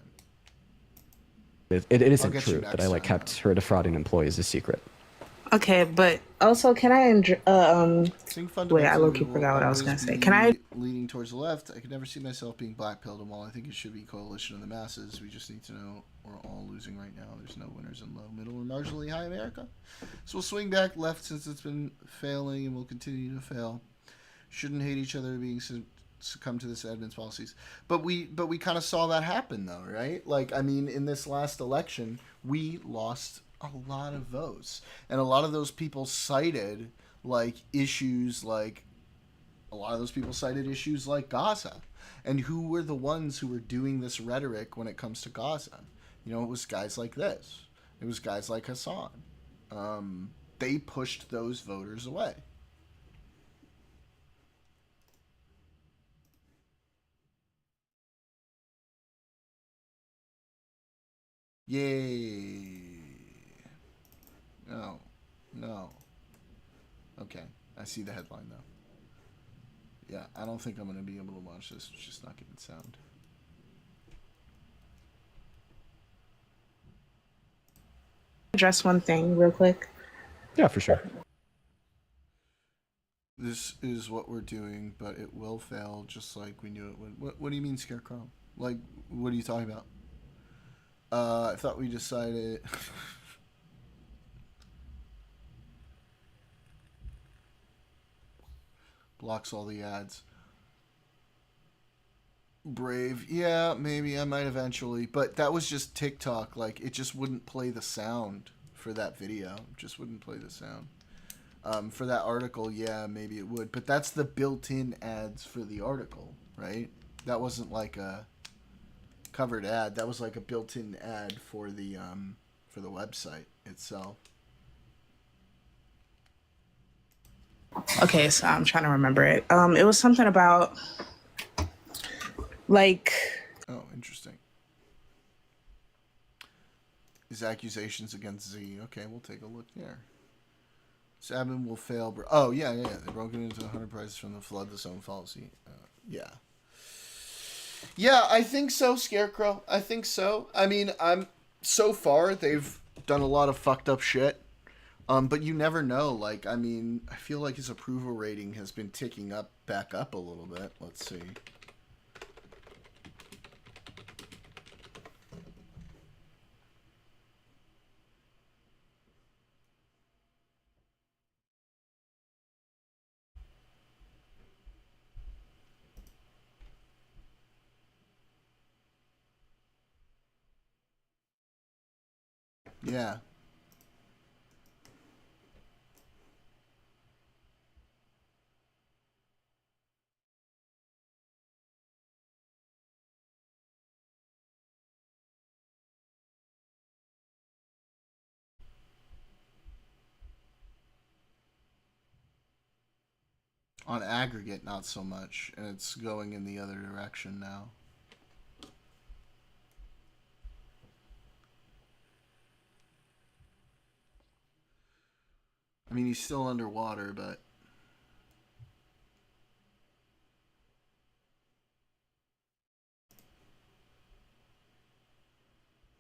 It isn't true that I like kept her defrauding employees a secret. Okay, but also can I wait, I low-key forgot what I was gonna say. Can I leaning towards the left? I could never see myself being blackpilled, and while I think it should be coalition of the masses, we just need to know we're all losing right now. There's no winners in low, middle, or marginally high America. So we'll swing back left since it's been failing and will continue to fail. Shouldn't hate each other being succumb to this admin's policies. But we kind of saw that happen though, right? Like, I mean, in this last election, we lost a lot of votes, and a lot of those people cited like issues like Gaza. And who were the ones who were doing this rhetoric when it comes to Gaza? It was guys like this. It was guys like Hassan. They pushed those voters away. Yay. No. Okay, I see the headline though. Yeah, I don't think I'm going to be able to watch this. It's just not getting sound. address one thing real quick? Yeah, for sure. This is what we're doing, but it will fail just like we knew it would. What do you mean, Scarecrow? Like, what are you talking about? I thought we decided... Blocks all the ads. Brave. Yeah, maybe I might eventually. But that was just TikTok. Like, it just wouldn't play the sound for that video. It just wouldn't play the sound. For that article, yeah, maybe it would. But that's the built-in ads for the article, right? That wasn't like a covered ad. That was like a built-in ad for the website itself. Okay, so I'm trying to remember it. It was something about like... Oh, interesting. His accusations against Z. Okay, we'll take a look here. Sabin will fail. Oh, yeah. They broke it into 100 prices from the flood, the zone policy. Yeah. Yeah, I think so, Scarecrow. I think so. I mean, so far, they've done a lot of fucked up shit. But you never know. Like, I mean, I feel like his approval rating has been ticking back up a little bit. Let's see. Yeah. On aggregate, not so much, and it's going in the other direction now. I mean, he's still underwater, but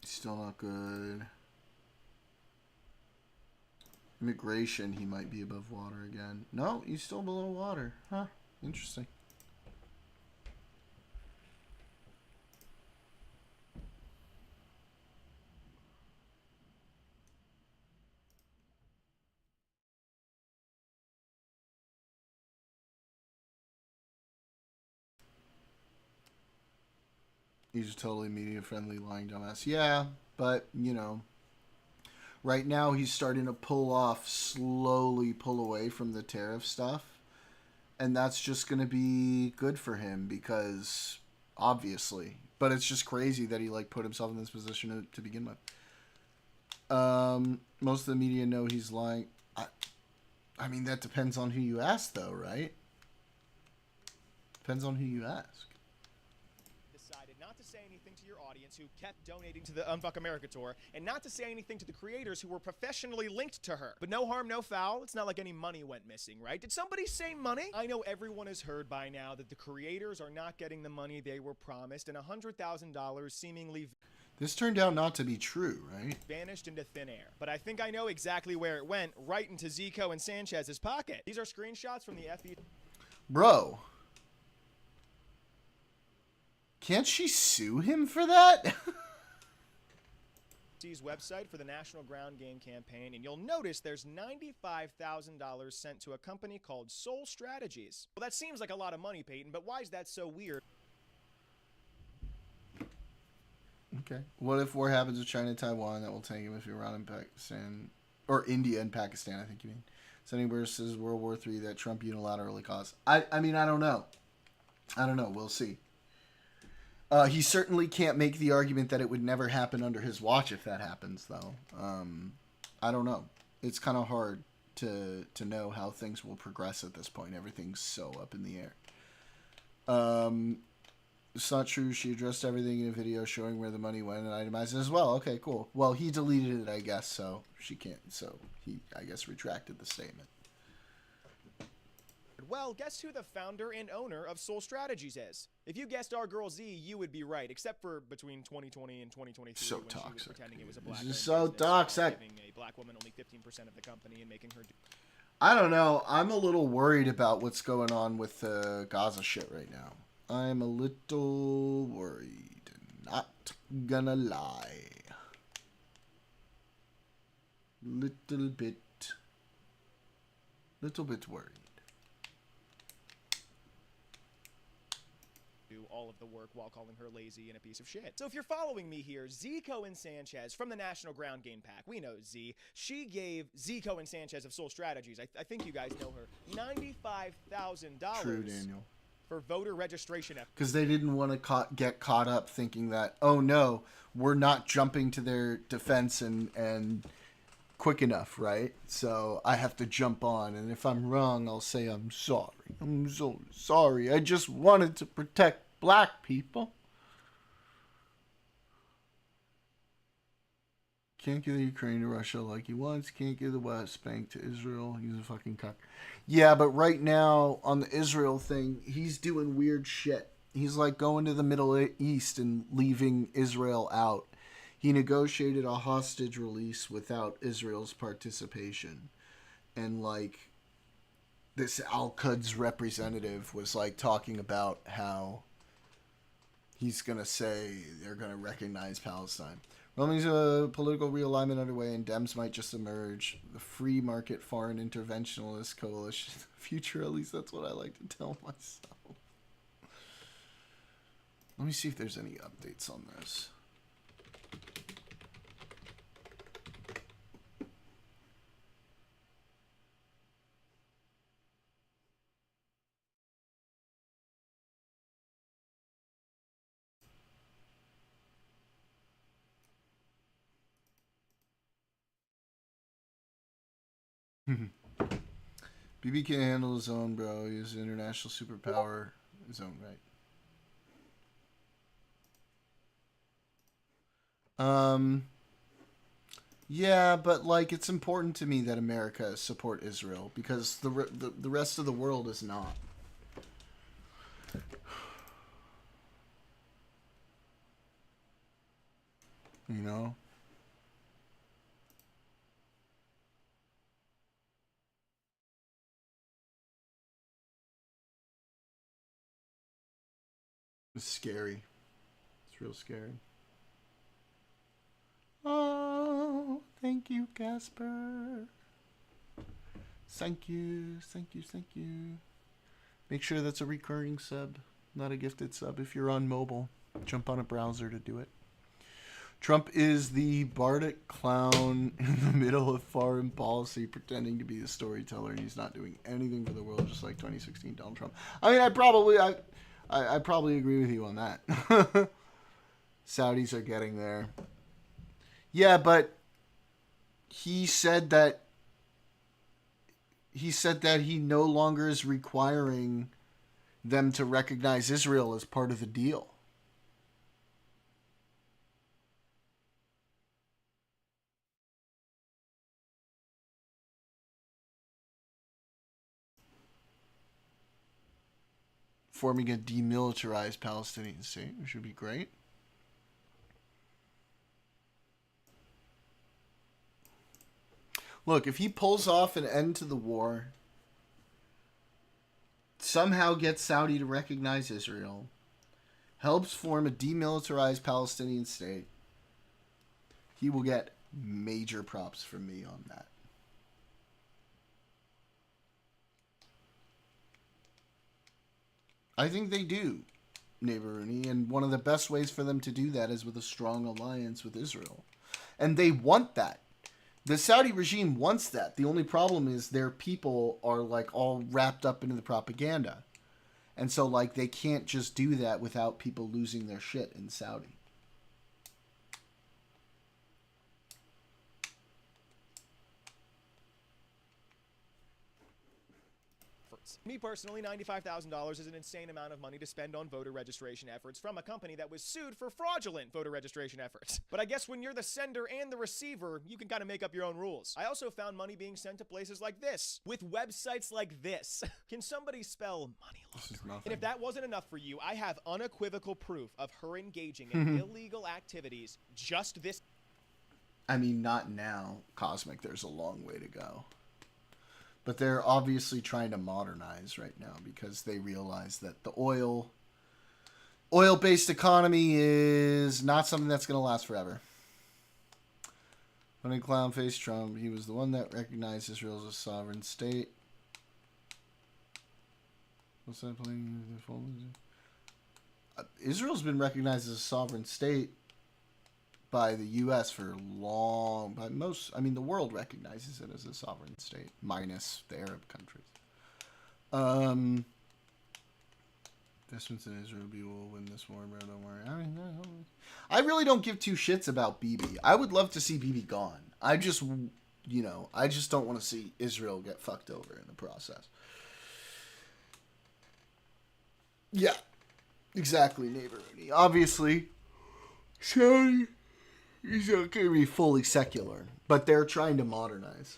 he's still not good. Immigration, he might be above water again. No, he's still below water. Huh. Interesting. He's a totally media-friendly lying dumbass. Yeah, but, you know, right now he's starting to slowly pull away from the tariff stuff. And that's just going to be good for him because, obviously. But it's just crazy that he, like, put himself in this position to begin with. Most of the media know he's lying. I mean, that depends on who you ask, though, right? Depends on who you ask. Decided not to say anything to your audience who kept donating to the Unfuck America tour, and not to say anything to the creators who were professionally linked to her. But no harm, no foul. It's not like any money went missing, right? Did somebody say money? I know everyone has heard by now that the creators are not getting the money they were promised, and $100,000 seemingly This turned out not to be true, right? vanished into thin air. But I think I know exactly where it went, right into Zico and Sanchez's pocket. These are screenshots from the FBI. Bro. Can't she sue him for that? website for the National Ground Game campaign, and you'll notice there's $95,000 sent to a company called Soul Strategies. Well, that seems like a lot of money, Peyton, but why is that so weird? Okay. What if war happens with China and Taiwan? That will take him if Iran and Pakistan, or India and Pakistan, I think you mean. Sending versus World War III that Trump unilaterally caused. I mean, I don't know. We'll see. He certainly can't make the argument that it would never happen under his watch if that happens, though. I don't know. It's kind of hard to know how things will progress at this point. Everything's so up in the air. It's not true. She addressed everything in a video showing where the money went and itemized it as well. Okay, cool. Well, he deleted it, I guess, so she can't. So he, I guess, retracted the statement. Well, guess who the founder and owner of Soul Strategies is? If you guessed our girl Z, you would be right, except for between 2020 and 2023 so when toxic. she was pretending it was a black this is so toxic. Giving a black woman only 15% of the company and making her I don't know. I'm a little worried about what's going on with the Gaza shit right now. I'm a little worried. Not gonna lie. Little bit worried. do all of the work while calling her lazy and a piece of shit. So if you're following me here, Zico and Sanchez from the National Ground Game Pack, we know Z, she gave Zico and Sanchez of Soul Strategies, I think you guys know her, $95,000. True, Daniel. For voter registration. Because they didn't want to get caught up thinking that, oh no, we're not jumping to their defense and quick enough, right? So I have to jump on, and if I'm wrong, I'll say I'm sorry. I'm so sorry. I just wanted to protect black people. Can't give the Ukraine to Russia like he wants. Can't give the West Bank to Israel. He's a fucking cuck. Yeah, but right now, on the Israel thing, he's doing weird shit. He's like going to the Middle East and leaving Israel out. He negotiated a hostage release without Israel's participation. And like, this Al-Quds representative was like talking about how he's going to say they're going to recognize Palestine. Romney's a political realignment underway, and Dems might just emerge. The free market foreign interventionist coalition. Future, at least that's what I like to tell myself. Let me see if there's any updates on this. BB can't handle his own, bro. He's an international superpower. His own right. Yeah, but like it's important to me that America support Israel because the rest of the world is not. You know? It's scary. It's real scary. Oh, thank you, Casper. Thank you, thank you, thank you. Make sure that's a recurring sub, not a gifted sub. If you're on mobile, jump on a browser to do it. Trump is the bardic clown in the middle of foreign policy, pretending to be the storyteller, and he's not doing anything for the world, just like 2016 Donald Trump. I mean, I probably agree with you on that. Saudis are getting there. Yeah, but he said that he no longer is requiring them to recognize Israel as part of the deal. Forming a demilitarized Palestinian state, which would be great. Look, if he pulls off an end to the war, somehow gets Saudi to recognize Israel, helps form a demilitarized Palestinian state, he will get major props from me on that. I think they do, Neighboruni, and one of the best ways for them to do that is with a strong alliance with Israel. And they want that. The Saudi regime wants that. The only problem is their people are like all wrapped up into the propaganda. And so like they can't just do that without people losing their shit in Saudi. Me personally, $95,000 is an insane amount of money to spend on voter registration efforts from a company that was sued for fraudulent voter registration efforts. But I guess when you're the sender and the receiver, you can kind of make up your own rules. I also found money being sent to places like this, with websites like this. Can somebody spell money laundering? And if that wasn't enough for you, I have unequivocal proof of her engaging in illegal activities just this. I mean, not now, Cosmic. There's a long way to go. But they're obviously trying to modernize right now because they realize that the oil-based economy is not something that's going to last forever. When clown faced Trump, he was the one that recognized Israel as a sovereign state. What's that playing? Israel's been recognized as a sovereign state by the U.S. for long, by most, I mean, the world recognizes it as a sovereign state, minus the Arab countries. Investments in Israel will win this war, bro. Don't worry. I mean, I really don't give two shits about Bibi. I would love to see Bibi gone. I just don't want to see Israel get fucked over in the process. Yeah, exactly, neighbor. Obviously, Saudi. He's not going to be fully secular, but they're trying to modernize.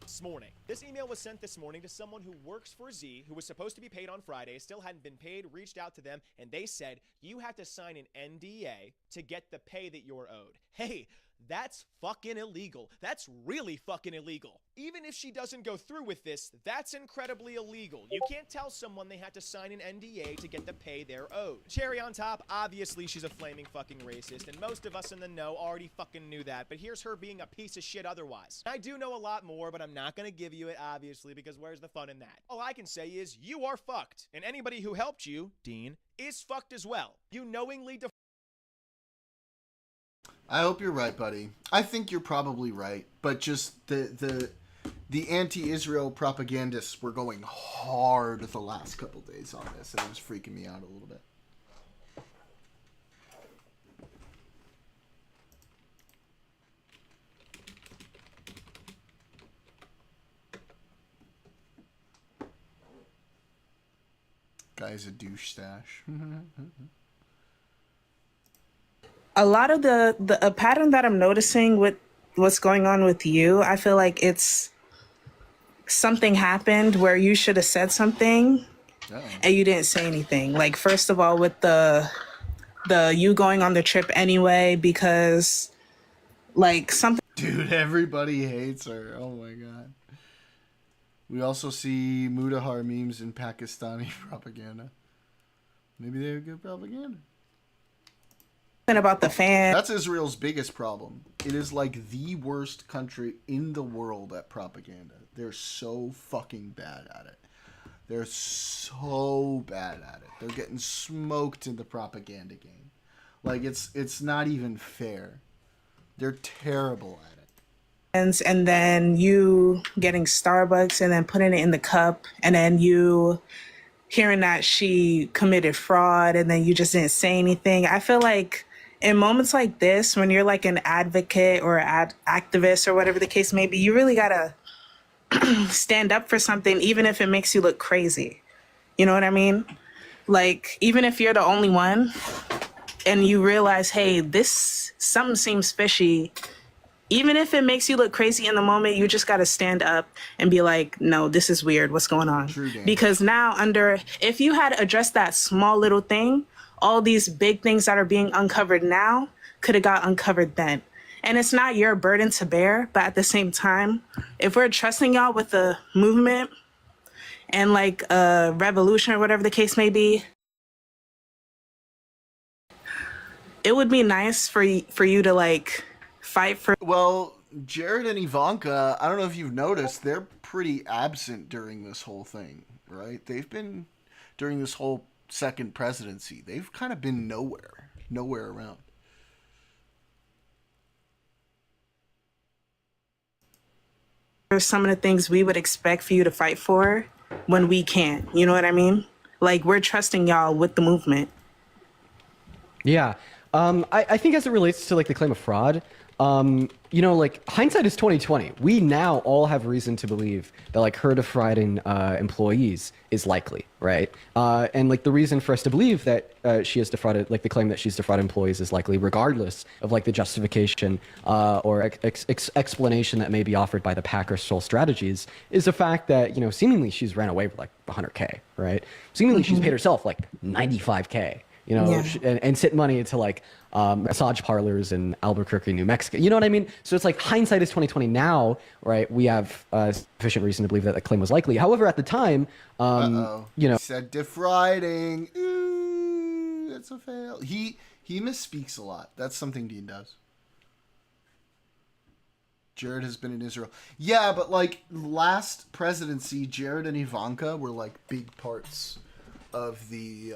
This morning. This email was sent this morning to someone who works for Z, who was supposed to be paid on Friday, still hadn't been paid, reached out to them, and they said, you have to sign an NDA to get the pay that you're owed. Hey, that's fucking illegal. That's really fucking illegal. Even if she doesn't go through with this, that's incredibly illegal. You can't tell someone they had to sign an NDA to get the pay they're owed. Cherry on top, obviously she's a flaming fucking racist, and most of us in the know already fucking knew that, but here's her being a piece of shit otherwise. I do know a lot more, but I'm not gonna give you it, obviously, because where's the fun in that? All I can say is, you are fucked, and anybody who helped you, Dean, is fucked as well. You knowingly I hope you're right, buddy. I think you're probably right, but just the anti-Israel propagandists were going hard the last couple days on this, and it was freaking me out a little bit. Guy's a douche stash. A lot of a pattern that I'm noticing with what's going on with you, I feel like it's something happened where you should have said something and you didn't say anything. Like, first of all, with the you going on the trip anyway, because like something. Dude, everybody hates her. Oh my god. We also see Mudahar memes in Pakistani propaganda. Maybe they have good propaganda. About the fan. That's Israel's biggest problem. It is like the worst country in the world at propaganda. They're so fucking bad at it. They're so bad at it. They're getting smoked in the propaganda game. Like, it's not even fair. They're terrible at it. And then you getting Starbucks and then putting it in the cup, and then you hearing that she committed fraud and then you just didn't say anything. I feel like in moments like this, when you're like an advocate or activist or whatever the case may be, you really gotta stand up for something, even if it makes you look crazy. You know what I mean? Like, even if you're the only one and you realize, hey, something seems fishy, even if it makes you look crazy in the moment, you just gotta stand up and be like, no, this is weird. What's going on? Because now if you had addressed that small little thing, all these big things that are being uncovered now could have got uncovered then. And it's not your burden to bear, but at the same time, if we're trusting y'all with the movement and like a revolution or whatever the case may be, it would be nice for you to like fight for. Well, Jared and Ivanka, I don't know if you've noticed, they're pretty absent during this whole thing, right? They've been, during this whole second presidency, they've kind of been nowhere around. Some of the things we would expect for you to fight for when we can't. You know what I mean? Like, we're trusting y'all with the movement. Yeah. I think as it relates to like the claim of fraud, you know, like hindsight is 2020. We now all have reason to believe that like her defrauding employees is likely, right? And like the reason for us to believe that she has defrauded, like the claim that she's defrauded employees is likely, regardless of like the justification or explanation that may be offered by the Packers' sole strategies, is the fact that, you know, seemingly she's ran away with like 100K, right? Seemingly she's paid herself like 95K. You know, and sent money into like massage parlors in Albuquerque, New Mexico. You know what I mean? So it's like hindsight is 2020 now, right? We have sufficient reason to believe that the claim was likely. However, at the time, you know, he said defrauding. Ooh, that's a fail. He misspeaks a lot. That's something Dean does. Jared has been in Israel. Yeah, but like last presidency, Jared and Ivanka were like big parts of the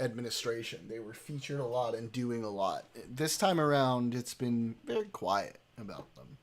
administration. They were featured a lot and doing a lot. This time around, it's been very quiet about them.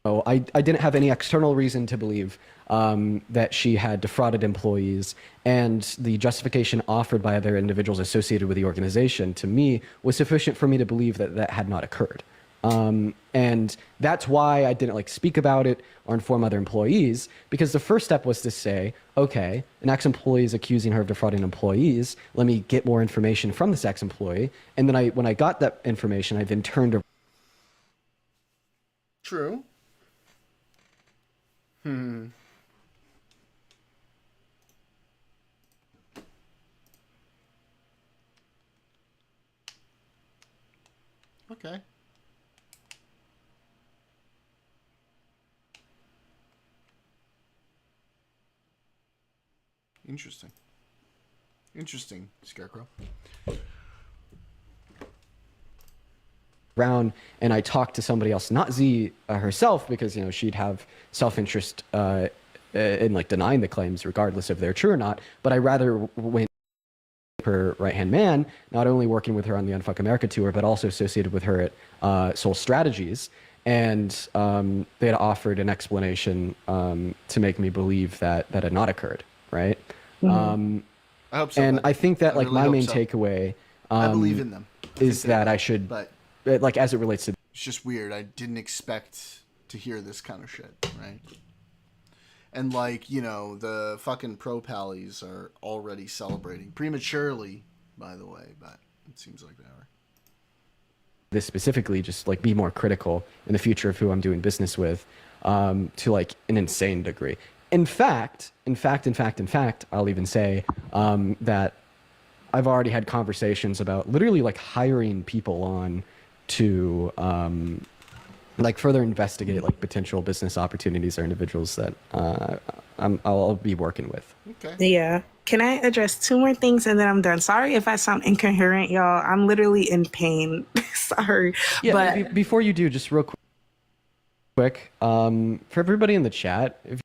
Oh, I didn't have any external reason to believe that she had defrauded employees, and the justification offered by other individuals associated with the organization to me was sufficient for me to believe that that had not occurred. And that's why I didn't like speak about it or inform other employees, because the first step was to say, okay, an ex-employee is accusing her of defrauding employees. Let me get more information from this ex-employee. And then when I got that information, I then turned. True. Okay. Interesting, Scarecrow. Around and I talked to somebody else, not Z herself, because, you know, she'd have self-interest in like denying the claims regardless if they're true or not. But I rather went her right-hand man, not only working with her on the Unfuck America tour, but also associated with her at Soul Strategies. And they had offered an explanation to make me believe that that had not occurred, right? I hope so. And I think that like really my main so. takeaway I believe in them. is that I should, but like as it relates to. It's just weird. I didn't expect to hear this kind of shit, right? And like, you know, the fucking pro-pallies are already celebrating. Prematurely, by the way, but it seems like they are. This specifically, just like be more critical in the future of who I'm doing business with, to like an insane degree. In fact, I'll even say that I've already had conversations about literally like hiring people on to like further investigate like potential business opportunities or individuals that I'll be working with. Okay. Yeah. Can I address two more things and then I'm done? Sorry if I sound incoherent, y'all. I'm literally in pain. Sorry. Yeah, but before you do, just real quick, for everybody in the chat, if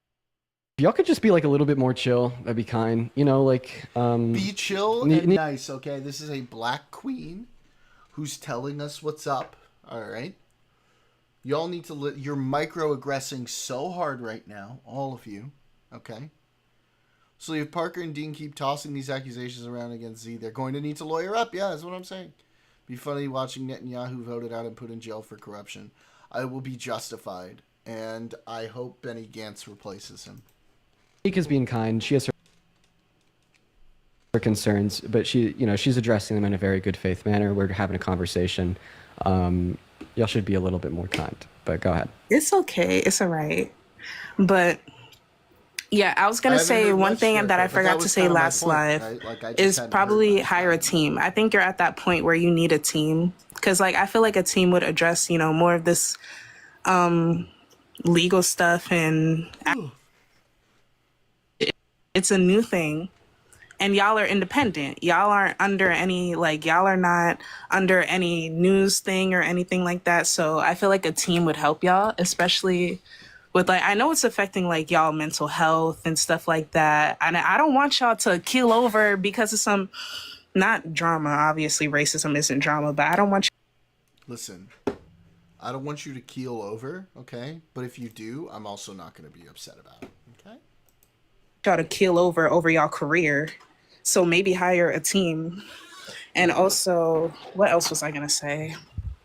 y'all could just be like a little bit more chill, that'd be kind. You know, like be chill and nice, okay? This is a black queen who's telling us what's up, all right? Y'all need to you're microaggressing so hard right now, all of you, okay? So if Parker and Dean keep tossing these accusations around against Z, they're going to need to lawyer up. Yeah, that's what I'm saying. Be funny watching Netanyahu voted out and put in jail for corruption. I will be justified, and I hope Benny Gantz replaces him. Nika's being kind. She has her concerns, but she's addressing them in a very good faith manner. We're having a conversation. Y'all should be a little bit more kind, but go ahead. it's okay. It's all right. But yeah, I was going to say one thing that I forgot to say last live is probably hire a team. I think you're at that point where you need a team because like I feel like a team would address, you know, more of this legal stuff and it's a new thing. And y'all are independent. Y'all aren't under any, like, y'all are not under any news thing or anything like that. So I feel like a team would help y'all, especially with, like, I know it's affecting, like, y'all mental health and stuff like that. And I don't want y'all to keel over because of some, not drama. Obviously, racism isn't drama, but I don't want you. Listen, I don't want you to keel over, okay? But if you do, I'm also not going to be upset about it, okay? Y'all to keel over y'all career. So maybe hire a team. And also, what else was I going to say?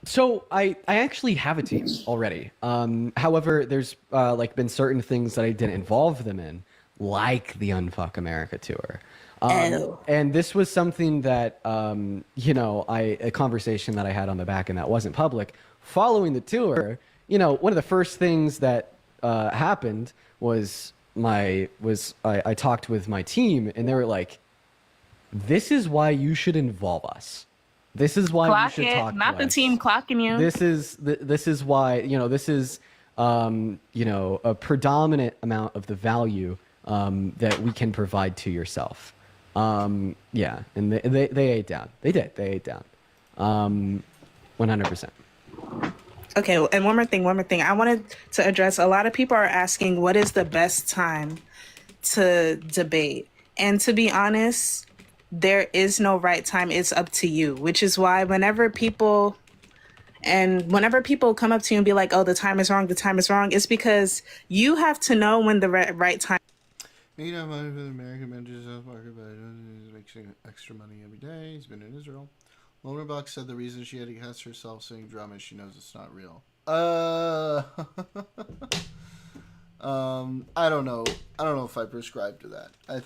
So I actually have a team already. However, there's like been certain things that I didn't involve them in, like the Unfuck America tour. And this was something that, you know, a conversation that I had on the back end that wasn't public. Following the tour, you know, one of the first things that happened was I talked with my team and they were like, this is why you should involve us. This is why you should talk to us. Not the team clocking you. This is why, you know, this is, you know, a predominant amount of the value that we can provide to yourself. Yeah, and they ate down. They did. They ate down. 100%. Okay, and one more thing. I wanted to address, a lot of people are asking, what is the best time to debate? And to be honest, there is no right time. It's up to you, which is why whenever people come up to you and be like, oh, the time is wrong, it's because you have to know when the right time. You know, money for the American manager South Parker, but he's making extra money every day. He's been in Israel. Lona Buck said the reason she had to cast herself singing drama is she knows it's not real. I don't know. I don't know if I prescribe to that. I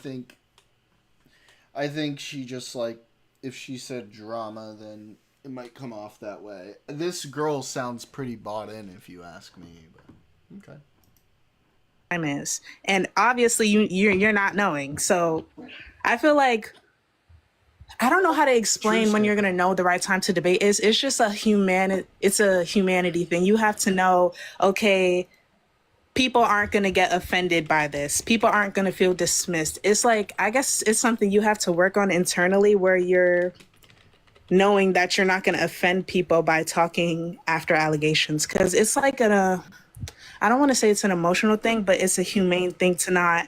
think she just, like, if she said drama, then it might come off that way. This girl sounds pretty bought in, if you ask me. But okay. Time is, and obviously you're not knowing. So I feel like I don't know how to explain when you're gonna know the right time to debate is. It's just it's a humanity thing. You have to know, okay, people aren't going to get offended by this. People aren't going to feel dismissed. It's like, I guess it's something you have to work on internally where you're knowing that you're not going to offend people by talking after allegations. Because it's like I don't want to say it's an emotional thing, but it's a humane thing to not,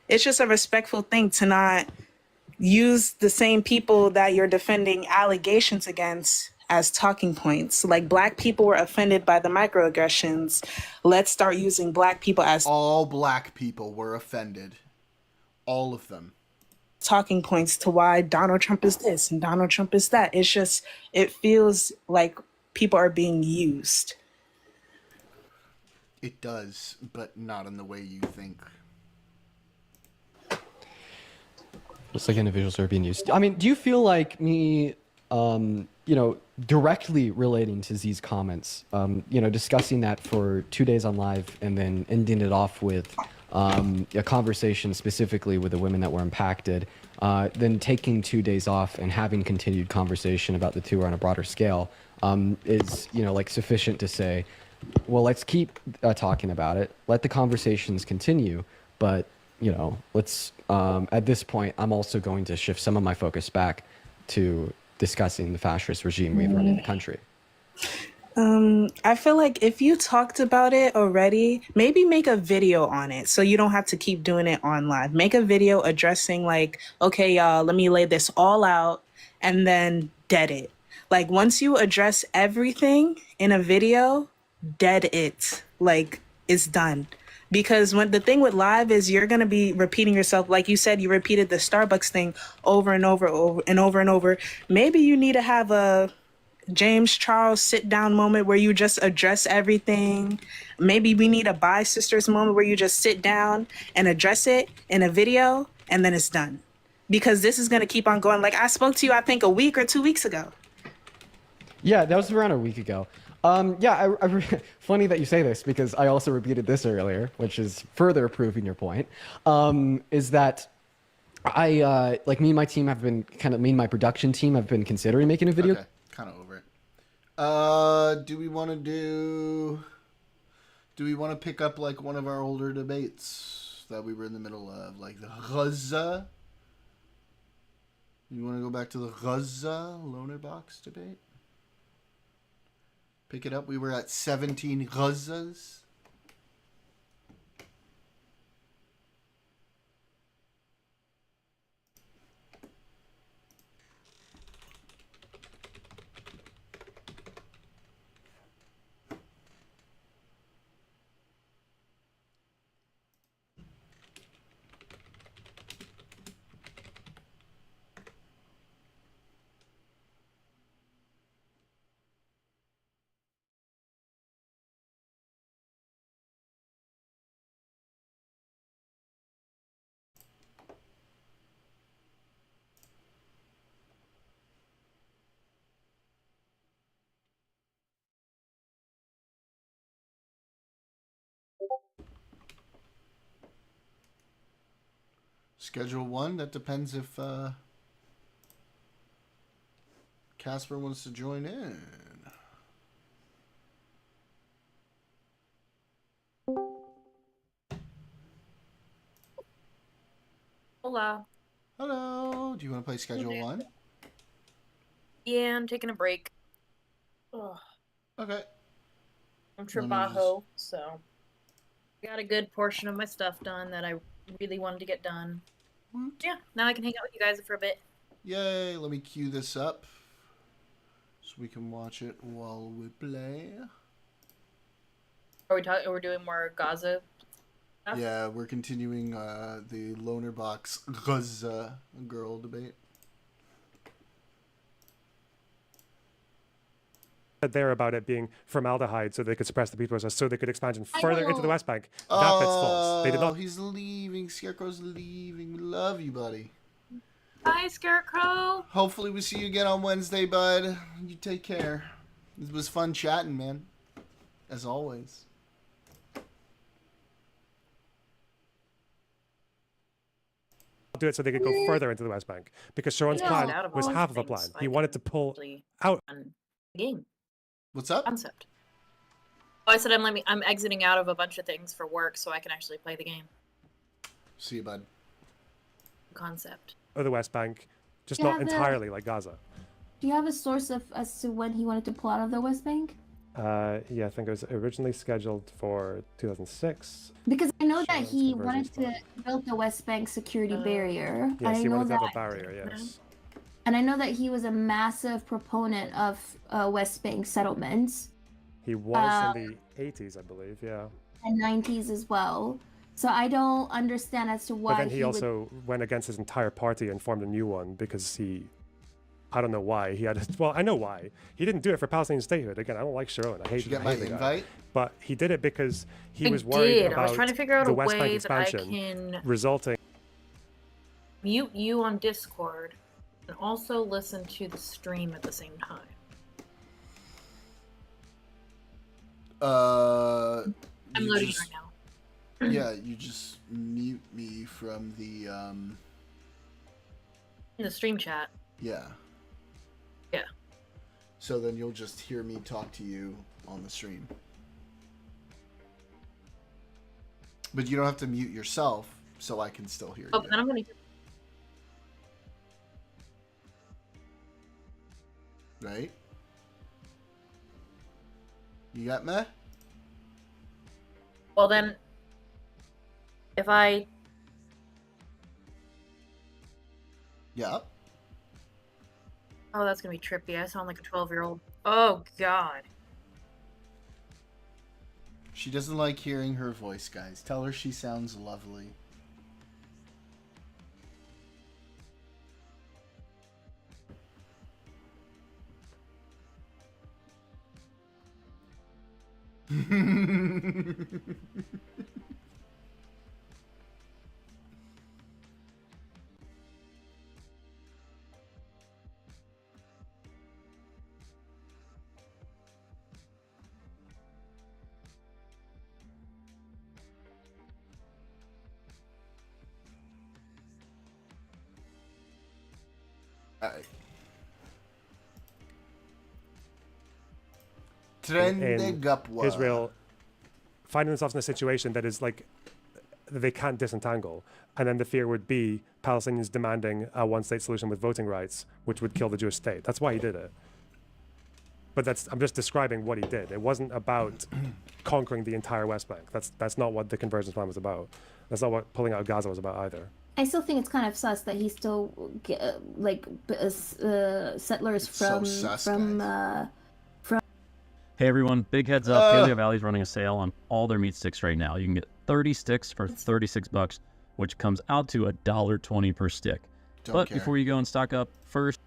it's just a respectful thing to not use the same people that you're defending allegations against as talking points. Like, Black people were offended by the microaggressions. Let's start using Black people as... All Black people were offended. All of them. Talking points to why Donald Trump is this and Donald Trump is that. It's just, it feels like people are being used. It does, but not in the way you think. Looks like individuals are being used. I mean, do you feel like me, directly relating to Z's comments, discussing that for 2 days on live and then ending it off with a conversation specifically with the women that were impacted, then taking 2 days off and having continued conversation about the two on a broader scale is, sufficient to say, well, let's keep talking about it. Let the conversations continue, but let's at this point, I'm also going to shift some of my focus back to discussing the fascist regime we've run in the country. I feel like if you talked about it already, maybe make a video on it so you don't have to keep doing it on live. Make a video addressing like, okay, y'all, let me lay this all out and then dead it. Like once you address everything in a video, dead it. Like it's done. Because when the thing with live is you're going to be repeating yourself. Like you said, you repeated the Starbucks thing over and over. Maybe you need to have a James Charles sit down moment where you just address everything. Maybe we need a Bye Sisters moment where you just sit down and address it in a video and then it's done. Because this is going to keep on going. Like I spoke to you, I think a week or 2 weeks ago. Yeah, that was around a week ago. Funny that you say this because I also repeated this earlier, which is further proving your point, is that I, me and my team have been me and my production team have been considering making a video. Okay, kind of over it. Do we want to pick up like one of our older debates that we were in the middle of, like the Gaza? You want to go back to the Gaza loaner box debate? Pick it up. We were at 17 Gazas. Schedule 1. That depends if Casper wants to join in. Hola. Hello. Do you want to play Schedule 1? Yeah, I'm taking a break. Ugh. Okay. I'm trabajo, so I got a good portion of my stuff done that I really wanted to get done. Yeah, now I can hang out with you guys for a bit. Yay, let me cue this up so we can watch it while we play. Are we doing more Gaza stuff? Yeah, we're continuing the loaner box Gaza girl debate. There about it being formaldehyde so they could suppress the peace process so they could expand further into the West Bank. That bit's false. They did not. He's leaving. Scarecrow's leaving. We love you, buddy. Bye, Scarecrow. Hopefully we see you again on Wednesday, bud. You take care. It was fun chatting, man. As always. Do it so they could go further into the West Bank because Sharon's plan was half of a plan. He wanted to pull out the game. What's up? Concept. Oh, I said I'm exiting out of a bunch of things for work so I can actually play the game. See you, bud. Concept. Or the West Bank, just not entirely like Gaza. Do you have a source as to when he wanted to pull out of the West Bank? Yeah, I think it was originally scheduled for 2006. Because I know that he wanted to build the West Bank security barrier. Yes, he wanted to have a barrier, yes. And I know that he was a massive proponent of West Bank settlements. He was in the 80s, I believe, yeah. And 90s as well. So I don't understand as to why But then he also went against his entire party and formed a new one because I don't know why. Well, I know why. He didn't do it for Palestinian statehood. Again, I don't like Sharon. I hate, Did you get my invite? But he did it because he was worried about I was trying to figure out the a West way Bank that I expansion can resulting mute you on Discord and also listen to the stream at the same time. I'm loading right now. Yeah, you just mute me from the in the stream chat. Yeah. Yeah. So then you'll just hear me talk to you on the stream. But you don't have to mute yourself, so I can still hear you. Then I'm gonna. Right? You got me? Well then, if I. Yeah. Oh, that's gonna be trippy. I sound like a 12-year-old. Oh God. She doesn't like hearing her voice, guys. Tell her she sounds lovely. Alright. Trending upward. Israel finding themselves in a situation that is like they can't disentangle, and then the fear would be Palestinians demanding a one-state solution with voting rights, which would kill the Jewish state. That's why he did it. But I'm just describing what he did. It wasn't about conquering the entire West Bank. That's not what the conversion plan was about. That's not what pulling out of Gaza was about either. I still think it's kind of sus that he still settlers from Hey everyone, big heads up, Paleo Valley's running a sale on all their meat sticks right now. You can get 30 sticks for $36, which comes out to $1.20 per stick. But before you go and stock up, first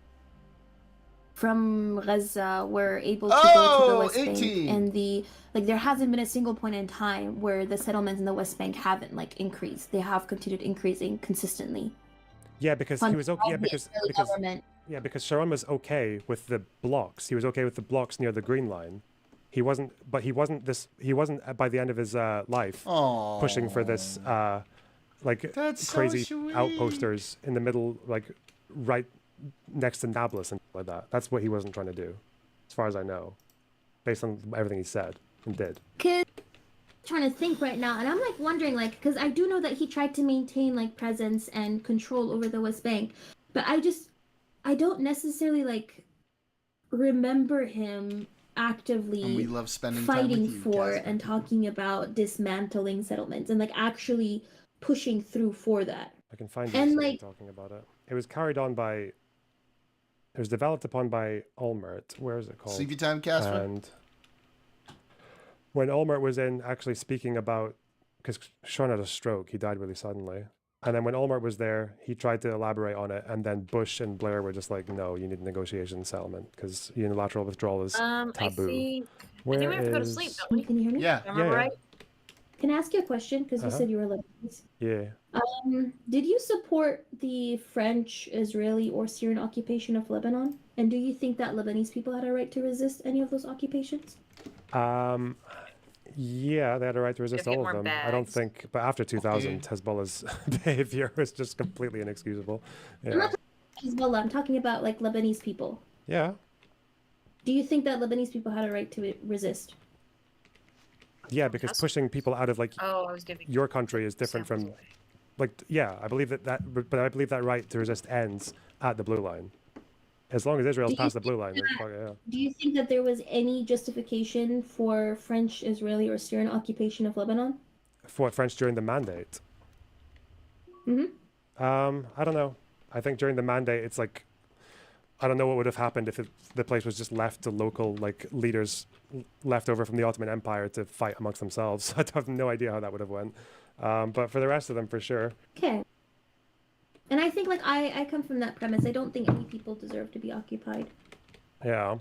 from Gaza were able to go to the West Bank, and there hasn't been a single point in time where the settlements in the West Bank haven't increased. They have continued increasing consistently. Yeah, because he was okay. Because Sharon was okay with the blocks. He was okay with the blocks near the Green Line. He wasn't by the end of his life pushing for this crazy outposters in the middle, right next to Nablus and like that. That's what he wasn't trying to do, as far as I know, based on everything he said and did. Trying to think right now, and I'm wondering because I do know that he tried to maintain presence and control over the West Bank, but I don't necessarily remember him actively and we love spending fighting time with you, for Casper. and talking about dismantling settlements and actually pushing through for that. I can find and you talking about it. It was carried on by. It was developed upon by Olmert. Where is it called? Sleepy time, Casper. And when Olmert was in actually speaking about, because Sean had a stroke, he died really suddenly. And then when Olmert was there, he tried to elaborate on it, and then Bush and Blair were just like, "No, you need negotiation and settlement because unilateral withdrawal is taboo." I think we have to go to sleep, don't we? Can you hear me? Yeah. Remember right? Can I ask you a question? Because you said you were Lebanese. Yeah. Did you support the French, Israeli, or Syrian occupation of Lebanon? And do you think that Lebanese people had a right to resist any of those occupations? Yeah, they had a right to resist all of them. I don't think, but after 2000, Hezbollah's behavior was just completely inexcusable. Yeah. I'm not talking about Hezbollah. I'm talking about Lebanese people. Yeah. Do you think that Lebanese people had a right to resist? Yeah, because pushing people out of your country is different from, I believe but I believe that right to resist ends at the blue line. As long as Israel's past the blue line. Do you think that there was any justification for French, Israeli, or Syrian occupation of Lebanon? For French during the mandate? I don't know. I think during the mandate, it's I don't know what would have happened if the place was just left to local leaders left over from the Ottoman Empire to fight amongst themselves. I have no idea how that would have went. But for the rest of them, for sure. Okay. And I think I come from that premise. I don't think any people deserve to be occupied. Yeah.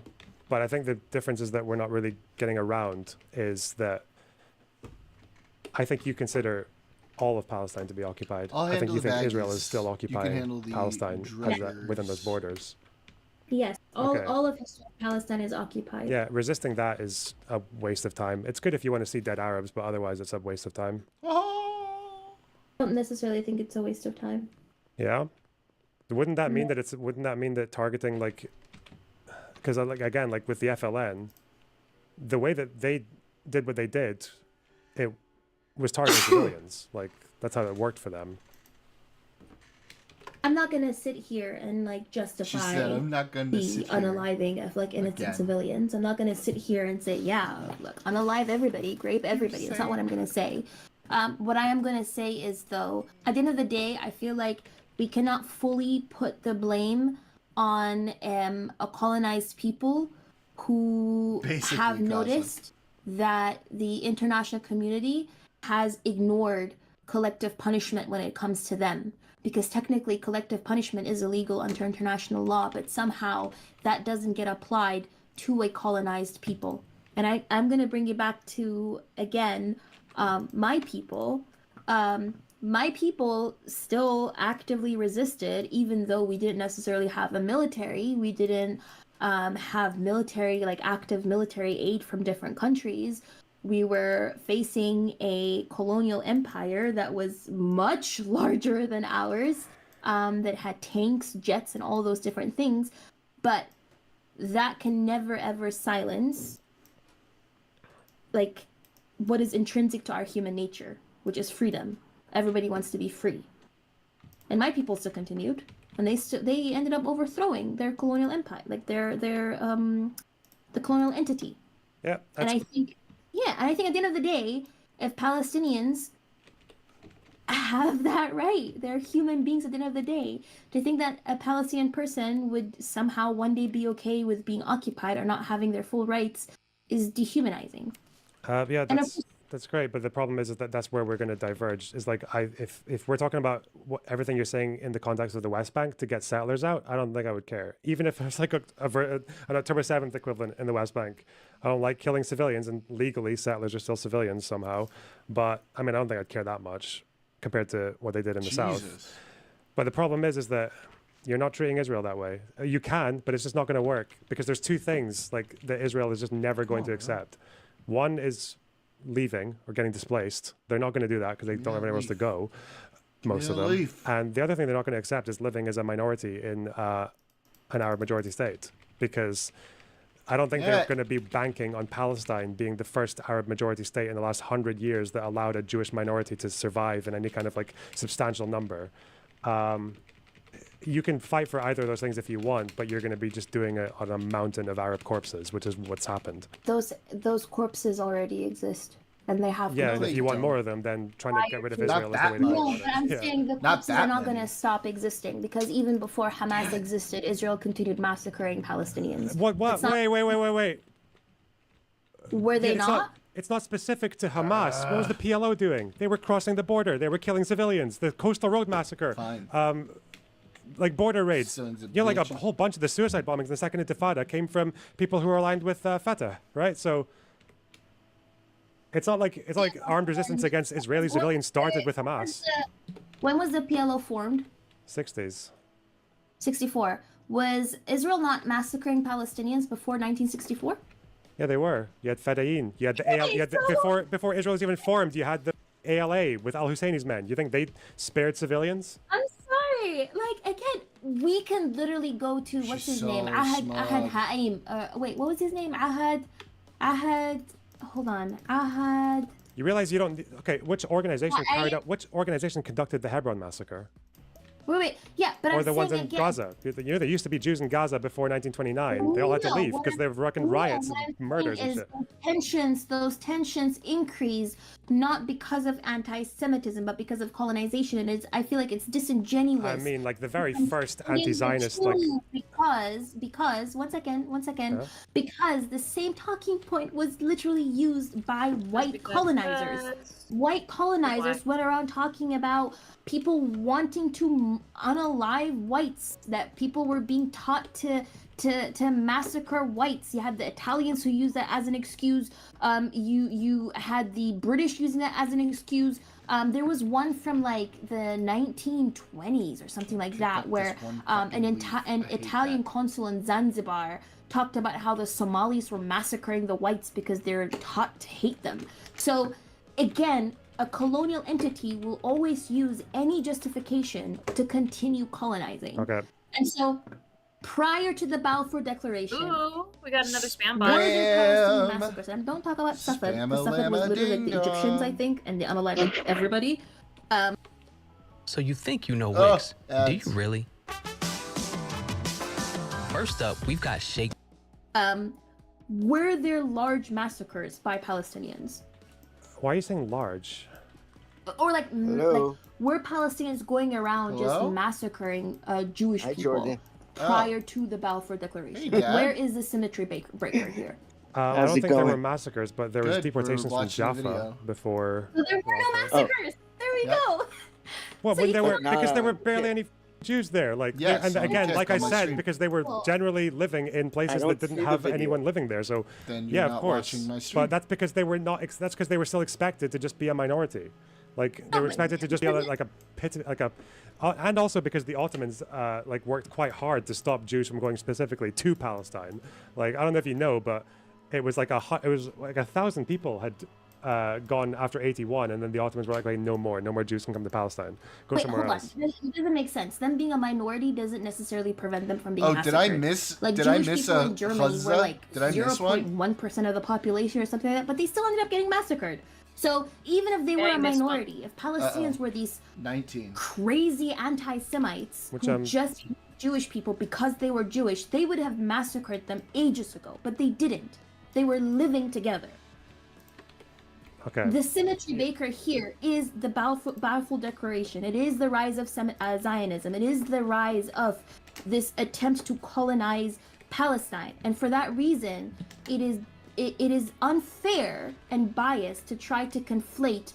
But I think the difference is that we're not really getting around is that I think you consider all of Palestine to be occupied. I'll I think handle you the think Israel baggies. is still You can occupying handle the Palestine within those druggers. borders. Yes, Okay. all of Palestine is occupied. Yeah, resisting that is a waste of time. It's good if you want to see dead Arabs, but otherwise it's a waste of time. I don't necessarily think it's a waste of time. Yeah. Wouldn't that mean that targeting, like, because like again, like with the FLN, the way that they did what they did, it was targeting civilians. Like that's how it worked for them. I'm not gonna sit here and like justify I'm not gonna the sit here unaliving of like innocent again. civilians. I'm not gonna sit here and say, yeah, look, unalive everybody, grape everybody. That's not what I'm gonna say. What I am gonna say is though, at the end of the day, I feel like we cannot fully put the blame on a colonized people who Basically, have Gaza. noticed that the international community has ignored collective punishment when it comes to them. Because technically collective punishment is illegal under international law, but somehow that doesn't get applied to a colonized people. And I'm going to bring you back to, again, my people. My people still actively resisted, even though we didn't necessarily have a military. We didn't have military, like active military aid from different countries. We were facing a colonial empire that was much larger than ours, that had tanks, jets, and all those different things. But that can never, ever silence, like, what is intrinsic to our human nature, which is freedom. Everybody wants to be free. And my people still continued, and they ended up overthrowing their colonial empire, like the colonial entity. Yeah, and I think at the end of the day, if Palestinians have that right, they're human beings at the end of the day, to think that a Palestinian person would somehow one day be okay with being occupied or not having their full rights is dehumanizing. Yeah, that's great, but the problem is that that's where we're going to diverge. Is like if we're talking about everything you're saying in the context of the West Bank to get settlers out, I don't think I would care. Even if it's like an October 7th equivalent in the West Bank, I don't like killing civilians, and legally settlers are still civilians somehow. But I mean, I don't think I'd care that much compared to what they did in the South. But the problem is that you're not treating Israel that way. You can, but it's just not going to work because there's two things like that Israel is just never going to accept. One is leaving or getting displaced. They're not going to do that because they don't have anywhere else to go, most of them. And the other thing they're not going to accept is living as a minority in an Arab majority state, because I don't think they're going to be banking on Palestine being the first Arab majority state in the last 100 years that allowed a Jewish minority to survive in any kind of like substantial number. You can fight for either of those things if you want, but you're going to be just doing it on a mountain of Arab corpses, which is what's happened. Those corpses already exist, and they have. Yeah, and if you want more of them, then trying to get rid of Israel is the way to go. No, but I'm saying the corpses are not going to stop existing, because even before Hamas existed, Israel continued massacring Palestinians. What? Wait. Were they not? It's not specific to Hamas. What was the PLO doing? They were crossing the border. They were killing civilians. The Coastal Road Massacre. Fine. Like border raids. Like a whole bunch of the suicide bombings in the Second Intifada came from people who are aligned with Fatah, right? So it's not like armed resistance against Israeli civilians started with Hamas. When was the PLO formed? 60s. 64. Was Israel not massacring Palestinians before 1964? Yeah, they were. You had Fedayeen. You had the before Israel was even formed. You had the ALA with Al Husseini's men. You think they spared civilians? I'm sorry. Like, again, we can literally go to what's his name? Ahad Haim. Wait, what was his name? Ahad. Hold on. Ahad. You realize you don't. Okay, which organization Which organization conducted the Hebron massacre? Wait. Yeah, but or I'm the ones in again, Gaza. You know, there used to be Jews in Gaza before 1929. They all had to leave because they were wrecking riots and murders and shit. Those tensions increase not because of anti-Semitism, but because of colonization. And I feel like it's disingenuous. I mean, like the very first anti-Zionist, because one second, because the same talking point was literally used by white colonizers. White colonizers went around talking about people wanting to unalive whites, that people were being taught to massacre whites. You had the Italians who used that as an excuse. You had the British using that as an excuse. There was one from like the 1920s or something like that, where an Italian consul in Zanzibar talked about how the Somalis were massacring the whites because they're taught to hate them. So, again, a colonial entity will always use any justification to continue colonizing. Okay. And so, prior to the Balfour Declaration, Ooh, we got another spam were bot. there Palestinian massacres? And don't talk about Suffolk, because Suffolk was literally like the Egyptians, I think, and they unalived like everybody. So you think you know Wix? Do you really? First up, we've got Shake. Were there large massacres by Palestinians? Why are you saying large? Or like were Palestinians going around just massacring Jewish people Jordan. prior to the Balfour Declaration? Hey, Dad. Where is the symmetry breaker here? I don't think there were massacres, but there was Good, deportations we're from watching the Jaffa video. before. So there were no massacres. There we go. Well, So but you there were can't- because there were barely any Jews there. Like, Yes, and again, okay, like I on my said, stream. because they were generally living in places don't that didn't see the have video. anyone living there. So Then you're yeah, not of course. watching my stream. But that's because they were not. That's because they were still expected to just be a minority. Like they were expected to just be like a pit, like a. And also because the Ottomans like worked quite hard to stop Jews from going specifically to Palestine. Like I don't know if you know, but it was like 1,000 people had gone after 81, and then the Ottomans were like, no more Jews can come to Palestine. Go Wait, somewhere hold else. on. It doesn't make sense. Them being a minority doesn't necessarily prevent them from being Oh, massacred. did I miss? Like did I Jewish miss people a in Germany were like Did I miss one? 0.1% of the population or something like that, but they still ended up getting massacred. So even if they were a you missed one. minority, if Palestinians were these 19. crazy anti-Semites who just hate Jewish people because they were Jewish, they would have massacred them ages ago, but they didn't. They were living together. Okay. The symmetry maker here is the Balfour Declaration. It is the rise of Zionism. It is the rise of this attempt to colonize Palestine. And for that reason, it is unfair and biased to try to conflate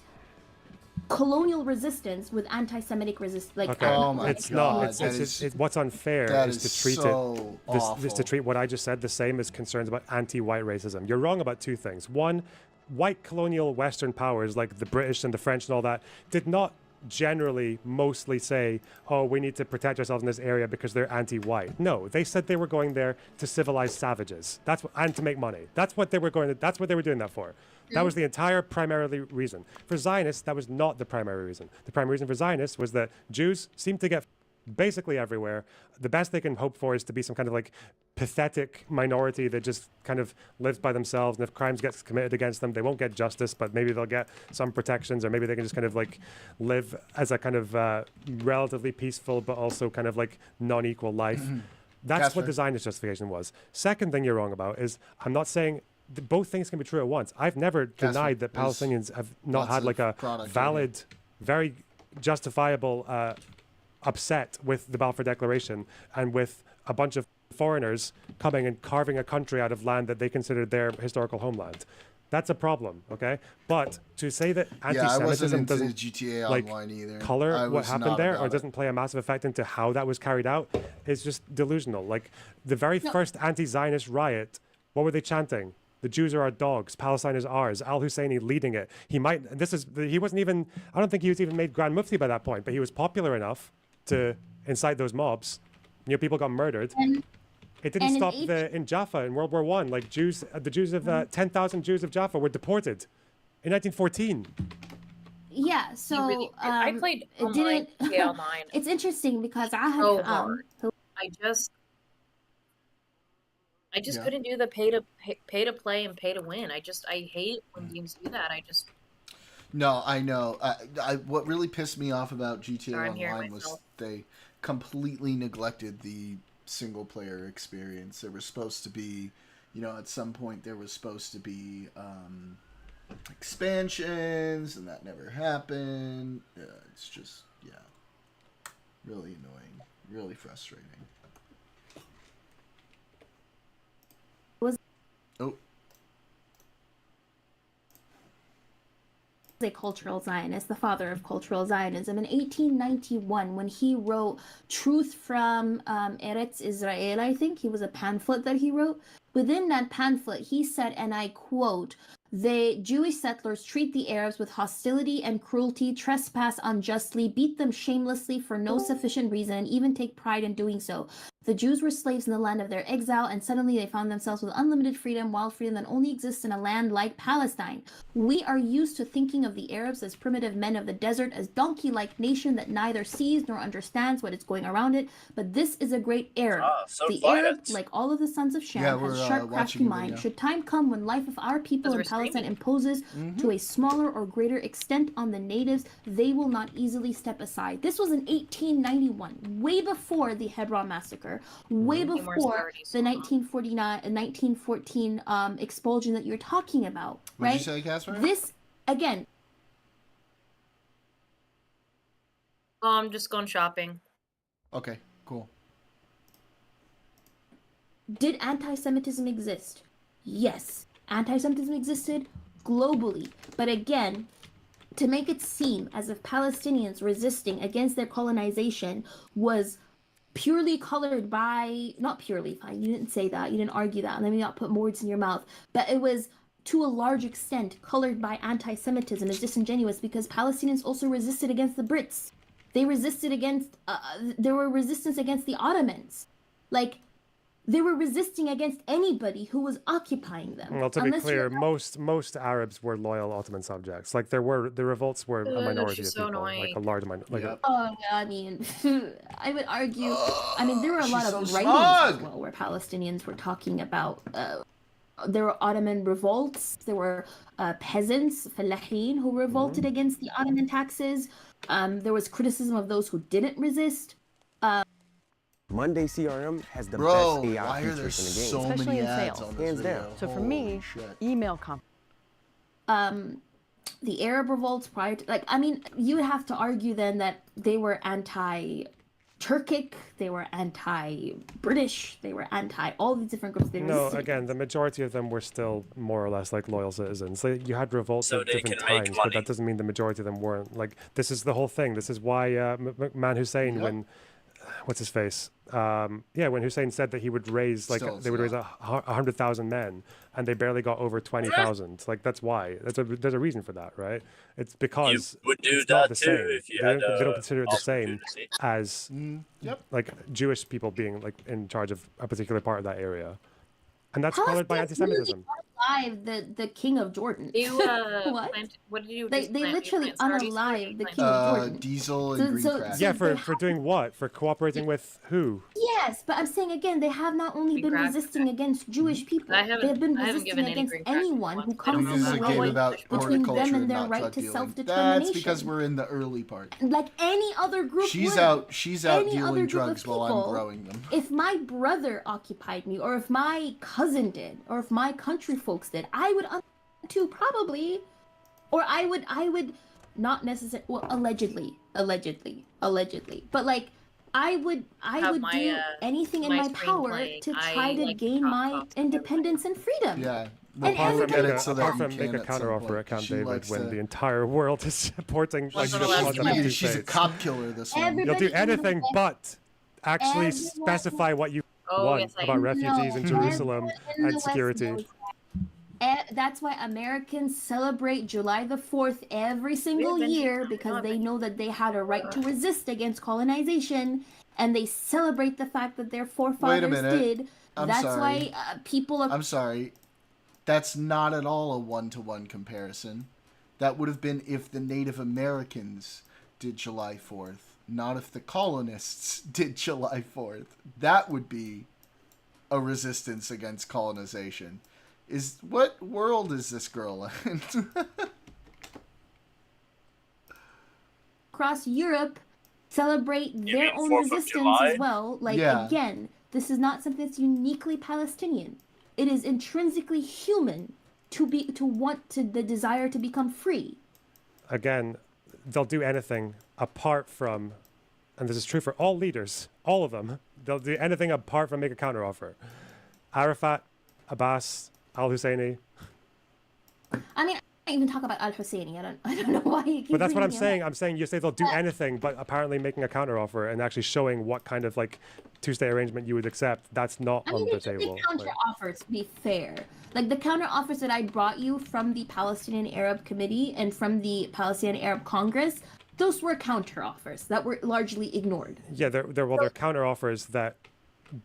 colonial resistance with anti-Semitic resistance. Like, Okay. It's not. It's what's unfair is to treat so is to treat what I just said the same as concerns about anti-white racism. You're wrong about two things. One, white colonial Western powers like the British and the French and all that did not generally mostly say, oh, we need to protect ourselves in this area because they're anti-white. No, they said they were going there to civilize savages. And to make money. That's what they were doing that for. That was the entire primarily reason. For Zionists, that was not the primary reason. The primary reason for Zionists was that Jews seem to get basically everywhere. The best they can hope for is to be some kind of like pathetic minority that just kind of lives by themselves, and if crimes get committed against them, they won't get justice, but maybe they'll get some protections, or maybe they can just kind of like live as a kind of relatively peaceful but also kind of like non-equal life. That's what the Zionist justification was. Second thing you're wrong about is, I'm not saying both things can be true at once. I've never denied that Palestinians have not had like a valid, very justifiable upset with the Balfour Declaration and with a bunch of foreigners coming and carving a country out of land that they considered their historical homeland. That's a problem, okay? But to say that anti-Semitism doesn't GTA like Online either. color what happened there, or it. doesn't play a massive effect into how that was carried out, is just delusional. Like the very first anti-Zionist riot, what were they chanting? The Jews are our dogs. Palestine is ours. Al Husseini leading it. He wasn't even. I don't think he was even made Grand Mufti by that point. But he was popular enough to incite those mobs. People got murdered. It didn't stop in Jaffa in World War I. Like the Jews of 10,000 Jews of Jaffa were deported in 1914. Yeah, so I played online, GTA Online. It's interesting because I had so hard. I just couldn't do the pay to play and pay to win. I hate when games do that. No, I know. What really pissed me off about GTA Online was they completely neglected the single player experience. There was supposed to be, at some point there was supposed to be expansions, and that never happened. It's just, really annoying, really frustrating. A cultural Zionist, the father of cultural Zionism, in 1891, when he wrote Truth from Eretz Israel, I think. He was a pamphlet that he wrote. Within that pamphlet, he said, and I quote, The Jewish settlers treat the Arabs with hostility and cruelty, trespass unjustly, beat them shamelessly for no sufficient reason, and even take pride in doing so. The Jews were slaves in the land of their exile, and suddenly they found themselves with unlimited freedom, wild freedom that only exists in a land like Palestine. We are used to thinking of the Arabs as primitive men of the desert, as donkey-like nation that neither sees nor understands what is going around it, but this is a great Arab. The Arab, like all of the sons of Shem, has a sharp, crafty mind. Should time come when life of our people in Palestine imposes to a smaller or greater extent on the natives, they will not easily step aside. This was in 1891, way before the Hebron massacre, way before the 1914 expulsion that you're talking about, right? What'd you say, Casper? This, again. Oh, I'm just going shopping. Okay, cool. Did anti-Semitism exist? Yes. Anti-Semitism existed globally. But again, to make it seem as if Palestinians resisting against their colonization was purely colored by, not purely, fine, you didn't say that, you didn't argue that, let me not put words in your mouth, but it was to a large extent colored by anti-Semitism is disingenuous because Palestinians also resisted against the Brits. They resisted against, there were resistance against the Ottomans. Like, they were resisting against anybody who was occupying them. Well, to be clear, most Arabs were loyal Ottoman subjects. Like the revolts were a minority of people, like a large minority. I mean, I would argue. I mean, there were a lot of writings as well where Palestinians were talking about. There were Ottoman revolts. There were peasants, fallahin, who revolted against the Ottoman taxes. There was criticism of those who didn't resist. Monday CRM has the best AI why are there features in the game. so Especially many in ads sales. on this Hands video? down. So for me, email The Arab revolts prior to, like, I mean, you would have to argue then that they were anti-Turkic, they were anti-British, they were anti all these different groups. No, again, the majority of them were still more or less like loyal citizens. So you had revolts at different times, but that doesn't mean the majority of them weren't. Like, this is the whole thing. This is why Man Hussein, when what's his face? When Hussein said that he would raise they would raise 100,000 men, and they barely got over 20,000. Like, that's why. There's a reason for that, right? It's because it's not the same. They don't consider it the same as like Jewish people being like in charge of a particular part of that area, and that's colored by anti-Semitism. Unalive the king of Jordan. What? What did you? They literally unalive the king of Jordan. Diesel and green crack. Yeah, for doing what? For cooperating with who? Yes, but I'm saying again, they have not only been resisting against Jewish people, they have been resisting against anyone who comes in the way between them and their right to self-determination. That's because we're in the early part. Like any other group. She's out dealing drugs while I'm growing them. If my brother occupied me, or if my cousin did, or if my country folks did, I would too, probably, or I would not necessarily, well, allegedly, but like I would do anything in my power to try to gain my independence and freedom. Yeah. Apart from make a counteroffer at Camp David when the entire world is supporting she's a cop killer. This one. You'll do anything but actually specify what you want about refugees in Jerusalem and security. That's why Americans celebrate July the 4th every single year, because they know that they had a right to resist against colonization, and they celebrate the fact that their forefathers did. That's why people are... I'm sorry. That's not at all a one-to-one comparison. That would have been if the Native Americans did July 4th, not if the colonists did July 4th. That would be a resistance against colonization. What world is this girl in? Across Europe celebrate their own resistance as well. Like, again, this is not something that's uniquely Palestinian. It is intrinsically human to want the desire to become free. Again, they'll do anything apart from, and this is true for all leaders, all of them, they'll do anything apart from make a counteroffer. Arafat, Abbas, Al-Husseini. I mean, even talk about Al Husseini. I don't know why you keep. But that's what I'm bringing him saying. up. I'm saying you say they'll do anything, but apparently making a counteroffer and actually showing what kind of like two-state arrangement you would accept, that's not I mean, on they the did table. the counter offers, to be fair. Like the counter offers that I brought you from the Palestinian Arab Committee and from the Palestinian Arab Congress, those were counter offers that were largely ignored. Yeah, they're counter offers that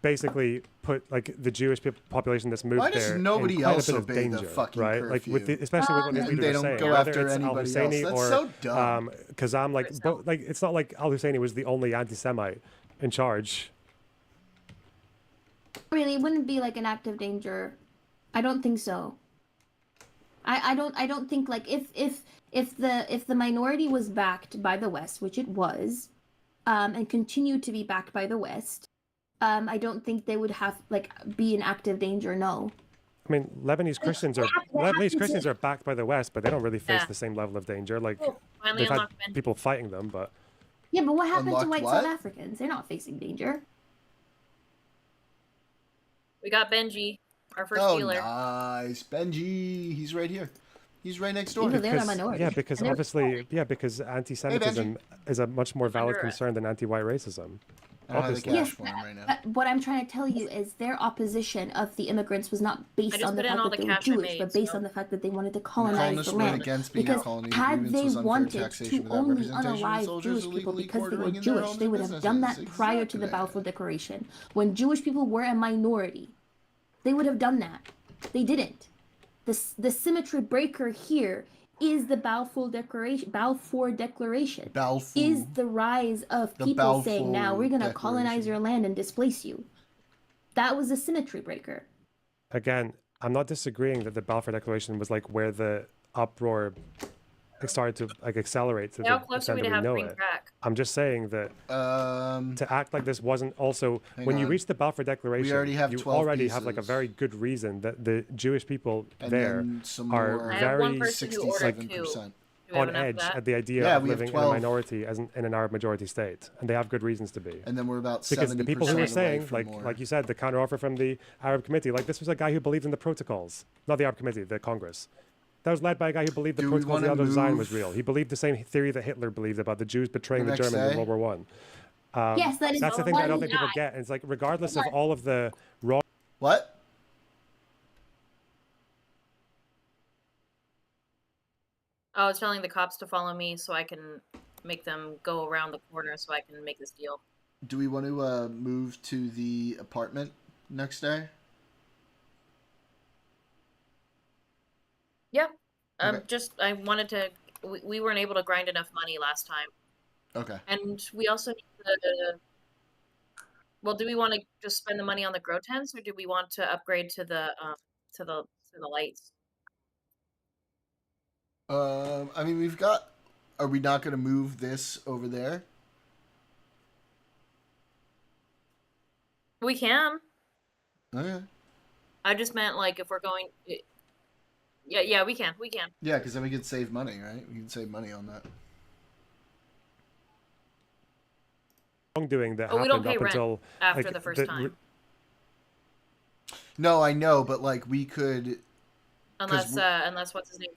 basically put like the Jewish population that's moved Why does there nobody in quite else a bit of obey the danger, fucking right? Like with curfew? especially with what this leader They is don't saying, go whether after it's Al anybody Husseini else. That's or so dumb. Kazam, like it's not like Al Husseini was the only anti-Semite in charge. Really, it wouldn't be like an active danger. I don't think so. I don't think like if the minority was backed by the West, which it was, and continued to be backed by the West, I don't think they would have like be in active danger. No. I mean, Lebanese Christians are backed by the West, but they don't really face the same level of danger. Like they've had people fighting them, but Yeah, but what happened to Unlocked white what? South Africans? They're not facing danger. We got Benji, our first Oh, dealer. nice. Benji. He's right here. He's right next door. Even they're a minority. yeah, because And they're- obviously, because anti-Semitism is a much more valid concern than anti-white racism. I don't have the Obviously. cash Yes, for him right now. but what I'm trying to tell you is their opposition of the immigrants was not based just on the put in fact all that the they were cash I Jewish, made, but based so- on the fact that they wanted to Colonists colonize the went land. against being a Because colony. had Grievance they was unfair wanted taxation to without only representation of unalive soldiers Jewish people illegally because they were quartering in their Jewish, homes they and would have done that businesses. prior to the Exactly. Balfour Declaration. When Jewish people were a minority, they would have done that. They didn't. The symmetry breaker here is the Balfour Declaration. Balfour is the rise of The people saying, "Now Balfour we're going to Declaration. colonize your land and displace you." That was a symmetry breaker. Again, I'm not disagreeing that the Balfour Declaration was like where the uproar started to like accelerate to How the close are extent we that to we have know green it. crack? I'm just saying that to act like this wasn't also when you on. reach the Balfour Declaration, already have you 12 already have like a pieces. very good reason that the Jewish people And there then some are more. I have one very person who ordered two. 67%. Do we have on enough of edge that? at the idea Yeah, of we have living in a 12. minority as in an Arab majority state, and they have good reasons to be. And then we're about Because 70% the people who were away saying, from more. like you said, the counteroffer from the Arab Committee, like this was a guy who believed in the protocols, not the Arab Committee, the Congress. That was led by a guy who believed the Do we protocols of wanna the design was move real. He believed the same theory that Hitler believed about the Jews betraying The the next Germans in day? World War One. Yes, that is That's the thing that I don't think people why- get. And it's like regardless of all of the raw. What? I was telling the cops to follow me so I can make them go around the corner so I can make this deal. Do we want to move to the apartment next day? Yeah. Okay. Just I wanted to. We weren't able to grind enough money last time, Okay. and we also need to. Well, do we want to just spend the money on the grow tents, or do we want to upgrade to the lights? I mean, we've got. Are we not going to move this over there? We can. Okay. I just meant like if we're going. Yeah, we can. We can. Yeah, because then we could save money, right? We can save money on that. Wrongdoing that Oh, we don't happened pay up rent until after like, the first time, No, I know, but like we could. unless what's his name.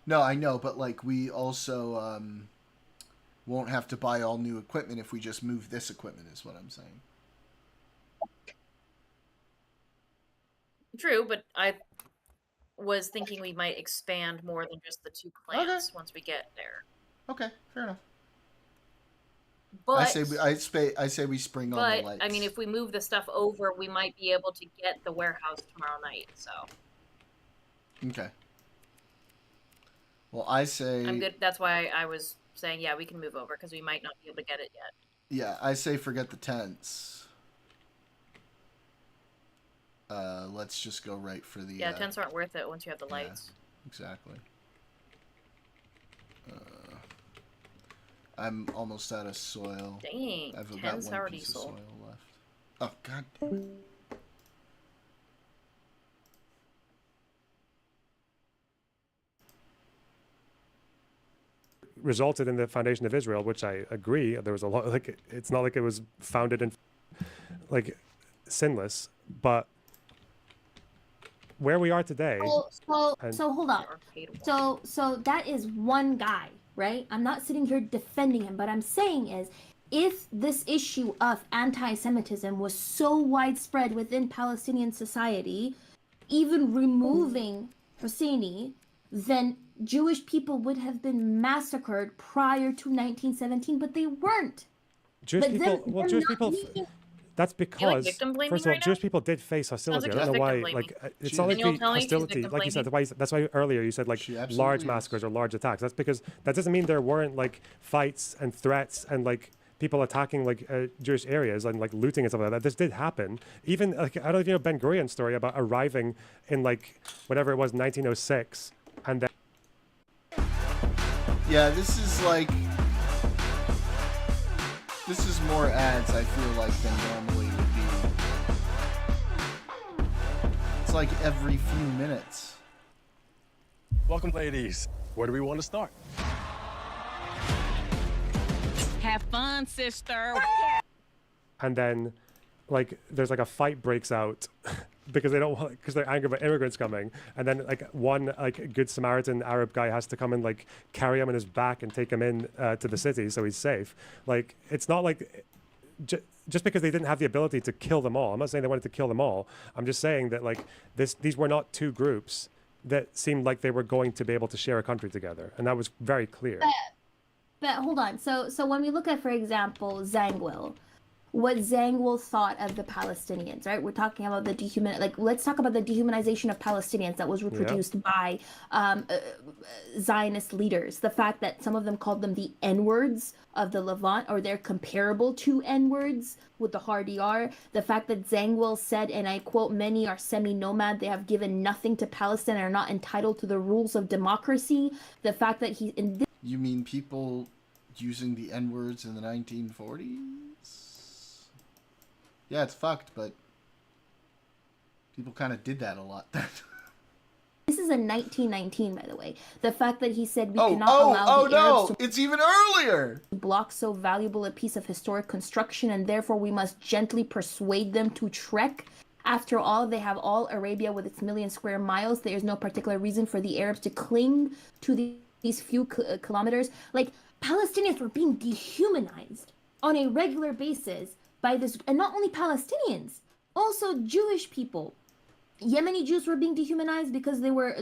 No, I know, but like we also won't have to buy all new equipment if we just move this equipment. Is what I'm saying. True, but I was thinking we might expand more than just the two plants once we get there. Okay, fair enough. But I say we spring on the but lights. I mean, if we move the stuff over, we might be able to get the warehouse tomorrow night. So Okay. Well, I say. I'm good. That's why I was saying, yeah, we can move over because we might not be able to get it yet. Yeah, I say forget the tents. Let's just go right for the. Yeah, tents aren't worth it once you have the lights. Exactly. I'm almost out of soil. Dang, I've 10 about one sour piece diesel. of soil left. Oh god damn it. resulted in the foundation of Israel, which I agree. There was a lot like it's not like it was founded in like sinless, but where we are today. So hold on. So that is one guy, right? I'm not sitting here defending him, but I'm saying is, if this issue of anti-Semitism was so widespread within Palestinian society, even removing Husseini, then Jewish people would have been massacred prior to 1917, but they weren't. Jewish people. That's because, first of all, Jewish people did face hostility. I don't know why. Like, it's not like the hostility, like you said. That's why earlier you said like large massacres or large attacks. That's because that doesn't mean there weren't like fights and threats and like people attacking like Jewish areas and like looting and stuff like that. This did happen. Even like I don't know if you know Ben Gurion's story about arriving in like whatever it was 1906 and then. Yeah, this is like. This is more ads, I feel like, than normally would be. It's like every few minutes. Welcome, ladies. Where do we want to start? Have fun, sister. And then, like, there's like a fight breaks out because they don't want, because they're angry about immigrants coming. And then, like, one like good Samaritan Arab guy has to come and like carry him on his back and take him in to the city so he's safe. Like, it's not like just because they didn't have the ability to kill them all. I'm not saying they wanted to kill them all. I'm just saying that like these were not two groups that seemed like they were going to be able to share a country together, and that was very clear. But hold on. So when we look at, for example, Zangwill, what Zangwill thought of the Palestinians, right? We're talking about the let's talk about the dehumanization of Palestinians that was reproduced by Zionist leaders. The fact that some of them called them the N-words of the Levant, or they're comparable to N-words with the hard ER. The fact that Zangwill said, and I quote, "Many are semi-nomad. They have given nothing to Palestine and are not entitled to the rules of democracy." The fact that You mean people using the N-words in the 1940s? Yeah, it's fucked, but people kind of did that a lot then. This is in 1919, by the way. The fact that he said we cannot allow the Arabs it's even earlier! to block so valuable a piece of historic construction, and therefore we must gently persuade them to trek. After all, they have all Arabia with its million square miles. There is no particular reason for the Arabs to cling to these few kilometers. Like, Palestinians were being dehumanized on a regular basis by this, and not only Palestinians, also Jewish people. Yemeni Jews were being dehumanized because they were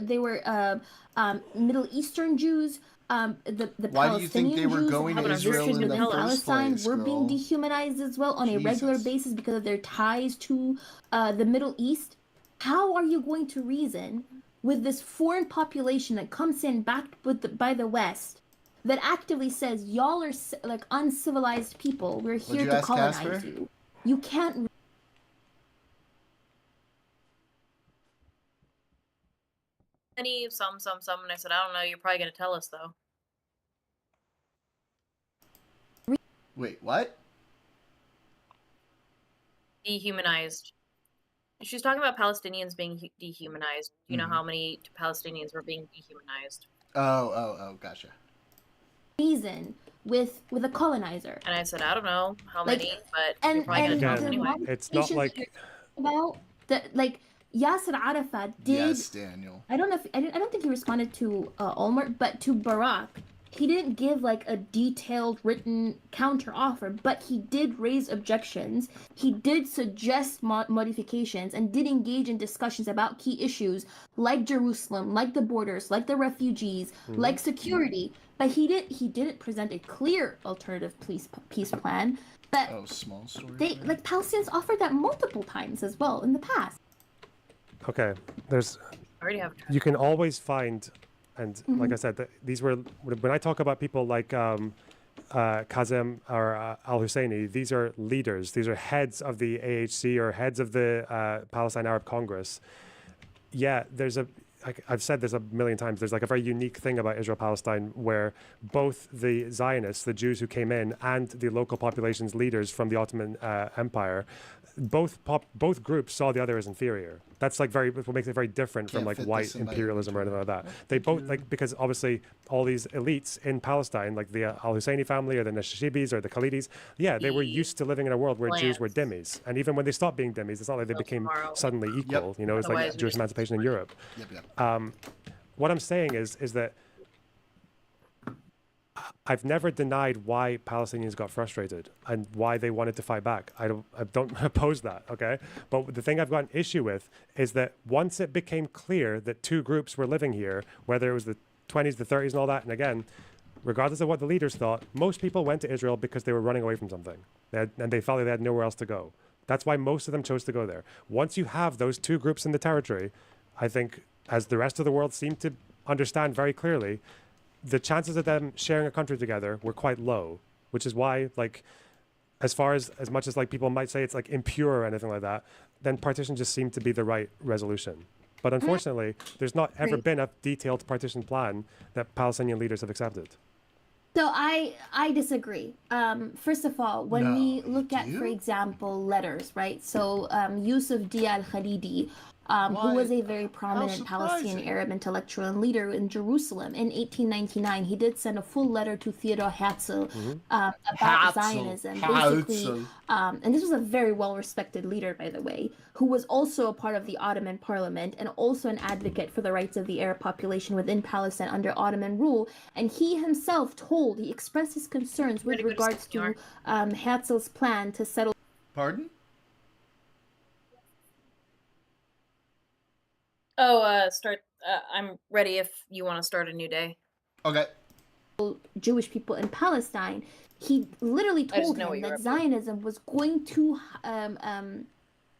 Middle Eastern Jews. The Why do you think they were going to Israel in the first place, were being dehumanized as well on a regular basis because of their ties to the Middle East. How are you going to reason with this foreign population that comes in backed by the West, that actively says, y'all are like uncivilized people, we're here to colonize you? You can't. Some, and I said, I don't know, you're probably going to tell us, though. Wait, what? Dehumanized. She's talking about Palestinians being dehumanized. You know how many Palestinians were being dehumanized? Oh, gotcha. Reason with a colonizer. And I said, I don't know how many, but you're probably going to tell us anyway. It's not like about that, like Yasser Arafat did. Yes, Daniel. I don't know if I don't think he responded to Omar, but to Barack, he didn't give like a detailed written counter offer, but he did raise objections. He did suggest modifications and did engage in discussions about key issues like Jerusalem, like the borders, like the refugees, like security. But he didn't present a clear alternative peace plan. But small story. Palestinians offered that multiple times as well in the past. Okay, you can always find, and like I said, these were, when I talk about people like Kazem or al-Husseini, these are leaders, these are heads of the AHC or heads of the Palestine Arab Congress. Yeah, I've said this a million times, there's like a very unique thing about Israel-Palestine where both the Zionists, the Jews who came in, and the local population's leaders from the Ottoman Empire, both groups saw the other as inferior. That's like what makes it very different from like white imperialism or anything like that. They both like, because obviously all these elites in Palestine, like the Al Husseini family or the Nashibis or the Khalidis, yeah, they were used to living in a world where Jews were dhimmis, and even when they stopped being dhimmis, it's not like they became suddenly equal. You know, it's like Jewish emancipation in Europe. What I'm saying is that I've never denied why Palestinians got frustrated and why they wanted to fight back. I don't oppose that, okay? But the thing I've got an issue with is that once it became clear that two groups were living here, whether it was the 20s, the 30s, and all that, and again, regardless of what the leaders thought, most people went to Israel because they were running away from something, and they felt like they had nowhere else to go. That's why most of them chose to go there. Once you have those two groups in the territory, I think, as the rest of the world seemed to understand very clearly, the chances of them sharing a country together were quite low, which is why, like, as much as like people might say it's like impure or anything like that, then partition just seemed to be the right resolution. But unfortunately, there's not ever been a detailed partition plan that Palestinian leaders have accepted. So I disagree. First of all, when we look at, for example, letters, right? So Yusuf D. al-Khalidi, who was a very prominent Palestinian Arab intellectual and leader in Jerusalem in 1899, he did send a full letter to Theodor Herzl about Zionism, basically. And this was a very well-respected leader, by the way, who was also a part of the Ottoman Parliament and also an advocate for the rights of the Arab population within Palestine under Ottoman rule. And he himself he expressed his concerns with regards to Herzl's plan to settle. Pardon? I'm ready if you want to start a new day. Okay. Jewish people in Palestine. He literally told him that Zionism was going to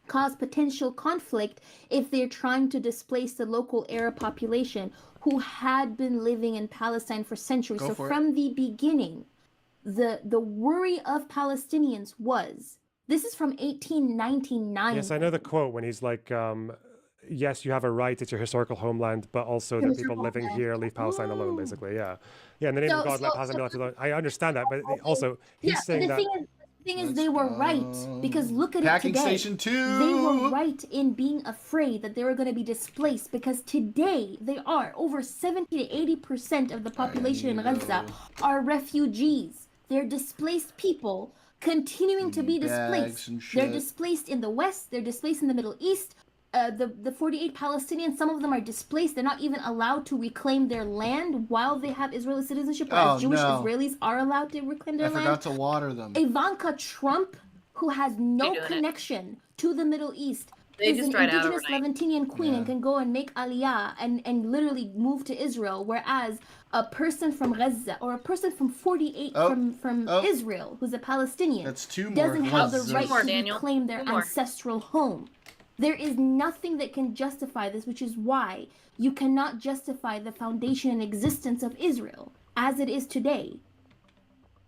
cause potential conflict if they're trying to displace the local Arab population who had been living in Palestine for centuries. So from the beginning, the worry of Palestinians was, this is from 1899. Yes, I know the quote when he's like, yes, you have a right, it's your historical homeland, but also the people living here leave Palestine alone, basically. Yeah. In the name of God, let Palestine be left alone. I understand that, but also he's saying that. The thing is, they were right, because look at it today. Station 2. They were right in being afraid that they were going to be displaced, because today they are over 70 to 80% of the population in Gaza are refugees. They're displaced people continuing to be displaced. They're displaced in the West. They're displaced in the Middle East. The 48 Palestinians, some of them are displaced. They're not even allowed to reclaim their land while they have Israeli citizenship, whereas Jewish Israelis are allowed to reclaim their land. I forgot to water them. Ivanka Trump, who has no connection to the Middle East, is an indigenous Levantinian queen and can go and make aliyah and literally move to Israel, whereas a person from Gaza or a person from 48 from Israel, who's a Palestinian, doesn't have the right to reclaim their ancestral home. There is nothing that can justify this, which is why you cannot justify the foundation and existence of Israel as it is today.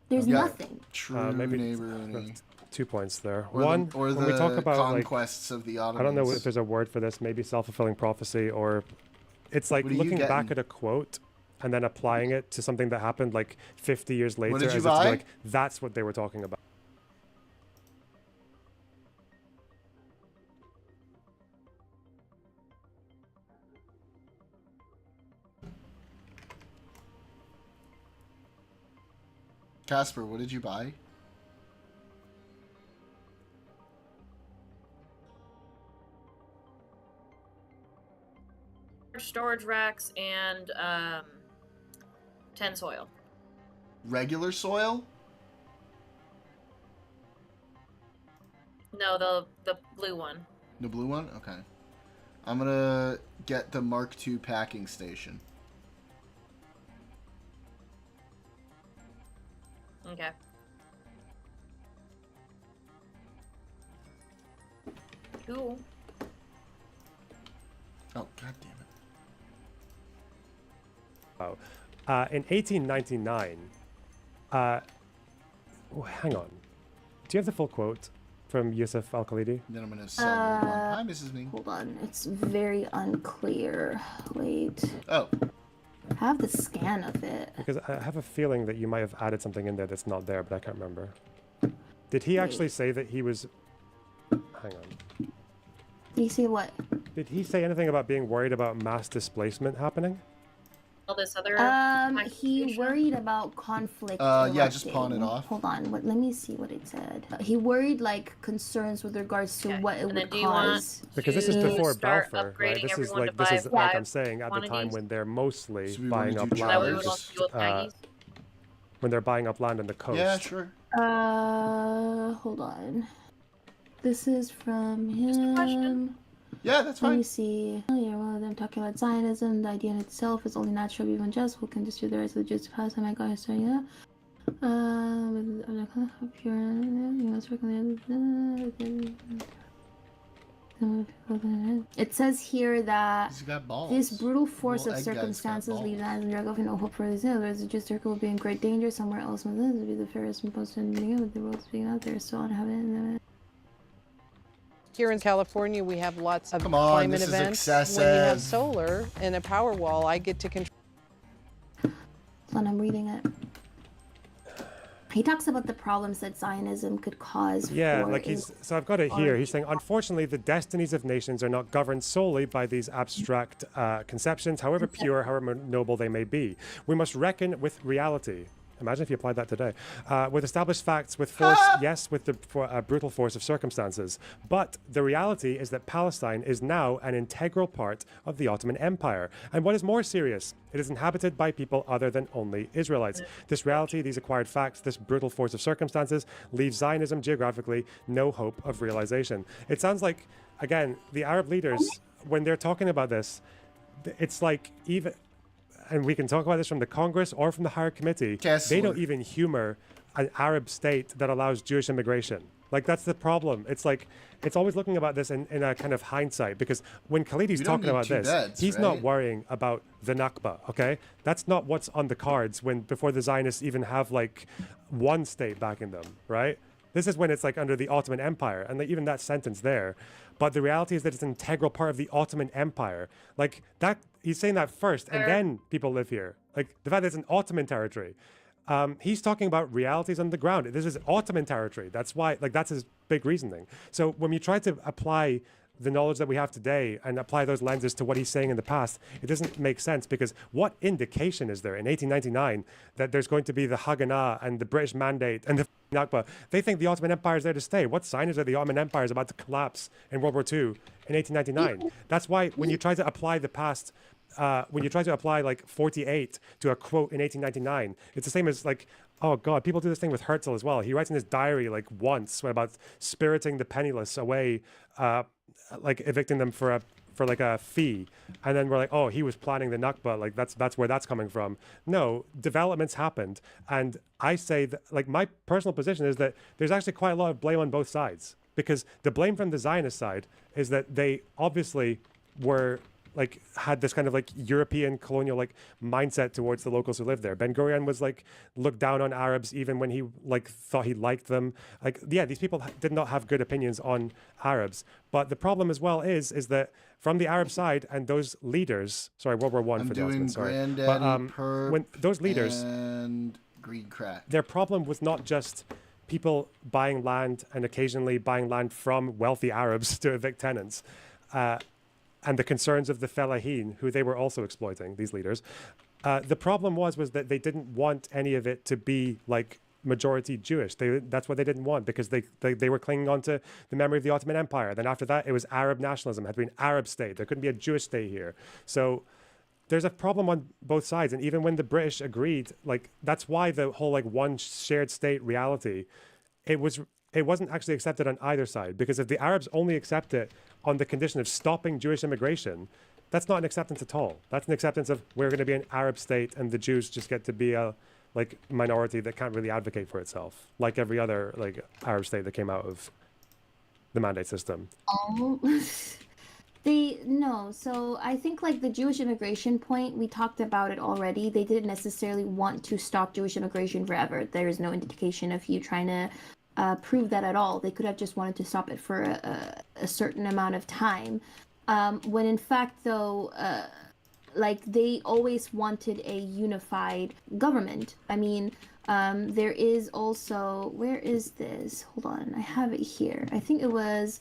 There's nothing. True neighborhood. 2 points there. When we talk about conquests of the Ottomans. I don't know if there's a word for this, maybe self-fulfilling prophecy, or it's like looking back at a quote and then applying it to something that happened like 50 years later. What did you as buy? Like, that's what they were talking about. Casper, what did you buy? Storage racks and 10 soil. Regular soil? No, the blue one. The blue one? Okay. I'm gonna get the Mark II packing station. Okay. Cool. Oh, god damn it. Wow. In 1899, hang on. Do you have the full quote from Yusuf al-Khalidi? Then I'm going to sell one. Hi, Mrs. Ming. Hold on. It's very unclear. Wait. Oh. I have the scan of it. Because I have a feeling that you might have added something in there that's not there, but I can't remember. Did he actually say that he was... Hang on. Did he say what? Did he say anything about being worried about mass displacement happening? All this other. He worried about conflict. Yeah, just pawn it off. Hold on. Let me see what it said. He worried like concerns with regards to what it would cause. Because this is before start Balfour, right? upgrading This is everyone like to this is buy like I'm saying at the time quantities? when they're mostly So we buying wanna up do land. Towers? When they're buying up land on the coast. Yeah, sure. Hold on. This is from him. Yeah, that's Let fine. me see. Oh, yeah, one of them talking about Zionism. The idea in itself is only natural, even just. Who can dispute the rights of the Jews to Palestine? My God, sorry, yeah. It says here that this brutal force of circumstances leaves us in drag no hope for this. There's a Jewish circle will be in great danger somewhere else. This would be the fairest and most with the world being out there. So on heaven. Here in California, we have lots of Come on, climate this is events. excessive. When you have solar and a power wall, I get to control. Hold on, I'm reading it. He talks about the problems that Zionism could cause. Yeah, like so I've got it here. He's saying, unfortunately, the destinies of nations are not governed solely by these abstract conceptions, however pure, however noble they may be. We must reckon with reality. Imagine if you applied that today. With established facts, with force, yes, with the brutal force of circumstances. But the reality is that Palestine is now an integral part of the Ottoman Empire. And what is more serious, it is inhabited by people other than only Israelites. This reality, these acquired facts, this brutal force of circumstances leaves Zionism geographically no hope of realization. It sounds like, again, the Arab leaders, when they're talking about this, it's like even... And we can talk about this from the Congress or from the higher committee. They don't even humor an Arab state that allows Jewish immigration. Like, that's the problem. It's like, it's always looking about this in a kind of hindsight, because when Khalidi's talking about this, he's not worrying about the Nakba, okay? That's not what's on the cards before the Zionists even have like one state backing them, right? This is when it's like under the Ottoman Empire, and like even that sentence there. But the reality is that it's an integral part of the Ottoman Empire. Like that, he's saying that first, and then people live here. Like the fact that it's an Ottoman territory. He's talking about realities on the ground. This is Ottoman territory. That's why, like, that's his big reasoning. So when you try to apply the knowledge that we have today and apply those lenses to what he's saying in the past, it doesn't make sense, because what indication is there in 1899 that there's going to be the Haganah and the British Mandate and the Nakba? They think the Ottoman Empire is there to stay. What sign is that the Ottoman Empire is about to collapse in World War II in 1899? That's why when you try to apply the past, when you try to apply like 48 to a quote in 1899, it's the same as like, oh God, people do this thing with Herzl as well. He writes in his diary like once about spiriting the penniless away, like evicting them for like a fee, and then we're like, oh, he was planning the Nakba, like that's where that's coming from. No, developments happened, and I say that, like, my personal position is that there's actually quite a lot of blame on both sides, because the blame from the Zionist side is that they obviously were like had this kind of like European colonial like mindset towards the locals who lived there. Ben Gurion was like looked down on Arabs even when he like thought he liked them. Like, yeah, these people did not have good opinions on Arabs. But the problem as well is that from the Arab side and those leaders, sorry, World War I for the Ottomans, sorry. But when those leaders and green crack, their problem was not just people buying land and occasionally buying land from wealthy Arabs to evict tenants. And the concerns of the Fellahin, who they were also exploiting, these leaders. The problem was that they didn't want any of it to be like majority Jewish. That's what they didn't want, because they were clinging on to the memory of the Ottoman Empire. Then after that, it was Arab nationalism. It had to be an Arab state. There couldn't be a Jewish state here. So there's a problem on both sides. And even when the British agreed, like, that's why the whole like one shared state reality, it wasn't actually accepted on either side, because if the Arabs only accept it on the condition of stopping Jewish immigration, that's not an acceptance at all. That's an acceptance of we're going to be an Arab state and the Jews just get to be a like minority that can't really advocate for itself, like every other like Arab state that came out of the mandate system. No, so I think like the Jewish immigration point, we talked about it already. They didn't necessarily want to stop Jewish immigration forever. There is no indication of you trying to prove that at all. They could have just wanted to stop it for a certain amount of time. When in fact, though, like they always wanted a unified government. I mean, there is also, where is this? Hold on, I have it here. I think it was,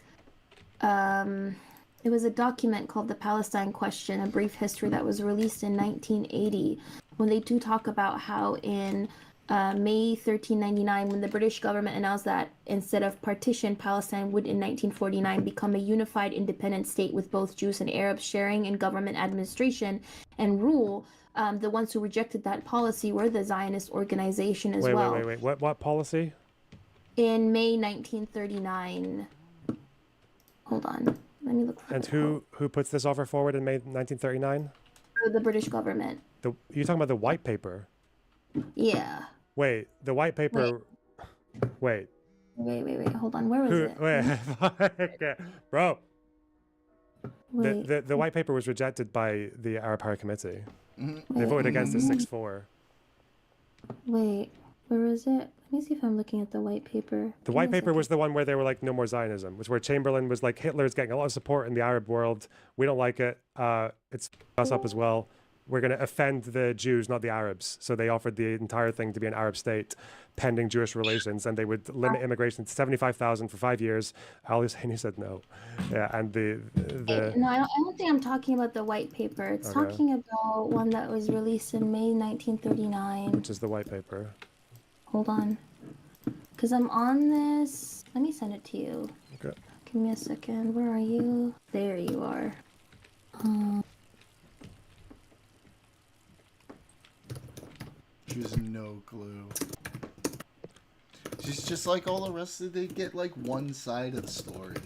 It was a document called The Palestine Question, a brief history that was released in 1980, when they do talk about how in May 1399, when the British government announced that instead of partition, Palestine would in 1949 become a unified independent state with both Jews and Arabs sharing in government administration and rule. The ones who rejected that policy were the Zionist organization as well. Wait. What policy? In May 1939. Hold on. Let me look for And who puts this offer forward in May 1939? the British government. You're talking about the white paper? Yeah. Wait, the white paper. Wait. Wait. Hold on. Where was it? Wait, bro. Wait. The white paper was rejected by the Arab Power Committee. Mm-hmm. They voted against it 6-4. Wait, where is it? Let me see if I'm looking at the white paper. The white paper was the one where they were like, no more Zionism, which where Chamberlain was like, Hitler's getting a lot of support in the Arab world. We don't like it. It's us up as well. We're going to offend the Jews, not the Arabs. So they offered the entire thing to be an Arab state pending Jewish relations, and they would limit immigration to 75,000 for 5 years. Ali Husseini said no. Yeah, and No, I don't think I'm talking about the white paper. It's talking about one that was released in May 1939. Which is the white paper. Hold on. Because I'm on this. Let me send it to you. Okay. Give me a second. Where are you? There you are. She has no clue. She's just like all the rest of they get like one side of the story.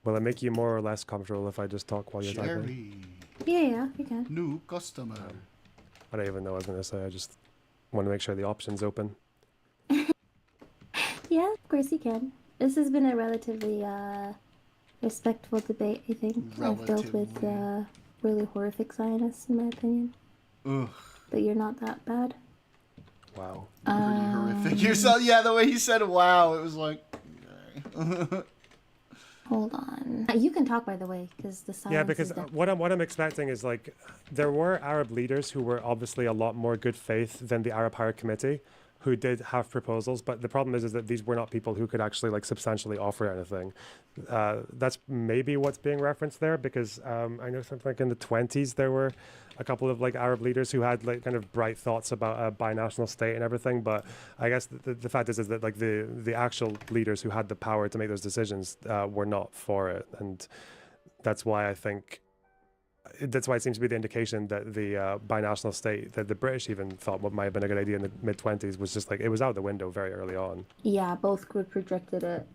Will it make you more or less comfortable if I just talk while you're typing? Yeah, you can. New customer. I don't even know what I was going to say. I just want to make sure the option's open. Yeah, of course you can. This has been a relatively respectful debate, I think. I've dealt with really horrific Zionists, in my opinion. Ugh. But you're not that bad. Wow. Pretty horrific. You're so, yeah, the way he said wow, it was like... Okay. Hold on. You can talk, by the way, because the silence. Yeah, because what I'm expecting is like there were Arab leaders who were obviously a lot more good faith than the Arab Power Committee, who did have proposals. But the problem is that these were not people who could actually like substantially offer anything. That's maybe what's being referenced there, because I know something like in the 20s there were a couple of like Arab leaders who had like kind of bright thoughts about a binational state and everything. But I guess the fact is that like the actual leaders who had the power to make those decisions were not for it, and that's why I think that's why it seems to be the indication that the binational state that the British even thought what might have been a good idea in the mid-20s was just like it was out the window very early on. Yeah, both groups rejected it.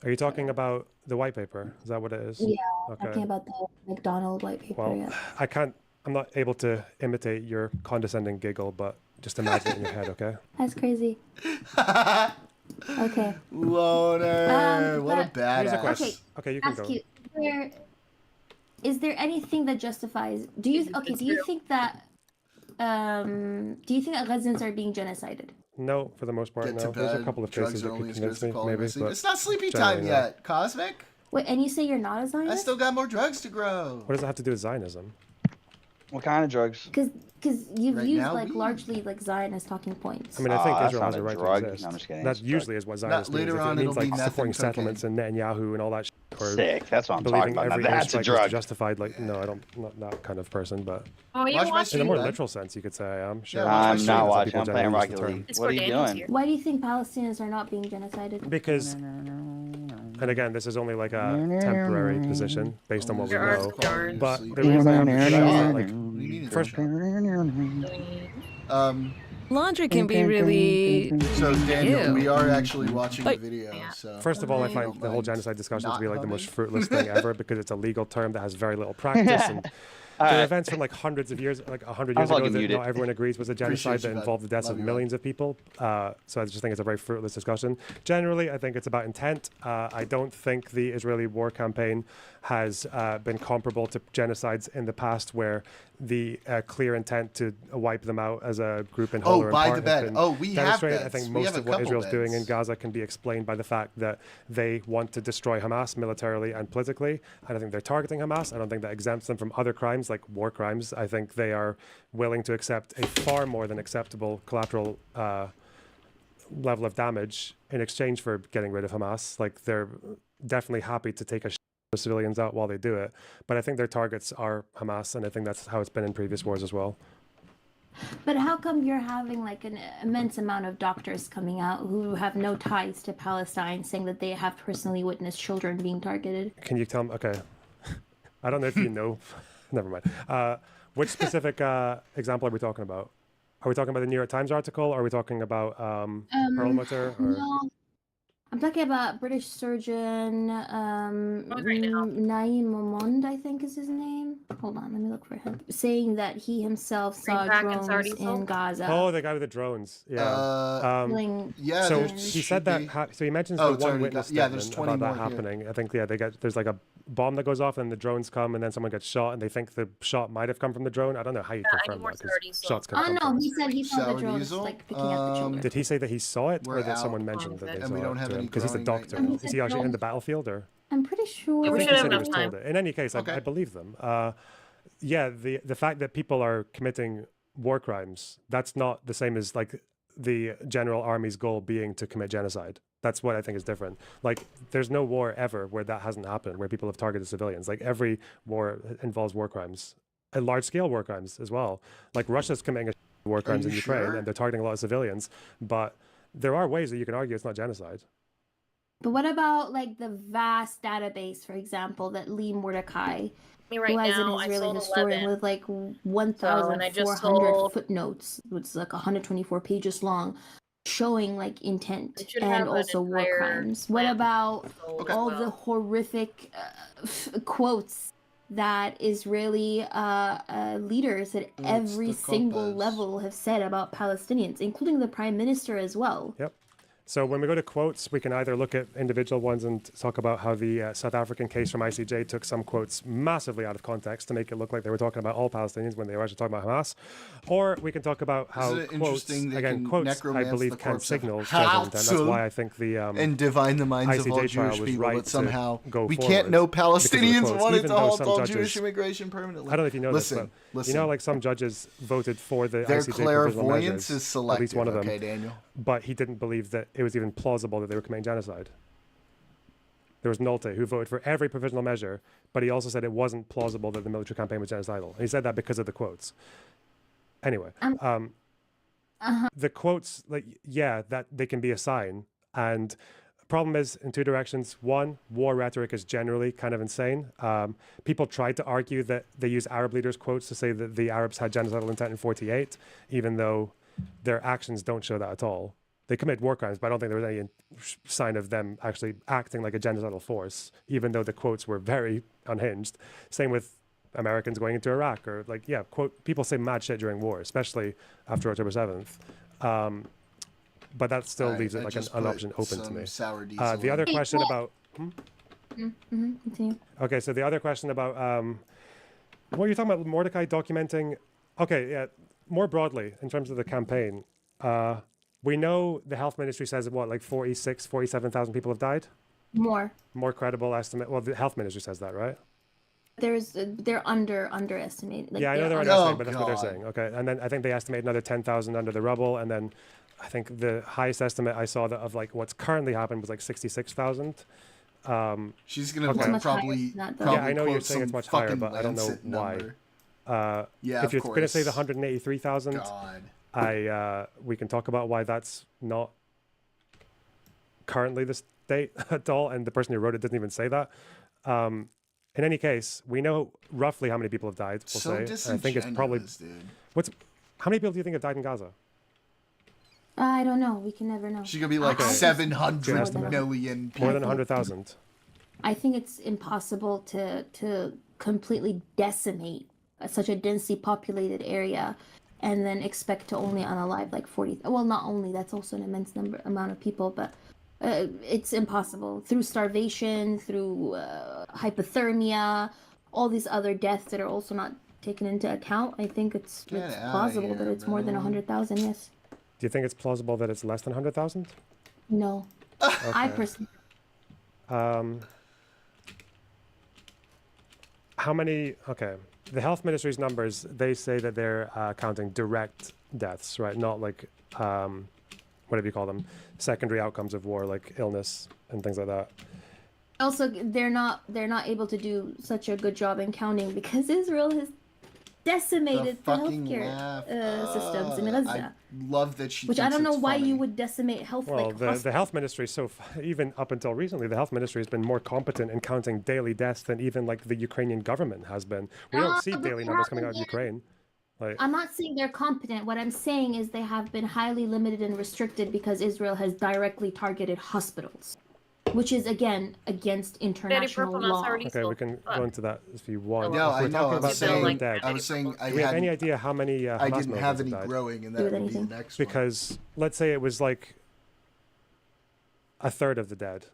Are you talking about the white paper? Is that what it is? Yeah, Okay. talking about the McDonald white paper. Well, Yeah. I'm not able to imitate your condescending giggle, but just imagine it in your head, okay? That's crazy. Okay. Loader, what a badass. Here's a question. Okay, you can go. Is there anything that justifies? Do you think that Gazans are being genocided? No, for the most part, Get to no. There's a bed. couple of Drugs cases are that only could as good as convince the me, quality maybe, of sleep. but It's not sleepy generally time no. yet, Cosmic. Wait, and you say you're not a I Zionist? still got more drugs to grow. What does it have to do with Zionism? What kind of drugs? Because you've Right used now, like weed. largely like Zionist talking points. I mean, I think that's Israel has not a a right drug. to exist. No, I'm just kidding. That It's a usually is what Zionist means. later If on it means it'll be like supporting meth and settlements and Netanyahu and all that shit, or Sick. That's what I'm believing talking about. every Now that's a airstrike is drug. justified. Like, no, I don't. I'm not that kind of person, but Oh, you Watch my watching? in a stream, more man. literal sense, you could say I am. Sure. Yeah, watch my I'm stream. not Some watching. people I'm playing generally use Rocket the term. League. It's What are where you Daniel's doing? here. Why do you think Palestinians are not being genocided? Because, and again, this is only like a temporary position based on what we There are know. scars. But the reason I appreciate is that, like, What do you mean it's first, Laundry can be really. So Daniel, Ew. we are actually watching the Like- video. So First of all, I find the whole genocide discussion to be like the most fruitless thing ever because it's a legal term that has very little practice. And there are events from like hundreds of years, like 100 years I'll ago, fucking that mute not it. everyone agrees was a genocide Appreciate you, that bud. involved the deaths Love of you, millions of people. So I just think it's a very fruitless discussion. Generally, I think it's about intent. I don't think the Israeli war campaign has been comparable to genocides in the past where the clear intent to wipe them out as a group in whole or in by part the has bed. been Oh, we have demonstrated. I beds. think We most have a of what couple Israel's doing in beds. Gaza can be explained by the fact that they want to destroy Hamas militarily and politically. And I think they're targeting Hamas. I don't think that exempts them from other crimes like war crimes. I think they are willing to accept a far more than acceptable collateral level of damage in exchange for getting rid of Hamas. Like, they're definitely happy to take the civilians out while they do it. But I think their targets are Hamas, and I think that's how it's been in previous wars as well. But how come you're having like an immense amount of doctors coming out who have no ties to Palestine saying that they have personally witnessed children being targeted? Can you tell me? Okay. I don't know if you know. Never mind. Which specific example are we talking about? Are we talking about the New York Times article? Or are we talking about Perlmutter? Or... No, I'm talking about British surgeon Naeem Momond, I think is his name. Hold on, let me look for him. Saying that he himself saw drones in Gaza. Oh, the guy with the drones. Yeah. Yeah. So he said that. So he mentions the one witness statement about that happening. Here. I think there's like a bomb that goes off and the drones come and then someone gets shot and they think the shot might have come from the drone. I don't know how you confirm that because shots can come no, he said he saw the drones like picking up the children. Did he say that he saw it or that someone mentioned that they saw it? Because he's a doctor. Is he actually in the battlefield or? I'm pretty sure. Yeah, we I think should he have said he was enough time. told it. In any case, I believe them. Yeah, the fact that people are committing war crimes, that's not the same as like the general army's goal being to commit genocide. That's what I think is different. Like, there's no war ever where that hasn't happened, where people have targeted civilians. Like, every war involves war crimes, and large-scale war crimes as well. Like, Russia's committing war crimes in Ukraine, and they're targeting a lot of civilians. But there are ways that you can argue it's not genocide. But what about like the vast database, for example, that Lee Mordecai, Right who has now, an I Israeli sold historian 11. with like and I 1,400 just sold- footnotes, which is like 124 pages long, showing like intent It should and have an also war entire crimes. What about sold all as the well. horrific quotes that Israeli leaders at every single level have said about Palestinians, including the prime minister as well? Yep. So when we go to quotes, we can either look at individual ones and talk about how the South African case from ICJ took some quotes massively out of context to make it look like they were talking about all Palestinians when they were actually talking about Hamas. Or we can talk about how quotes, again, quotes, I believe, can signal judgment. And that's why I think the and divine the minds of all ICJ trial Jewish was people, right but somehow to go we forward can't know because of the Palestinians quotes, wanted even to though halt some all judges- Jewish immigration permanently. I don't know if you know listen, this, but you know, like some judges voted for the their ICJ provisional clairvoyance measures, is selective. at least one of them. Okay, Daniel. But he didn't believe that it was even plausible that they were committing genocide. There was Nolte, who voted for every provisional measure, but he also said it wasn't plausible that the military campaign was genocidal. And he said that because of the quotes. Anyway, the quotes, like, yeah, that they can be a sign. And problem is in two directions. One, war rhetoric is generally kind of insane. People tried to argue that they use Arab leaders' quotes to say that the Arabs had genocidal intent in 48, even though their actions don't show that at all. They commit war crimes, but I don't think there was any sign of them actually acting like a genocidal force, even though the quotes were very unhinged. Same with Americans going into Iraq, or like, yeah, quote, people say mad shit during war, especially after October 7th. But that still leaves it like an option open to me. The other question about... Continue. Okay, so the other question about... what you're talking about, Mordecai documenting... Okay, yeah, more broadly, in terms of the campaign, we know the health ministry says what, like 47,000 people have died? More credible estimate. Well, the health ministry says that, right? They're underestimated. Like, yeah, I know they're underestimated, but that's what they're saying. Okay, and then I think they estimate another 10,000 under the rubble, and then I think the highest estimate I saw of like what's currently happened was like 66,000. She's gonna probably yeah, I know you're saying it's much higher, but I don't know why. Yeah, if you're going to say the 183,000, we can talk about why that's not currently the state at all, and the person who wrote it doesn't even say that. In any case, we know roughly how many people have died. We'll say. I think it's probably. Dude. How many people do you think have died in Gaza? I don't know. We can never know. She could be like 700 million people. More than 100,000. I think it's impossible to completely decimate such a densely populated area and then expect to only unalive like 40. Well, not only, that's also an immense amount of people, but it's impossible through starvation, through hypothermia, all these other deaths that are also not taken into account. I think it's plausible that it's more than 100,000. Yes. Do you think it's plausible that it's less than 100,000? No. Okay. I personally. How many? Okay. The health ministry's numbers, they say that they're counting direct deaths, right? Not like whatever you call them, secondary outcomes of war, like illness and things like that. Also, they're not able to do such a good job in counting because Israel has decimated the healthcare systems in Gaza. I love that she. Which I don't know why you would decimate health. Well, like the health ministry, even up until recently, the health ministry has been more competent in counting daily deaths than even like the Ukrainian government has been. We don't see daily numbers coming out of Ukraine. Like, I'm not saying they're competent. What I'm saying is they have been highly limited and restricted because Israel has directly targeted hospitals, which is again against international law. Okay, we can go into that if you want. No, I know. I was saying. Dead. I was saying. Do we have any idea how many? I didn't have any growing, and that would be the next one. Because let's say it was like a third of the dead.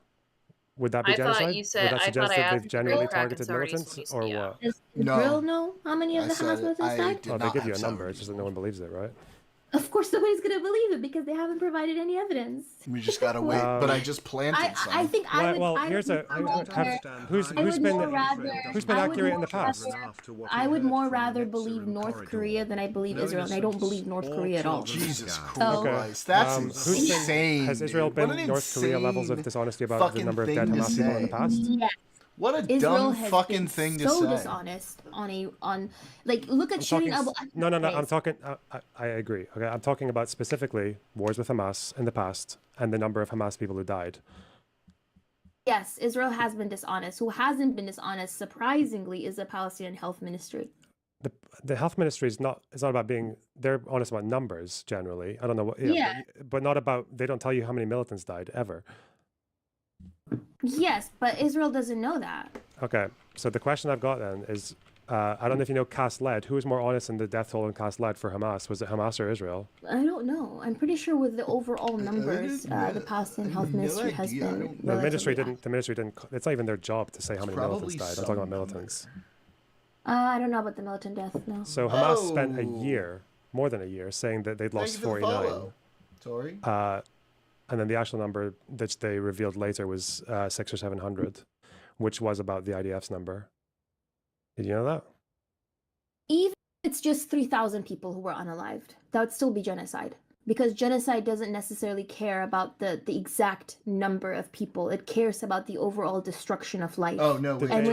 Would that be genocide? Thought you said, Would that suggest that they've generally targeted militants, or what? Does Israel know how many of the Hamas militants died? Oh, they give you a number. It's just that no one believes it, right? Of course, nobody's going to believe it because they haven't provided any evidence. We just gotta wait. But I just planted some. I think I would. Well, who's been accurate in the past? I would more rather believe North Korea than I believe Israel, and I don't believe North Korea at all. Jesus Christ, that's insane. Has Israel been North Korea levels of dishonesty about the number of dead Hamas people in the past? Yes. What a Israel dumb fucking thing to say. So dishonest on like look at Shirin Abu. No. I'm talking. I agree. Okay, I'm talking about specifically wars with Hamas in the past and the number of Hamas people who died. Yes, Israel has been dishonest. Who hasn't been dishonest, surprisingly, is the Palestinian Health Ministry. The health ministry is not. It's not about being. They're honest about numbers generally. I don't know what. Yeah. But not about. They don't tell you how many militants died ever. Yes, but Israel doesn't know that. Okay, so the question I've got then is, I don't know if you know Cast Lead. Who was more honest in the death toll in Cast Lead for Hamas? Was it Hamas or Israel? I don't know. I'm pretty sure with the overall numbers, the Palestinian Health Ministry has been. The ministry didn't. It's not even their job to say how many militants died. I'm talking about militants. I don't know about the militant death. No. So Hamas spent a year, more than a year, saying that they'd lost 49. Sorry. And then the actual number that they revealed later was 600 or 700, which was about the IDF's number. Did you know that? Even if it's just 3,000 people who were unalived, that would still be genocide. Because genocide doesn't necessarily care about the exact number of people. It cares about the overall destruction of life. Oh, no. And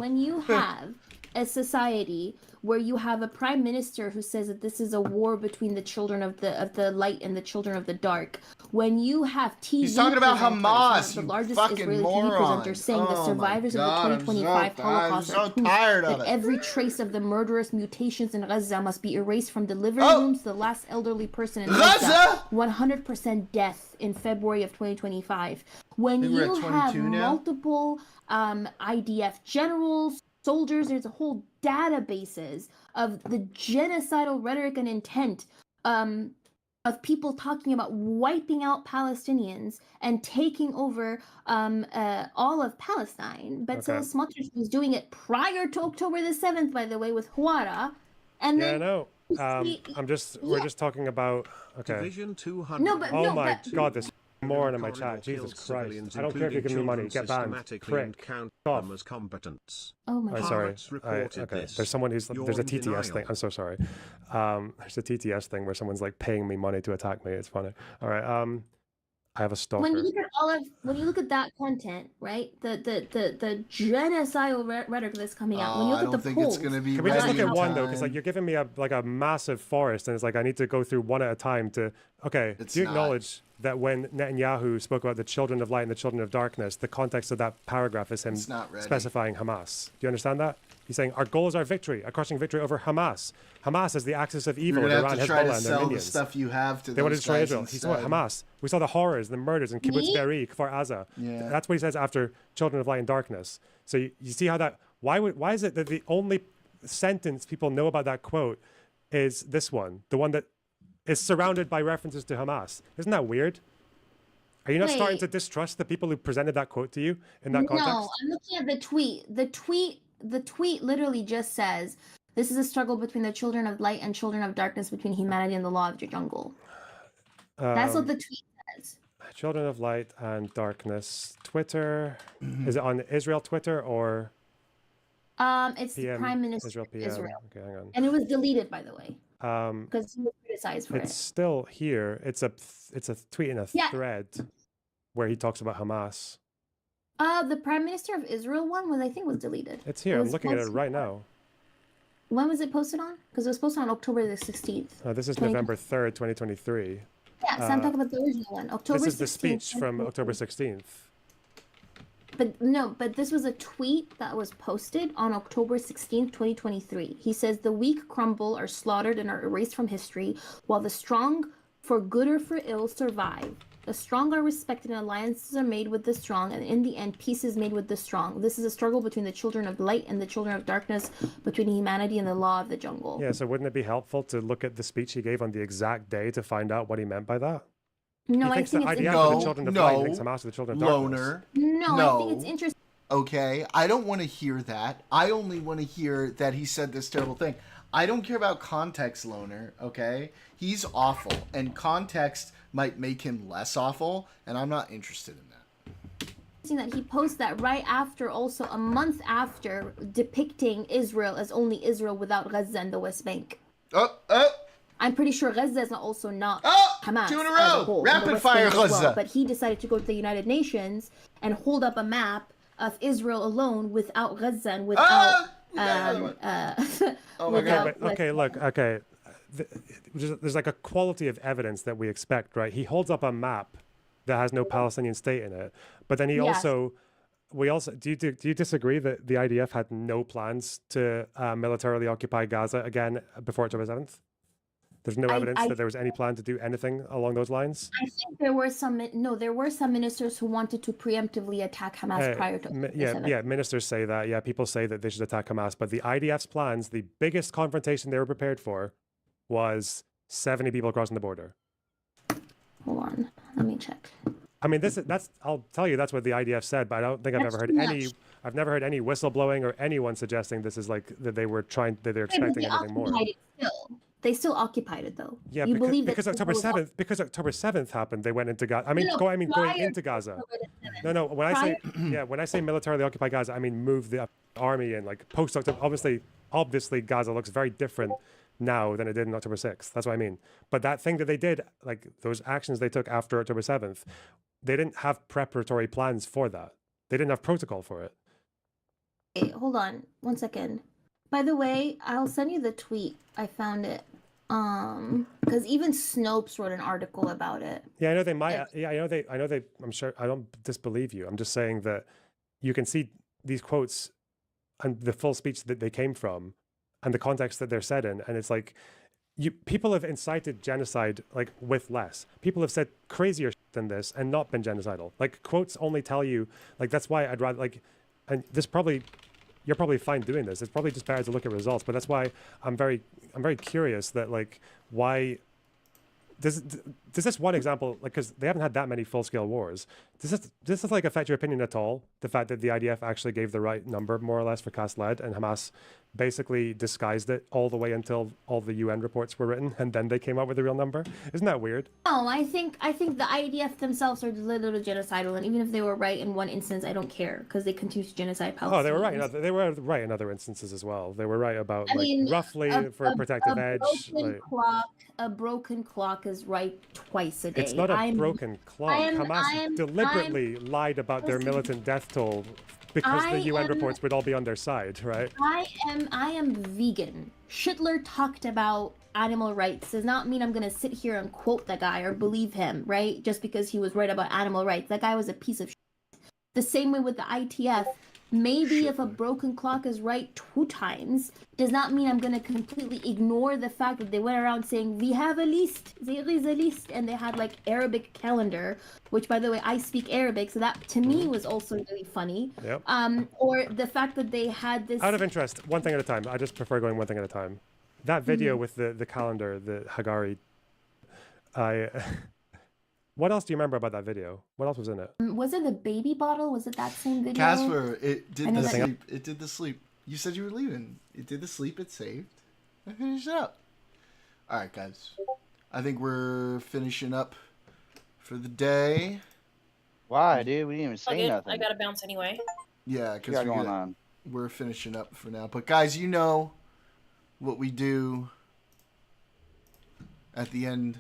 when you have a society where you have a prime minister who says that this is a war between the children of the light and the children of the dark, when you have TV He's talking about Hamas, the you largest fucking Israeli moron. TV presenter saying the survivors of the 2025 Holocaust I'm so tired of that it. every trace of the murderous mutations in Gaza must be erased from delivery rooms to the last elderly person in Gaza. 100% death in February of 2025. When you have multiple IDF generals, soldiers, there's a whole databases of the genocidal rhetoric and intent of people talking about wiping out Palestinians and taking over all of Palestine. Bezalel Smotrich was doing it prior to October the 7th, by the way, with Huara. And then, no. We're just talking about, okay. Division 200. No, but, oh my God, this moron in my chat. Jesus Christ. I don't care if you give me money. Get banned. Prick. Stop. As combatants. Oh my God. Sorry. Okay. There's someone who's, there's a TTS thing. I'm so sorry. There's a TTS thing where someone's like paying me money to attack me. It's funny. All right. I have a stalker. When you look at that content, right? The genocidal rhetoric that's coming out. When you look at the polls, Can we just look at one though? Because like you're giving me a massive forest, and it's like I need to go through one at a time to. Okay. Do you acknowledge that when Netanyahu spoke about the children of light and the children of darkness, the context of that paragraph is him specifying Hamas? Do you understand that? He's saying our goal is our victory, a crushing victory over Hamas. Hamas is the axis of evil. You're Iran, have to try Hezbollah, to and their sell minions. the stuff you have to They want to those destroy guys Israel. He said, what, Hamas? We saw the horrors, the murders in Kibbutz Be'eri, Kfar Aza. Yeah. That's what he says after children of light and darkness. So you see how that, why is it that the only sentence people know about that quote is this one, the one that is surrounded by references to Hamas? Isn't that weird? Are you not starting to distrust the people who presented that quote to you in that context? No, I'm looking at the tweet. The tweet literally just says, this is a struggle between the children of light and children of darkness, between humanity and the law of the jungle. That's what the tweet says. Children of light and darkness. Twitter. Is it on Israel Twitter or? It's PM, the Prime Minister Israel of PM. Israel. Okay, hang on. And it was deleted, by the way. Because he was criticized for It's it. still here. It's a tweet in a Yeah. thread where he talks about Hamas. The Prime Minister of Israel one was, I think, was deleted. It's here. I'm looking at it right now. When was it posted on? Because it was posted on October the 16th. This is November 3rd, 2023. Yeah, so I'm talking about the original one. October 16th. This is the speech from October 16th. But this was a tweet that was posted on October 16th, 2023. He says, the weak crumble, are slaughtered, and are erased from history, while the strong, for good or for ill, survive. The strong are respected, and alliances are made with the strong, and in the end, peace is made with the strong. This is a struggle between the children of light and the children of darkness, between humanity and the law of the jungle. Yeah, so wouldn't it be helpful to look at the speech he gave on the exact day to find out what he meant by that? No, I think it's the children of light, he thinks Hamas are the children of darkness. Loner. No, I think it's interesting. Okay, I don't want to hear that. I only want to hear that he said this terrible thing. I don't care about context, Loner, okay? He's awful, and context might make him less awful, and I'm not interested in that. That he posts that right after, also a month after, depicting Israel as only Israel without Gaza and the West Bank. I'm pretty sure Gaza is also not Hamas 2 in a as row. whole, Rapid the West fire Bank as well. Gaza. But he decided to go to the United Nations and hold up a map of Israel alone without Gaza and without Okay. There's like a quality of evidence that we expect, right? He holds up a map that has no Palestinian state in it, but then he do you disagree that the IDF had no plans to militarily occupy Gaza again before October 7th? There's no evidence that there was any plan to do anything along those lines? I think there were some ministers who wanted to preemptively attack Hamas prior to October 7th. Yeah, ministers say that. Yeah, people say that they should attack Hamas, but the IDF's plans, the biggest confrontation they were prepared for, was 70 people crossing the border. Hold on, let me check. I mean, I'll tell you that's what the IDF said, but I don't think I've never heard any whistleblowing or anyone suggesting this is like that they're expecting anything more. They still occupied it though. Yeah, because October 7th happened, they went into Gaza. Going into Gaza. No. When I say militarily occupy Gaza, I mean move the army in, like post October. Obviously, Gaza looks very different now than it did on October 6th. That's what I mean. But that thing that they did, like those actions they took after October 7th, they didn't have preparatory plans for that. They didn't have protocol for it. Hey, hold on 1 second. By the way, I'll send you the tweet. I found it. Because even Snopes wrote an article about it. Yeah, I know they might. Yeah, I know they. I'm sure. I don't disbelieve you. I'm just saying that you can see these quotes and the full speech that they came from, and the context that they're said in, and it's like, people have incited genocide like with less. People have said crazier than this and not been genocidal. Like quotes only tell you, like that's why I'd rather like, and this probably. You're probably fine doing this. It's probably just better to look at results, but that's why I'm very curious that like why does this one example, like, because they haven't had that many full-scale wars, does this like affect your opinion at all? The fact that the IDF actually gave the right number more or less for Cast Lead, and Hamas basically disguised it all the way until all the UN reports were written, and then they came up with the real number? Isn't that weird? No, I think the IDF themselves are a little genocidal, and even if they were right in one instance, I don't care because they continue to genocide Palestinians. Oh, they were right. They were right in other instances as well. They were right about roughly for a protective edge. A broken clock is right twice a day. It's not a broken clock. Hamas deliberately lied about their militant death toll because the UN reports would all be on their side, right? I am vegan. Schindler talked about animal rights. Does not mean I'm gonna sit here and quote the guy or believe him, right? Just because he was right about animal rights. That guy was a piece of shit. The same way with the ITF. Maybe if a broken clock is right 2 times, does not mean I'm going to completely ignore the fact that they went around saying, we have a list, there is a list, and they had like Arabic calendar, which by the way, I speak Arabic, so that to me was also really funny. Yep. Or the fact that they had this... Out of interest, one thing at a time. I just prefer going one thing at a time. That video with the calendar, the Hagari, what else do you remember about that video? What else was in it? Was it the baby bottle? Was it that same video? Casper, it did the sleep. It did the sleep. You said you were leaving. It did the sleep. It saved. I finished up. All right, guys. I think we're finishing up for the day. Why, dude? We didn't even say nothing. I gotta bounce anyway. Yeah, because we're finishing up for now. But guys, you know what we do. at the end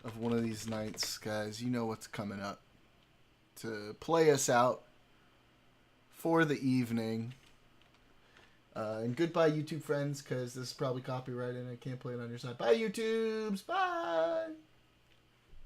of one of these nights, guys, you know what's coming up to play us out for the evening. And goodbye, YouTube friends, because this is probably copyrighted and I can't play it on your side. Bye, YouTubes. Bye.